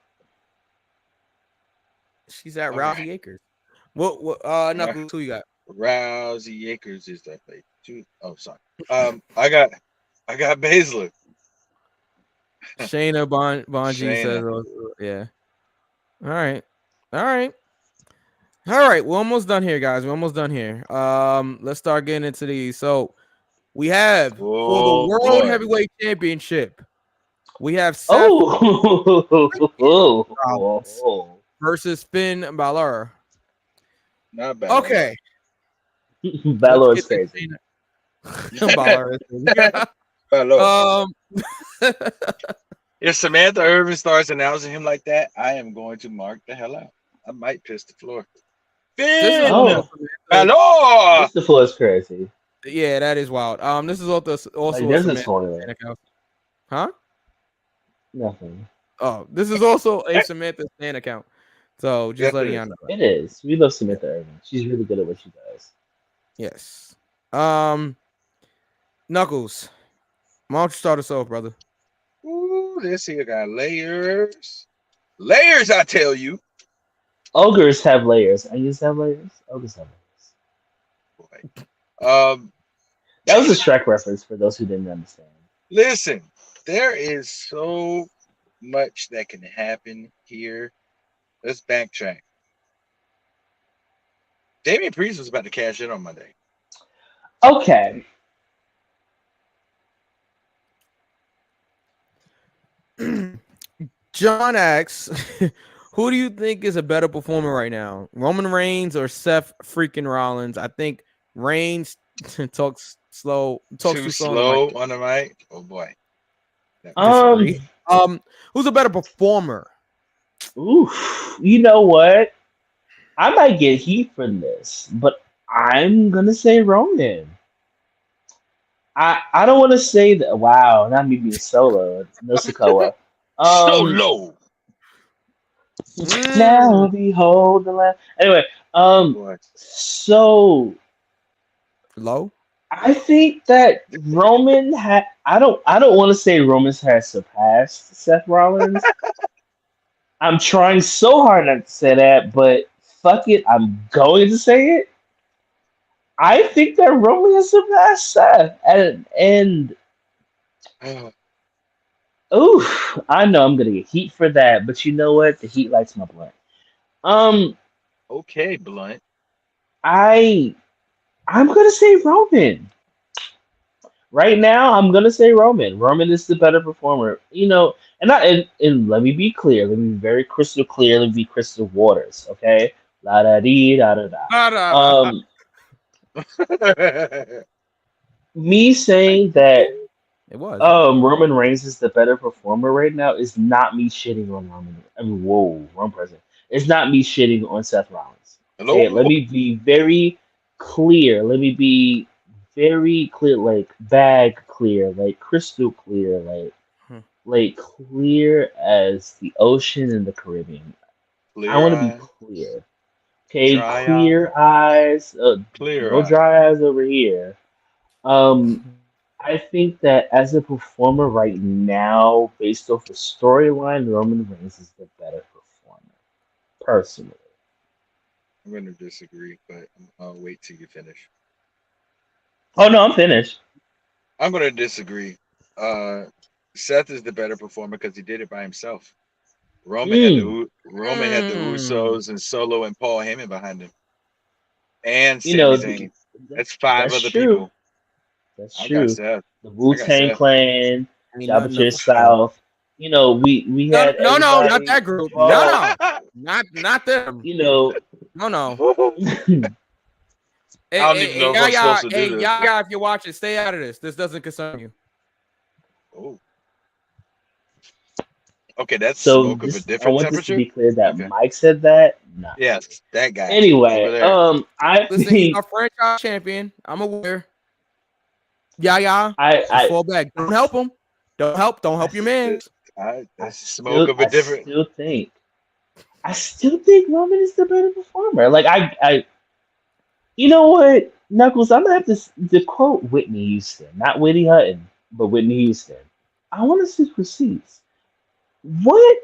She's at Rousey Acres. What Knuckles, who you got? Rousey Acres is that place. Oh, sorry. I got Baszler. Shayna Bonji says, yeah. All right. We're almost done here, guys. We're almost done here. Let's start getting into these. So we have for the World Heavyweight Championship. We have Seth versus Finn Balor. Not bad. Okay. Balor is crazy. Balor is crazy. If Samantha Irvin starts announcing him like that, I am going to mark the hell out. I might piss the floor. Finn! Balor! Piss the floor is crazy. Yeah, that is wild. This is also Samantha account. Huh? Nothing. Oh, this is also a Samantha Stan account. So just letting you know. It is. We love Samantha Irvin. She's really good at what she does. Yes. Knuckles, why don't you start us off, brother? Ooh, this here got layers. Layers, I tell you. Ogres have layers. Onions have layers. Ogres have layers. Boy. That was a Shrek reference for those who didn't understand. Listen, there is so much that can happen here. Let's backtrack. Damian Priest was about to cash in on Monday. Okay. John asks, who do you think is a better performer right now? Roman Reigns or Seth freaking Rollins? I think Reigns talks too slow on the mic. Oh boy. Who's a better performer? Ooh, you know what? I might get heat for this, but I'm gonna say Roman. I don't want to say that. Wow, not me being solo. No Sokoa. Solo. Now behold the land. Anyway, so low. I think that Roman had. I don't want to say Roman has surpassed Seth Rollins. I'm trying so hard not to say that, but fuck it, I'm going to say it. I think that Roman has surpassed Seth, and ooh, I know I'm gonna get heat for that, but you know what? The heat lights my blunt. Okay, blunt. I'm gonna say Roman. Right now, I'm gonna say Roman. Roman is the better performer, you know. And let me be clear. Let me be very crystal clear. Let me be crystal waters. Okay, la da dee da da da. Me saying that it was Roman Reigns is the better performer right now is not me shitting on Roman. I mean, whoa, wrong person. It's not me shitting on Seth Rollins. Okay, let me be very clear. Let me be very clear, like bag clear, like crystal clear, like clear as the ocean in the Caribbean. I want to be clear. Okay, clear eyes. No dry eyes over here. I think that as a performer right now, based off the storyline, Roman Reigns is the better performer, personally. I'm going to disagree, but I'll wait till you finish. Oh no, I'm finished. I'm going to disagree. Seth is the better performer because he did it by himself. Roman had the Usos and Solo and Paul Heyman behind him, and Sami Zayn. That's five other people. That's I true. got Seth. The Wu-Tang Clan, Jabba to the South. We had not that group. No, not them. No. Hey, I don't even know if I'm supposed to do this. Yaga, if you're watching, stay out of this. This doesn't concern you. Oh. Okay, that's smoke of a different I want temperature. this to be clear that Mike said that. No. Yes, that guy. Anyway, listen, he's our franchise champion. I'm aware. Yeah. I fall back. Don't help him. Don't help your man. I still think Roman is the better performer. Like I you know what, Knuckles? I'm gonna have to quote Whitney Houston, not Whitney Hutton, but Whitney Houston. I want to see receipts. What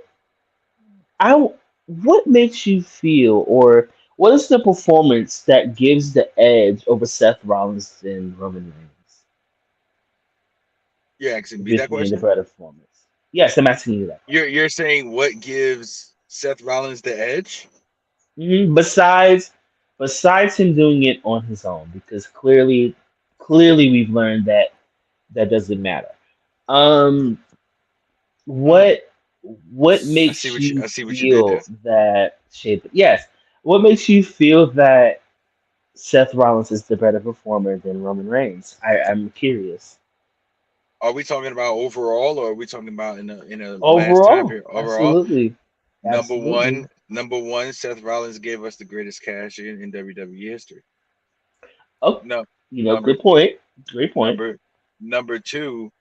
makes you feel, or what is the performance that gives the edge over Seth Rollins and Roman Reigns? You're asking me that question? The better performance. Yes, I'm asking you that. You're saying what gives Seth Rollins the edge? Mm-hmm. Besides him doing it on his own, because clearly we've learned that doesn't matter. What makes you feel that shape? Yes. What makes you feel that Seth Rollins is the better performer than Roman Reigns? I'm curious. Are we talking about overall, or are we talking about in a overall? Last time period? Overall, absolutely. Number one, Seth Rollins gave us the greatest cash in WWE history. Oh no, good point. Great point. Number two,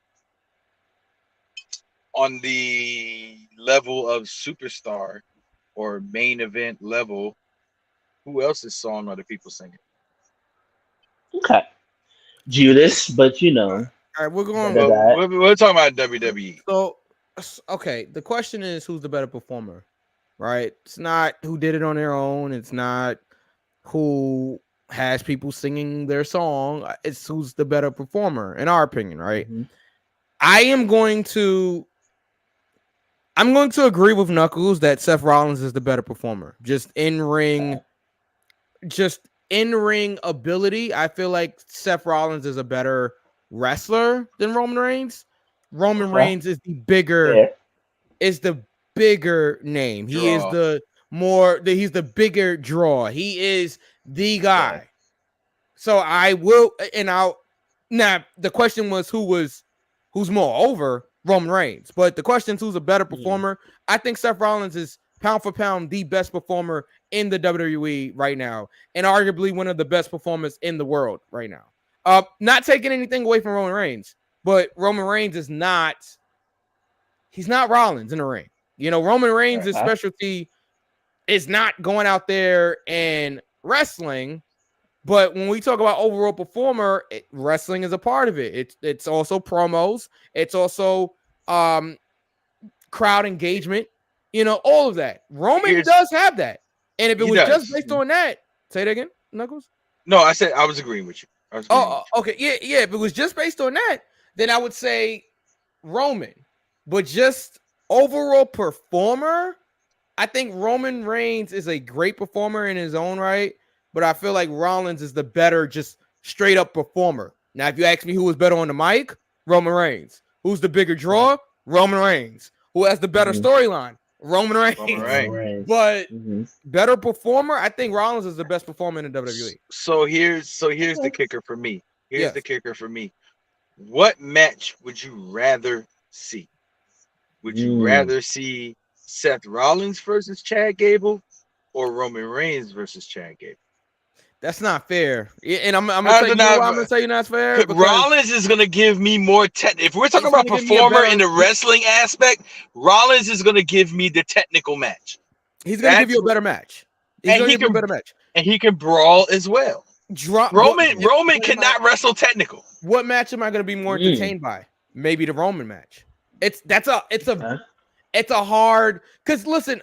on the level of superstar or main event level, who else's song are the people singing? Okay, Judas, but All right, we're going. We're talking about WWE. So, okay, the question is, who's the better performer, right? It's not who did it on their own. It's not who has people singing their song. It's who's the better performer, in our opinion, right? Mm-hmm. I'm going to agree with Knuckles that Seth Rollins is the better performer. Just in ring ability. I feel like Seth Rollins is a better wrestler than Roman Reigns. Roman Reigns is the bigger name. He is he's the bigger draw. He is the guy. Yeah. So the question was who's more over Roman Reigns, but the question is who's a better performer. I think Seth Rollins is pound for pound the best performer in the WWE right now, and arguably one of the best performers in the world right now. Not taking anything away from Roman Reigns, but Roman Reigns he's not Rollins in the ring. Roman Reigns' specialty is not going out there and wrestling, but when we talk about overall performer, wrestling is a part of it. It's also promos. It's also crowd engagement. All of that. Roman does have that. And if it was just based on that, say it again, Knuckles? No, I said I was agreeing with you. Okay. Yeah. If it was just based on that, then I would say Roman. But just overall performer, I think Roman Reigns is a great performer in his own right, but I feel like Rollins is the better just straight up performer. Now, if you ask me who was better on the mic, Roman Reigns. Who's the bigger draw? Roman Reigns. Who has the better storyline? Roman Reigns. But better performer, I think Rollins is the best performer in the WWE. So here's the kicker for me. The kicker for me. What match would you rather see? Would you rather see Seth Rollins versus Chad Gable or Roman Reigns versus Chad Gable? That's not fair. And I'm gonna tell you that's fair. Rollins is gonna give me more if we're talking about performer in the wrestling aspect, Rollins is gonna give me the technical match. He's gonna give you a better match. He's gonna give you a better match. And he can brawl as well. Roman cannot wrestle technical. What match am I gonna be more entertained by? Maybe the Roman match. It's a hard, because listen,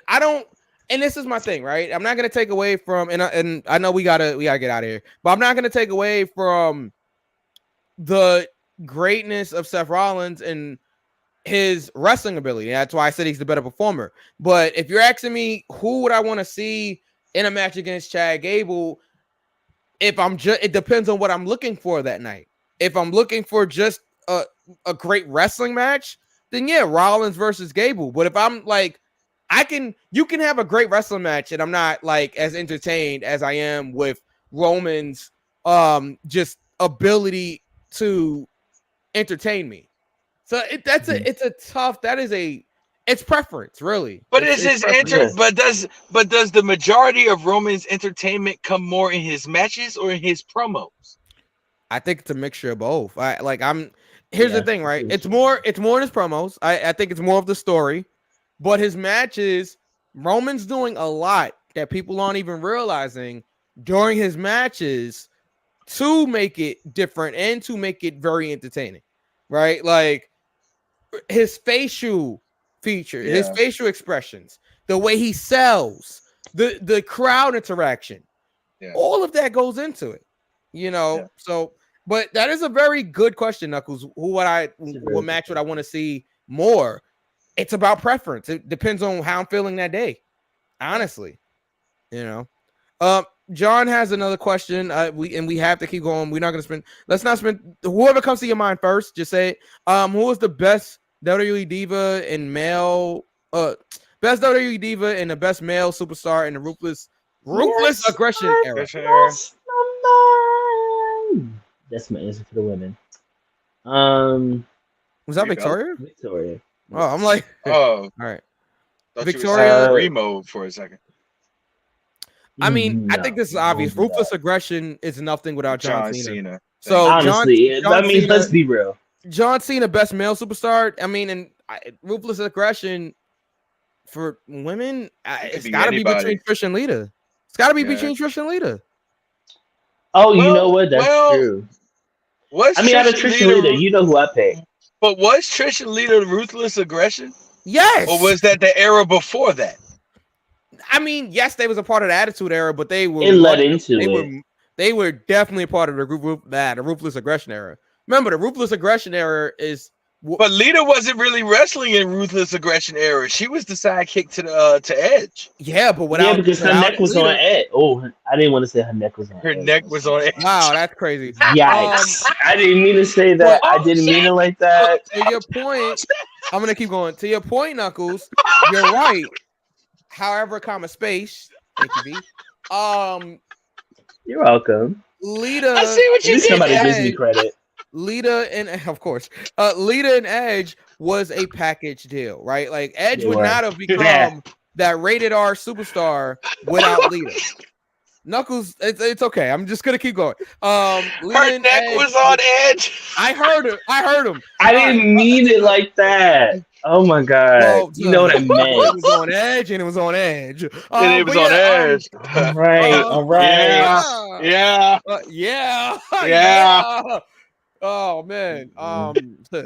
and this is my thing, right? I'm not gonna take away from, and I know we gotta get out of here, but I'm not gonna take away from the greatness of Seth Rollins and his wrestling ability. That's why I said he's the better performer. But if you're asking me who would I want to see in a match against Chad Gable, it depends on what I'm looking for that night. If I'm looking for just a great wrestling match, then yeah, Rollins versus Gable. But if I'm like, you can have a great wrestling match, and I'm not like as entertained as I am with Roman's just ability to entertain me. So it's preference, really. But but does the majority of Roman's entertainment come more in his matches or in his promos? I think it's a mixture of both. Here's the thing, right? It's more in his promos. I think it's more of the story, but his matches, Roman's doing a lot that people aren't even realizing during his matches to make it different and to make it very entertaining, right? Like his facial feature, his facial expressions, the way he sells, the crowd interaction, all of that goes into it, So, but that is a very good question, Knuckles. What match would I want to see more? It's about preference. It depends on how I'm feeling that day, honestly. John has another question. We have to keep going. We're not going to spend. Let's not spend. Whoever comes to your mind first, just say it. Who is the best WWE diva and male? Best WWE diva and the best male superstar in the ruthless aggression era. That's my answer for the women. Was that Victoria? Victoria. Oh, I'm like, all right. Victoria remote for a second. I mean, I think this is obvious. Ruthless aggression is nothing without John Cena. So honestly, John Cena, let's be real. John Cena, best male superstar. I mean, and ruthless aggression for women, it's got to be between Trish and Lita. It's got to be between Trish and Lita. Oh, you know what? That's true. Out of Trish and Lita, you know who I pick. But was Trish and Lita ruthless aggression? Yes. Or was that the era before that? I mean, yes, they was a part of the Attitude Era, but they were. It led into it. They were definitely a part of the ruthless aggression era. Remember, the ruthless aggression era is. But Lita wasn't really wrestling in ruthless aggression era. She was the sidekick to Edge. Yeah, but because her neck was on Edge. Oh, I didn't want to say her neck was on. Her neck was on Edge. Wow, that's crazy. Yikes! I didn't mean to say that. I didn't mean it like that. To your point, I'm gonna keep going. To your point, Knuckles, you're right. However, space. Thank you, V. You're welcome. Lita. I see what you did. Somebody gives me credit. Lita and Lita and Edge was a package deal, right? Like Edge would not have become that rated R superstar without Lita. Knuckles, it's okay. I'm just gonna keep going. Her neck was on Edge. I heard him. I didn't mean it like that. Oh my god! Well, you know what I meant. It was on Edge, and it was on Edge. And it was on Edge. All right. Yeah. Oh man.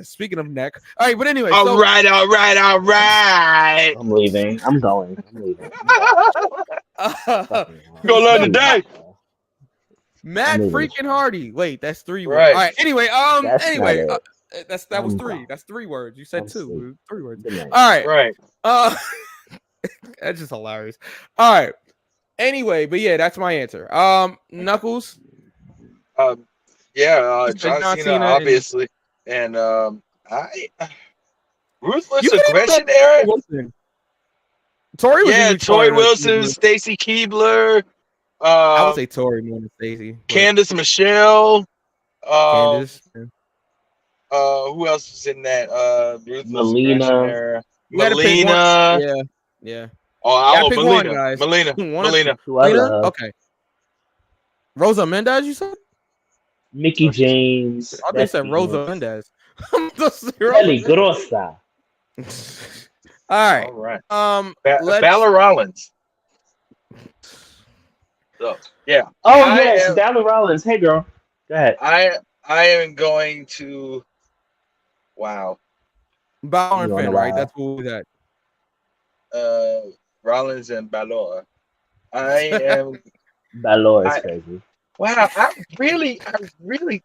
Speaking of neck. All right, but anyway. All right. I'm leaving. I'm going. Go learn today. Matt freaking Hardy. Wait, that's 3 words. Right. All right. Anyway. That was 3. That's 3 words. You said 2. 3 words. All right. Right. That's just hilarious. All right. Anyway, but yeah, that's my answer. Knuckles. John Cena, obviously, and ruthless aggression era. Tori Wilson, Stacy Keibler. I would say Tori more than Stacy. Candice Michelle. Candice. Who else was in that? Ruthless Melina. Yeah. Oh, Melina. Melina. Okay. Rosa Mendez, you said? Mickey James. I think said Rosa Mendez. Peligrosa. All right. Bella Rollins. So, yeah. Oh yes, Bella Rollins. Hey girl. Go ahead. I am going to. Wow. Balor and Finn, right? That's what we got. Rollins and Balor. I am. Balor is crazy. Wow, I really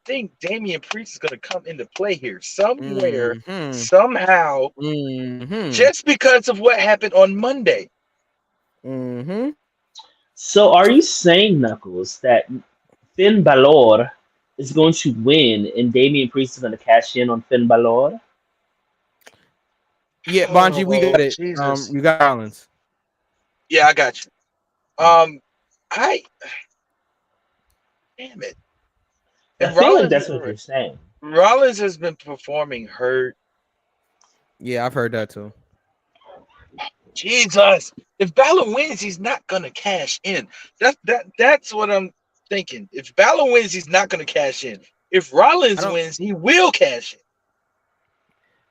think Damian Priest is going to come into play here somewhere, somehow, just because of what happened on Monday. So, are you saying, Knuckles, that Finn Balor is going to win and Damian Priest is going to cash in on Finn Balor? Yeah, Bonji, we got it. Jesus. You got Rollins. Yeah, I got you. Damn it. I feel like that's what you're saying. Rollins has been performing hurt. Yeah, I've heard that too. Jesus. If Balor wins, he's not gonna cash in. That's what I'm thinking. If Balor wins, he's not gonna cash in. If Rollins wins, he will cash in.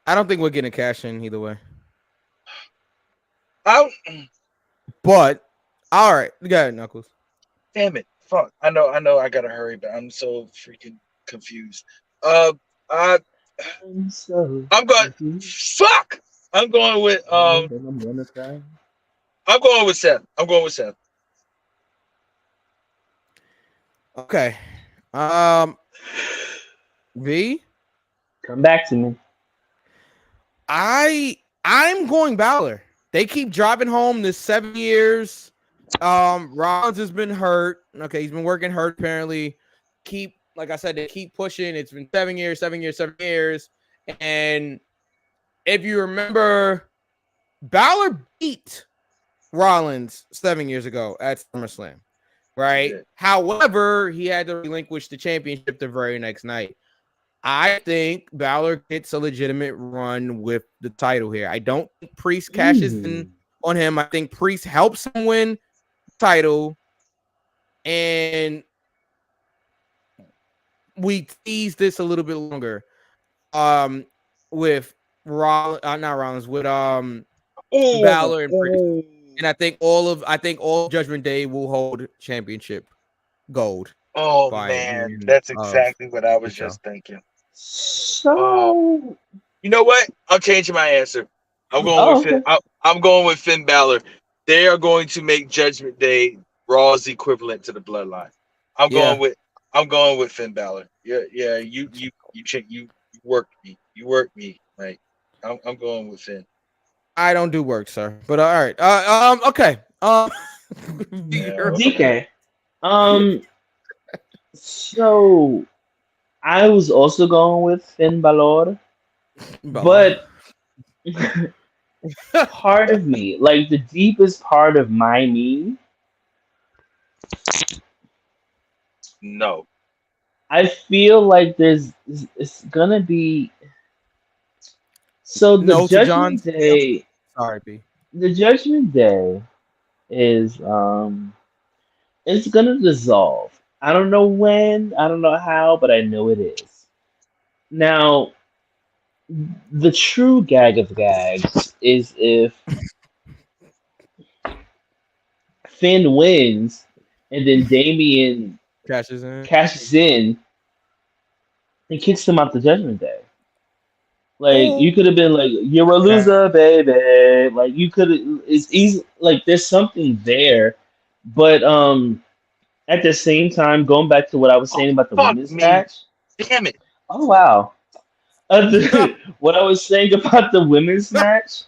I don't think we're getting cash in either way. But all right, you got it, Knuckles. Damn it. Fuck. I know I gotta hurry, but I'm so freaking confused. I'm going fuck. I'm going with Seth. Okay. V, come back to me. I'm going Balor. They keep driving home this 7 years. Rollins has been hurt. Okay, he's been working hurt apparently. Like I said, they keep pushing. It's been 7 years. And if you remember, Balor beat Rollins 7 years ago at SummerSlam, right? Yeah. However, he had to relinquish the championship the very next night. I think Balor gets a legitimate run with the title here. I don't think Priest cashes in on him. I think Priest helps him win the title. And we tease this a little bit longer. With Balor and Priest. And I think all Judgment Day will hold championship gold. Oh man, that's exactly what I was just thinking. So you know what? I'm changing my answer. I'm going with Finn Balor. They are going to make Judgment Day Raw's equivalent to the Bloodline. I'm going with Finn Balor. Yeah. You worked me. You worked me, right? I'm going with Finn. I don't do work, sir. But all right. Okay. DK. So I was also going with Finn Balor. But part of me, like the deepest part of my me, no. I feel like it's gonna be the Judgment Day. Sorry, B. The Judgment Day is it's gonna dissolve. I don't know when, I don't know how, but I know it is. Now, the true gag of gags is if Finn wins and then Damian cashes in and kicks him out the Judgment Day. Like, you could have been like, you're a loser, baby. Like, you could have, it's easy. Like, there's something there. But at the same time, going back to what I was saying about the women's match. Damn it. Oh, wow. What I was saying about the women's match,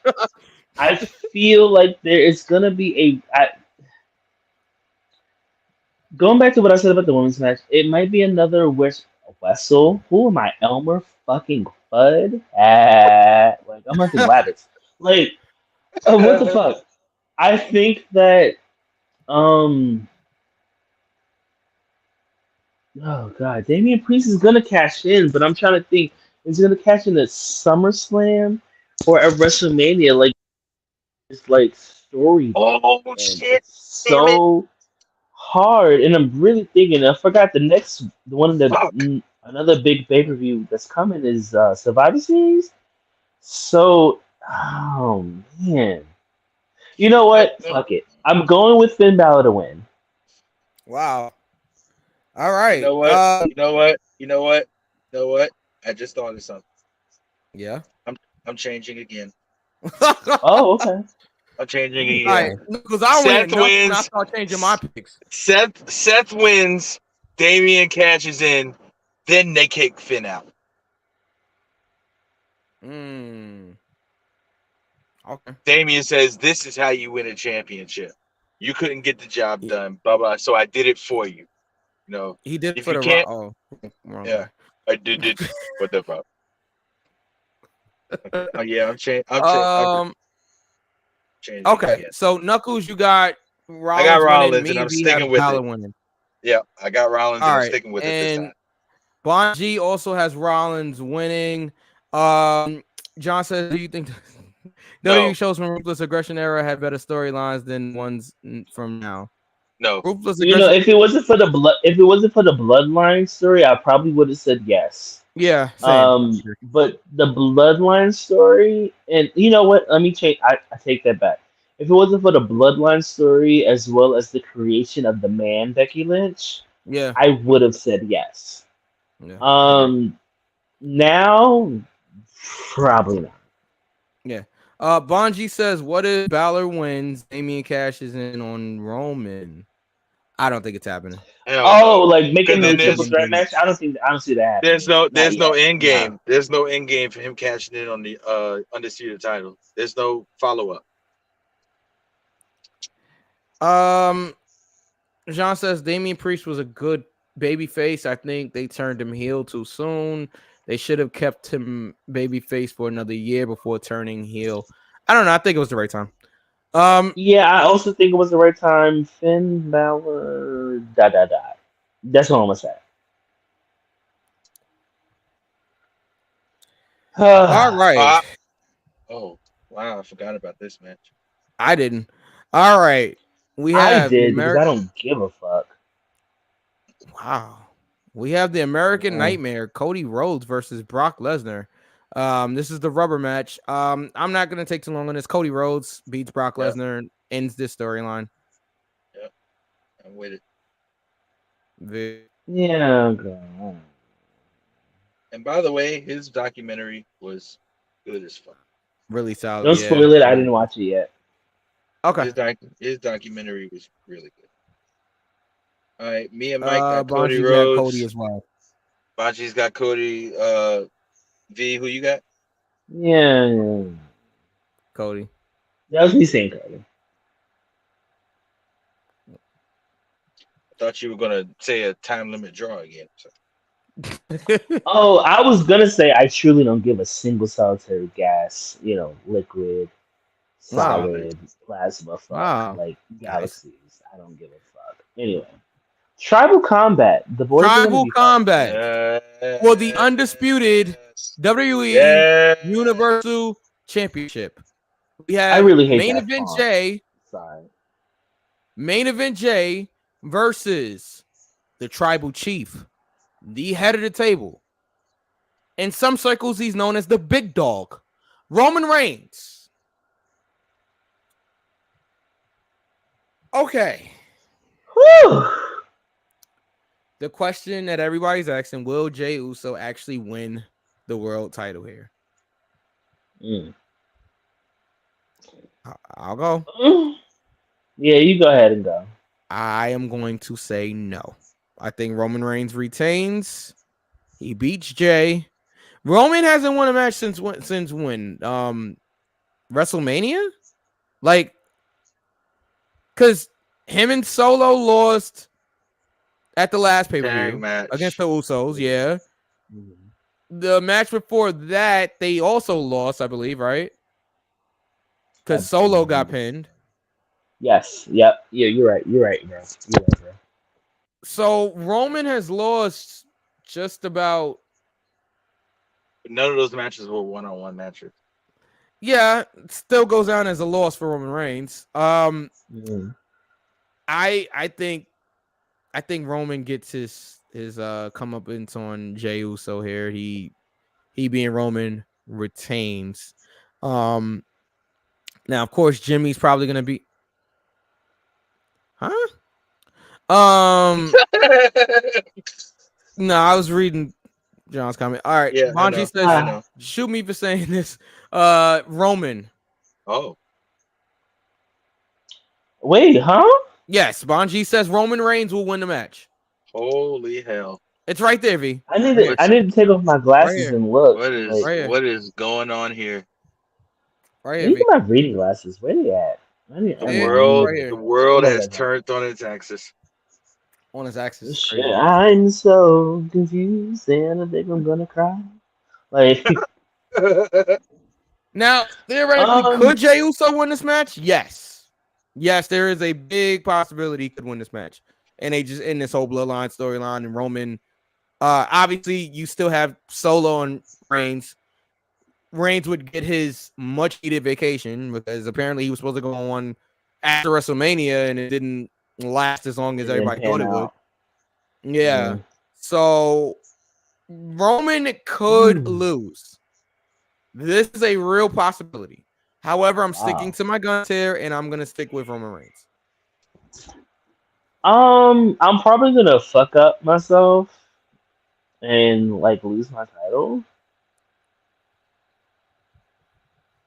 I feel like there is going to be going back to what I said about the women's match, it might be another Wessel. Who am I? Elmer fucking Fudd? Like, I'm not the Ladders. Like, what the fuck? I think that, oh god, Damian Priest is gonna cash in, but I'm trying to think, is he gonna cash in at SummerSlam or at WrestleMania? Like, it's like story. Oh shit! So hard, and I'm really thinking. I forgot the one that another big pay-per-view that's coming is Survivor Series. So, oh man, you know what? Fuck it. I'm going with Finn Balor to win. Wow. All right. You know what? I just thought of something. Yeah. I'm changing again. Oh, okay. I'm changing All again. right, because I Seth went nuts when I wins. start changing my picks. Seth wins. Damian cashes in. Then they kick Finn out. Okay. Damian says, "This is how you win a championship. You couldn't get the job done, blah blah. So I did it for you. You know, He did if for you the can't, wrong yeah, guy. I did it. What the fuck? Oh yeah, I'm changing. Changing Okay, again. so Knuckles, you got I got Rollins winning. Rollins, Me and I'm and V have sticking with Balor it. winning. Yeah, I got Rollins, All and I'm right, sticking with it this and time. Bon G also has Rollins winning. John says, do you think WWE shows from Ruthless Aggression era had better storylines than ones from now? No. Ruthless You know, Aggression. if it wasn't for the bloodline story, I probably would have said yes. Yeah, same. But the bloodline story, and you know what? Let me change. I take that back. If it wasn't for the bloodline story as well as the creation of the man Becky Lynch, Yeah, I would have said yes. Yeah, Now probably not. yeah. Bonji says, what if Balor wins? Damian cashes in on Roman. I don't think it's happening. Oh, like making then the triple threat match? I don't see that happening. There's no Not yet. end game. There's no end game for him cashing in on the undisputed title. There's no follow up. Jean says Damian Priest was a good babyface. I think they turned him heel too soon. They should have kept him babyface for another year before turning heel. I don't know. I think it was the right time. Yeah, I also think it was the right time. Finn Balor, That's what I'm gonna say. All right. Oh wow, I forgot about this match. I didn't. All right. I did because I don't give a fuck. Wow. We have the American Nightmare, Cody Rhodes versus Brock Lesnar. This is the rubber match. I'm not gonna take too long on this. Cody Rhodes beats Brock Lesnar and ends this storyline. Yep, I'm with it. Yeah. And by the way, his documentary was good as fuck. Really solid. Don't spoil it. I didn't watch it yet. Okay. His documentary was really good. All right, me and Mike got Cody Bonji's Rhodes. got Cody as well. Bonji's got Cody. V, who you got? Yeah. Cody. That was me saying Cody. I thought you were gonna say a time limit draw again. So. Oh, I was gonna say I truly don't give a single solitary gas, liquid, solid, plasma fuck, like galaxies. I don't give a fuck. Anyway, Tribal Combat. The boys. Tribal Combat. For the undisputed WWE Universal Championship. We have I really hate main that event font. Jay. Sorry. Main event Jay versus the Tribal Chief, the head of the table. In some circles, he's known as the big dog, Roman Reigns. Okay. Whew. The question that everybody's asking, will Jey Uso actually win the world title here? I'll go. Yeah, you go ahead and go. I am going to say no. I think Roman Reigns retains. He beats Jey. Roman hasn't won a match since when? WrestleMania? Like, because him and Solo lost at the last pay-per-view against the Usos, yeah. The match before that, they also lost, I believe, right? Because Solo got pinned. Yes. Yep. Yeah, you're right. You're right, bro. Bro. So Roman has lost just about. None of those matches were one-on-one matches. Yeah, it still goes down as a loss for Roman Reigns. I think Roman gets his comeuppance on Jey Uso here. He being Roman retains. Now of course Jimmy's probably gonna be. Huh? No, I was reading John's comment. All right, yeah, Bonji says, shoot me for saying this. Roman. Oh. Wait, huh? Yes, Bonji says Roman Reigns will win the match. Holy hell! It's right there, V. I need to take off my glasses here. and look. What is Like, what is going on here? Right let here, me V. get my reading glasses. Where they at? The world has turned on its axis. On his axis. Shit, I'm so confused and I think I'm gonna cry. Like, now, theoretically, could Jey Uso win this match? Yes. Yes, there is a big possibility he could win this match. And they just in this whole bloodline storyline and Roman. Obviously, you still have Solo and Reigns. Reigns would get his much needed vacation because apparently he was supposed to go on one after WrestleMania and it didn't last as long as everybody thought it would. Yeah. So Roman could lose. This is a real possibility. However, I'm sticking to my guns here and I'm gonna stick with Roman Reigns. I'm probably gonna fuck up myself and like lose my title.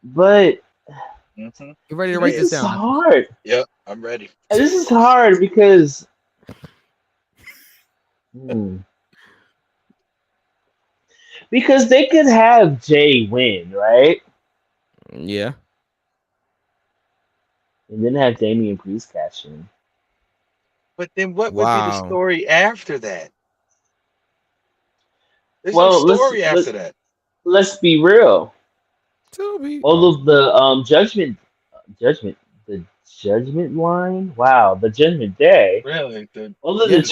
But you ready to write this down? This is hard. Yep, I'm ready. And this is hard because because they could have Jay win, right? Yeah. And then have Damian Priest cash in. But then what would be the story after that? There's Well, no story after that. Let's be real. All of the judgment line. Wow, the Judgment Day. Really? All of the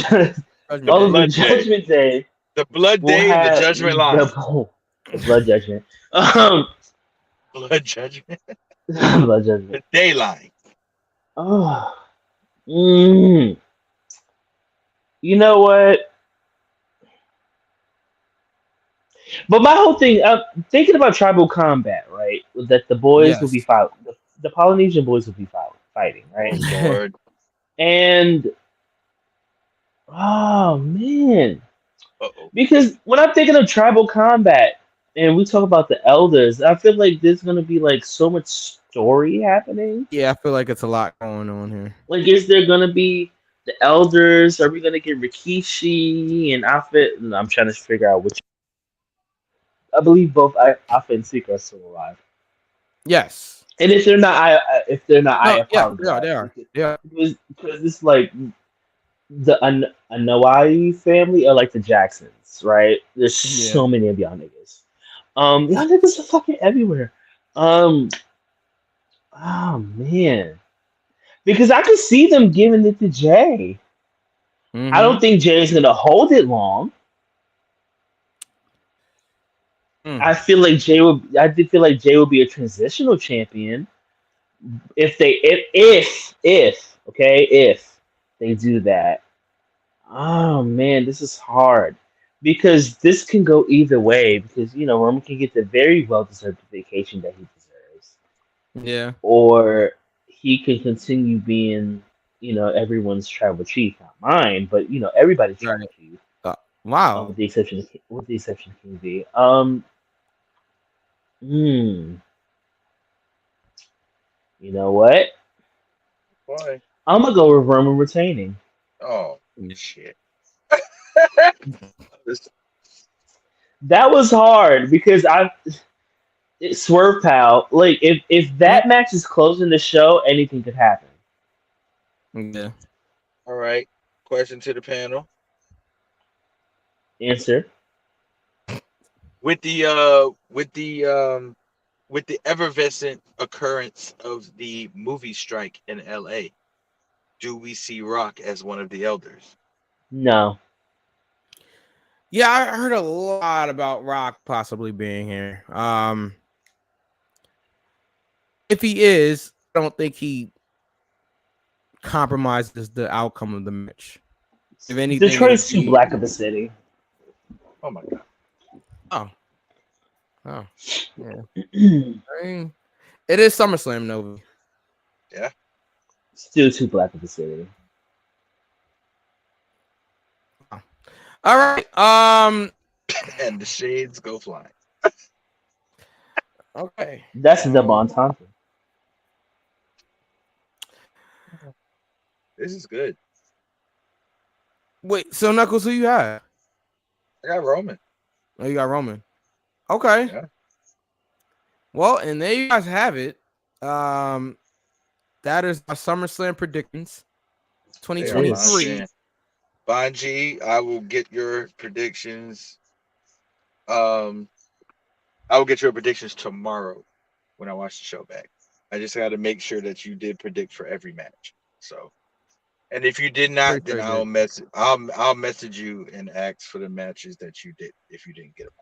Judgment Day. The Blood Day and the Judgment line. The Blood Judgment. Blood Judgment. Blood Judgment. The Day line. Oh. You know what? But my whole thing, I'm thinking about tribal combat, right? That the boys will be fighting. The Polynesian boys will be fighting, right? Lord. And oh man, because when I'm thinking of tribal combat, and we talk about the elders, I feel like there's gonna be like so much story happening. Yeah, I feel like it's a lot going on here. Like, is there gonna be the elders? Are we gonna get Rikishi and Alpha? And I'm trying to figure out which. I believe both Alpha and Seeker are still alive. Yes. And if they're not, I apologize. They are. Yeah. Because it's like the Anawai family are like the Jacksons, right? There's so many of y'all niggas. Y'all niggas are fucking everywhere. Oh man. Because I could see them giving it to Jay. Mm-hmm. I don't think Jay's gonna hold it long. I feel like Jay would be a transitional champion if they do that. Oh man, this is hard because this can go either way because Roman can get the very well deserved vacation that he deserves. Yeah. Or he can continue being, everyone's tribal chief, not mine, but everybody's tribal chief. Wow. With the exception of King V. You know what? Why? I'm gonna go with Roman retaining. Oh shit. That was hard because Swerve Pal. Like if that match is closing the show, anything could happen. Yeah. All right. Question to the panel. Answer. With the effervescent occurrence of the movie strike in LA, do we see Rock as one of the elders? No. Yeah, I heard a lot about Rock possibly being here. If he is, I don't think he compromises the outcome of the match. If anything, Detroit's too black of a city. Oh my god. Oh, yeah. I mean, it is SummerSlam, Nova. Yeah. Still too black of a city. All right. And the shades go flying. Okay. That's the double entendre. This is good. Wait, so Knuckles, who you have? I got Roman. Oh, you got Roman. Okay. Yeah. Well, and there you guys have it. That is our SummerSlam predictions, 2023. Bonji, I will get your predictions. I will get your predictions tomorrow when I watch the show back. I just got to make sure that you did predict for every match. So, and if you did not, then I'll message you and ask for the matches that you did if you didn't get them.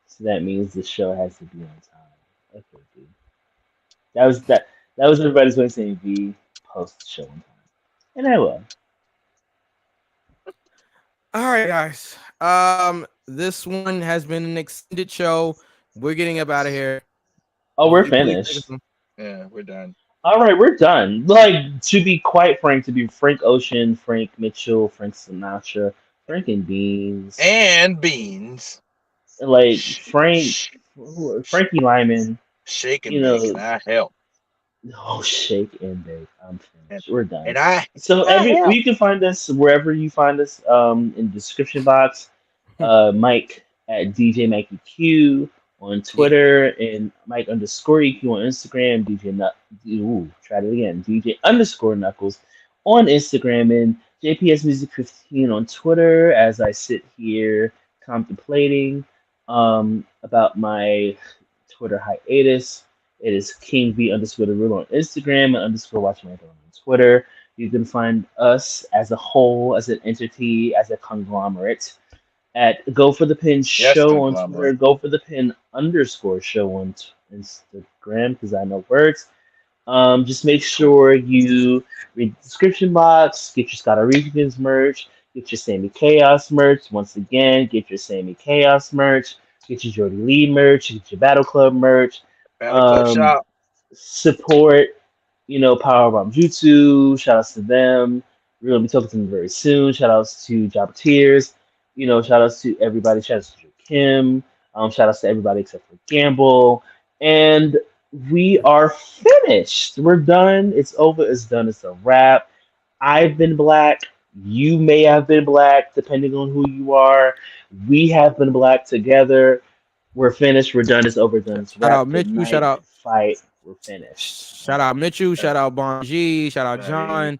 So that means the show has to be on time. Okay, dude. That was everybody's way of saying V post show on time. And I will. All right, guys. This one has been an extended show. We're getting up out of here. Oh, we're finished. Yeah, we're done. All right, we're done. Like, to be quite frank, to be Frank Ocean, Frank Mitchell, Frank Sinatra, Frank and Beans. And Beans. Like, Frankie Lyman. Shake and bake, and I help. Oh, shake and bake. I'm finished. We're done. And you can find us wherever you find us. In the description box. Mike at DJ Mikey Q on Twitter and Mike _EQ on Instagram. DJ _Knuckles on Instagram and JPS Music 15 on Twitter. As I sit here contemplating about my Twitter hiatus. It is King V _the Real on Instagram and _Watch My Throne on Twitter. You can find us as a whole, as an entity, as a conglomerate at Go for the Pin Show on Twitter, Go for the Pin _show on Instagram, because I know words. Just make sure you read the description box, get your Scott Regions merch, get your Sammy Chaos merch. Once again, get your Sammy Chaos merch, get your Jordy Lee merch, get your Battle Club merch. Shop. Support, Powerbomb Jutsu. Shout outs to them. We're gonna be talking to them very soon. Shout outs to Jobber Tears. Shout outs to everybody. Shout outs to Kim. Shout outs to everybody except for Gamble. And we are finished. We're done. It's over. It's done. It's a wrap. I've been black. You may have been black, depending on who you are. We have been black together. We're finished. We're done. It's over. Done. It's shout out Mitchell. Shout out fight. We're finished. Shout out Mitchell. Shout out Bonji. Shout out John.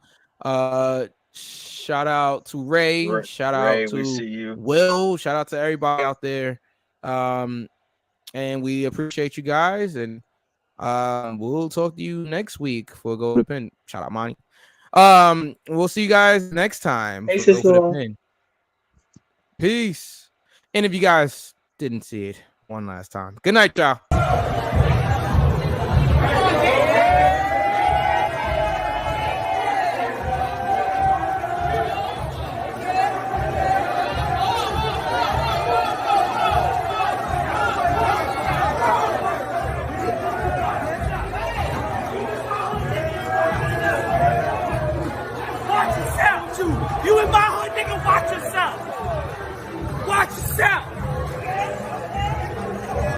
Shout out to Ray. Shout out to Will. Shout out to everybody out there. And we appreciate you guys. And we'll talk to you next week for Go to the Pin. Shout out Monty. We'll see you guys next time. Hey, Peace. And if you guys didn't see it one last time, good night, y'all.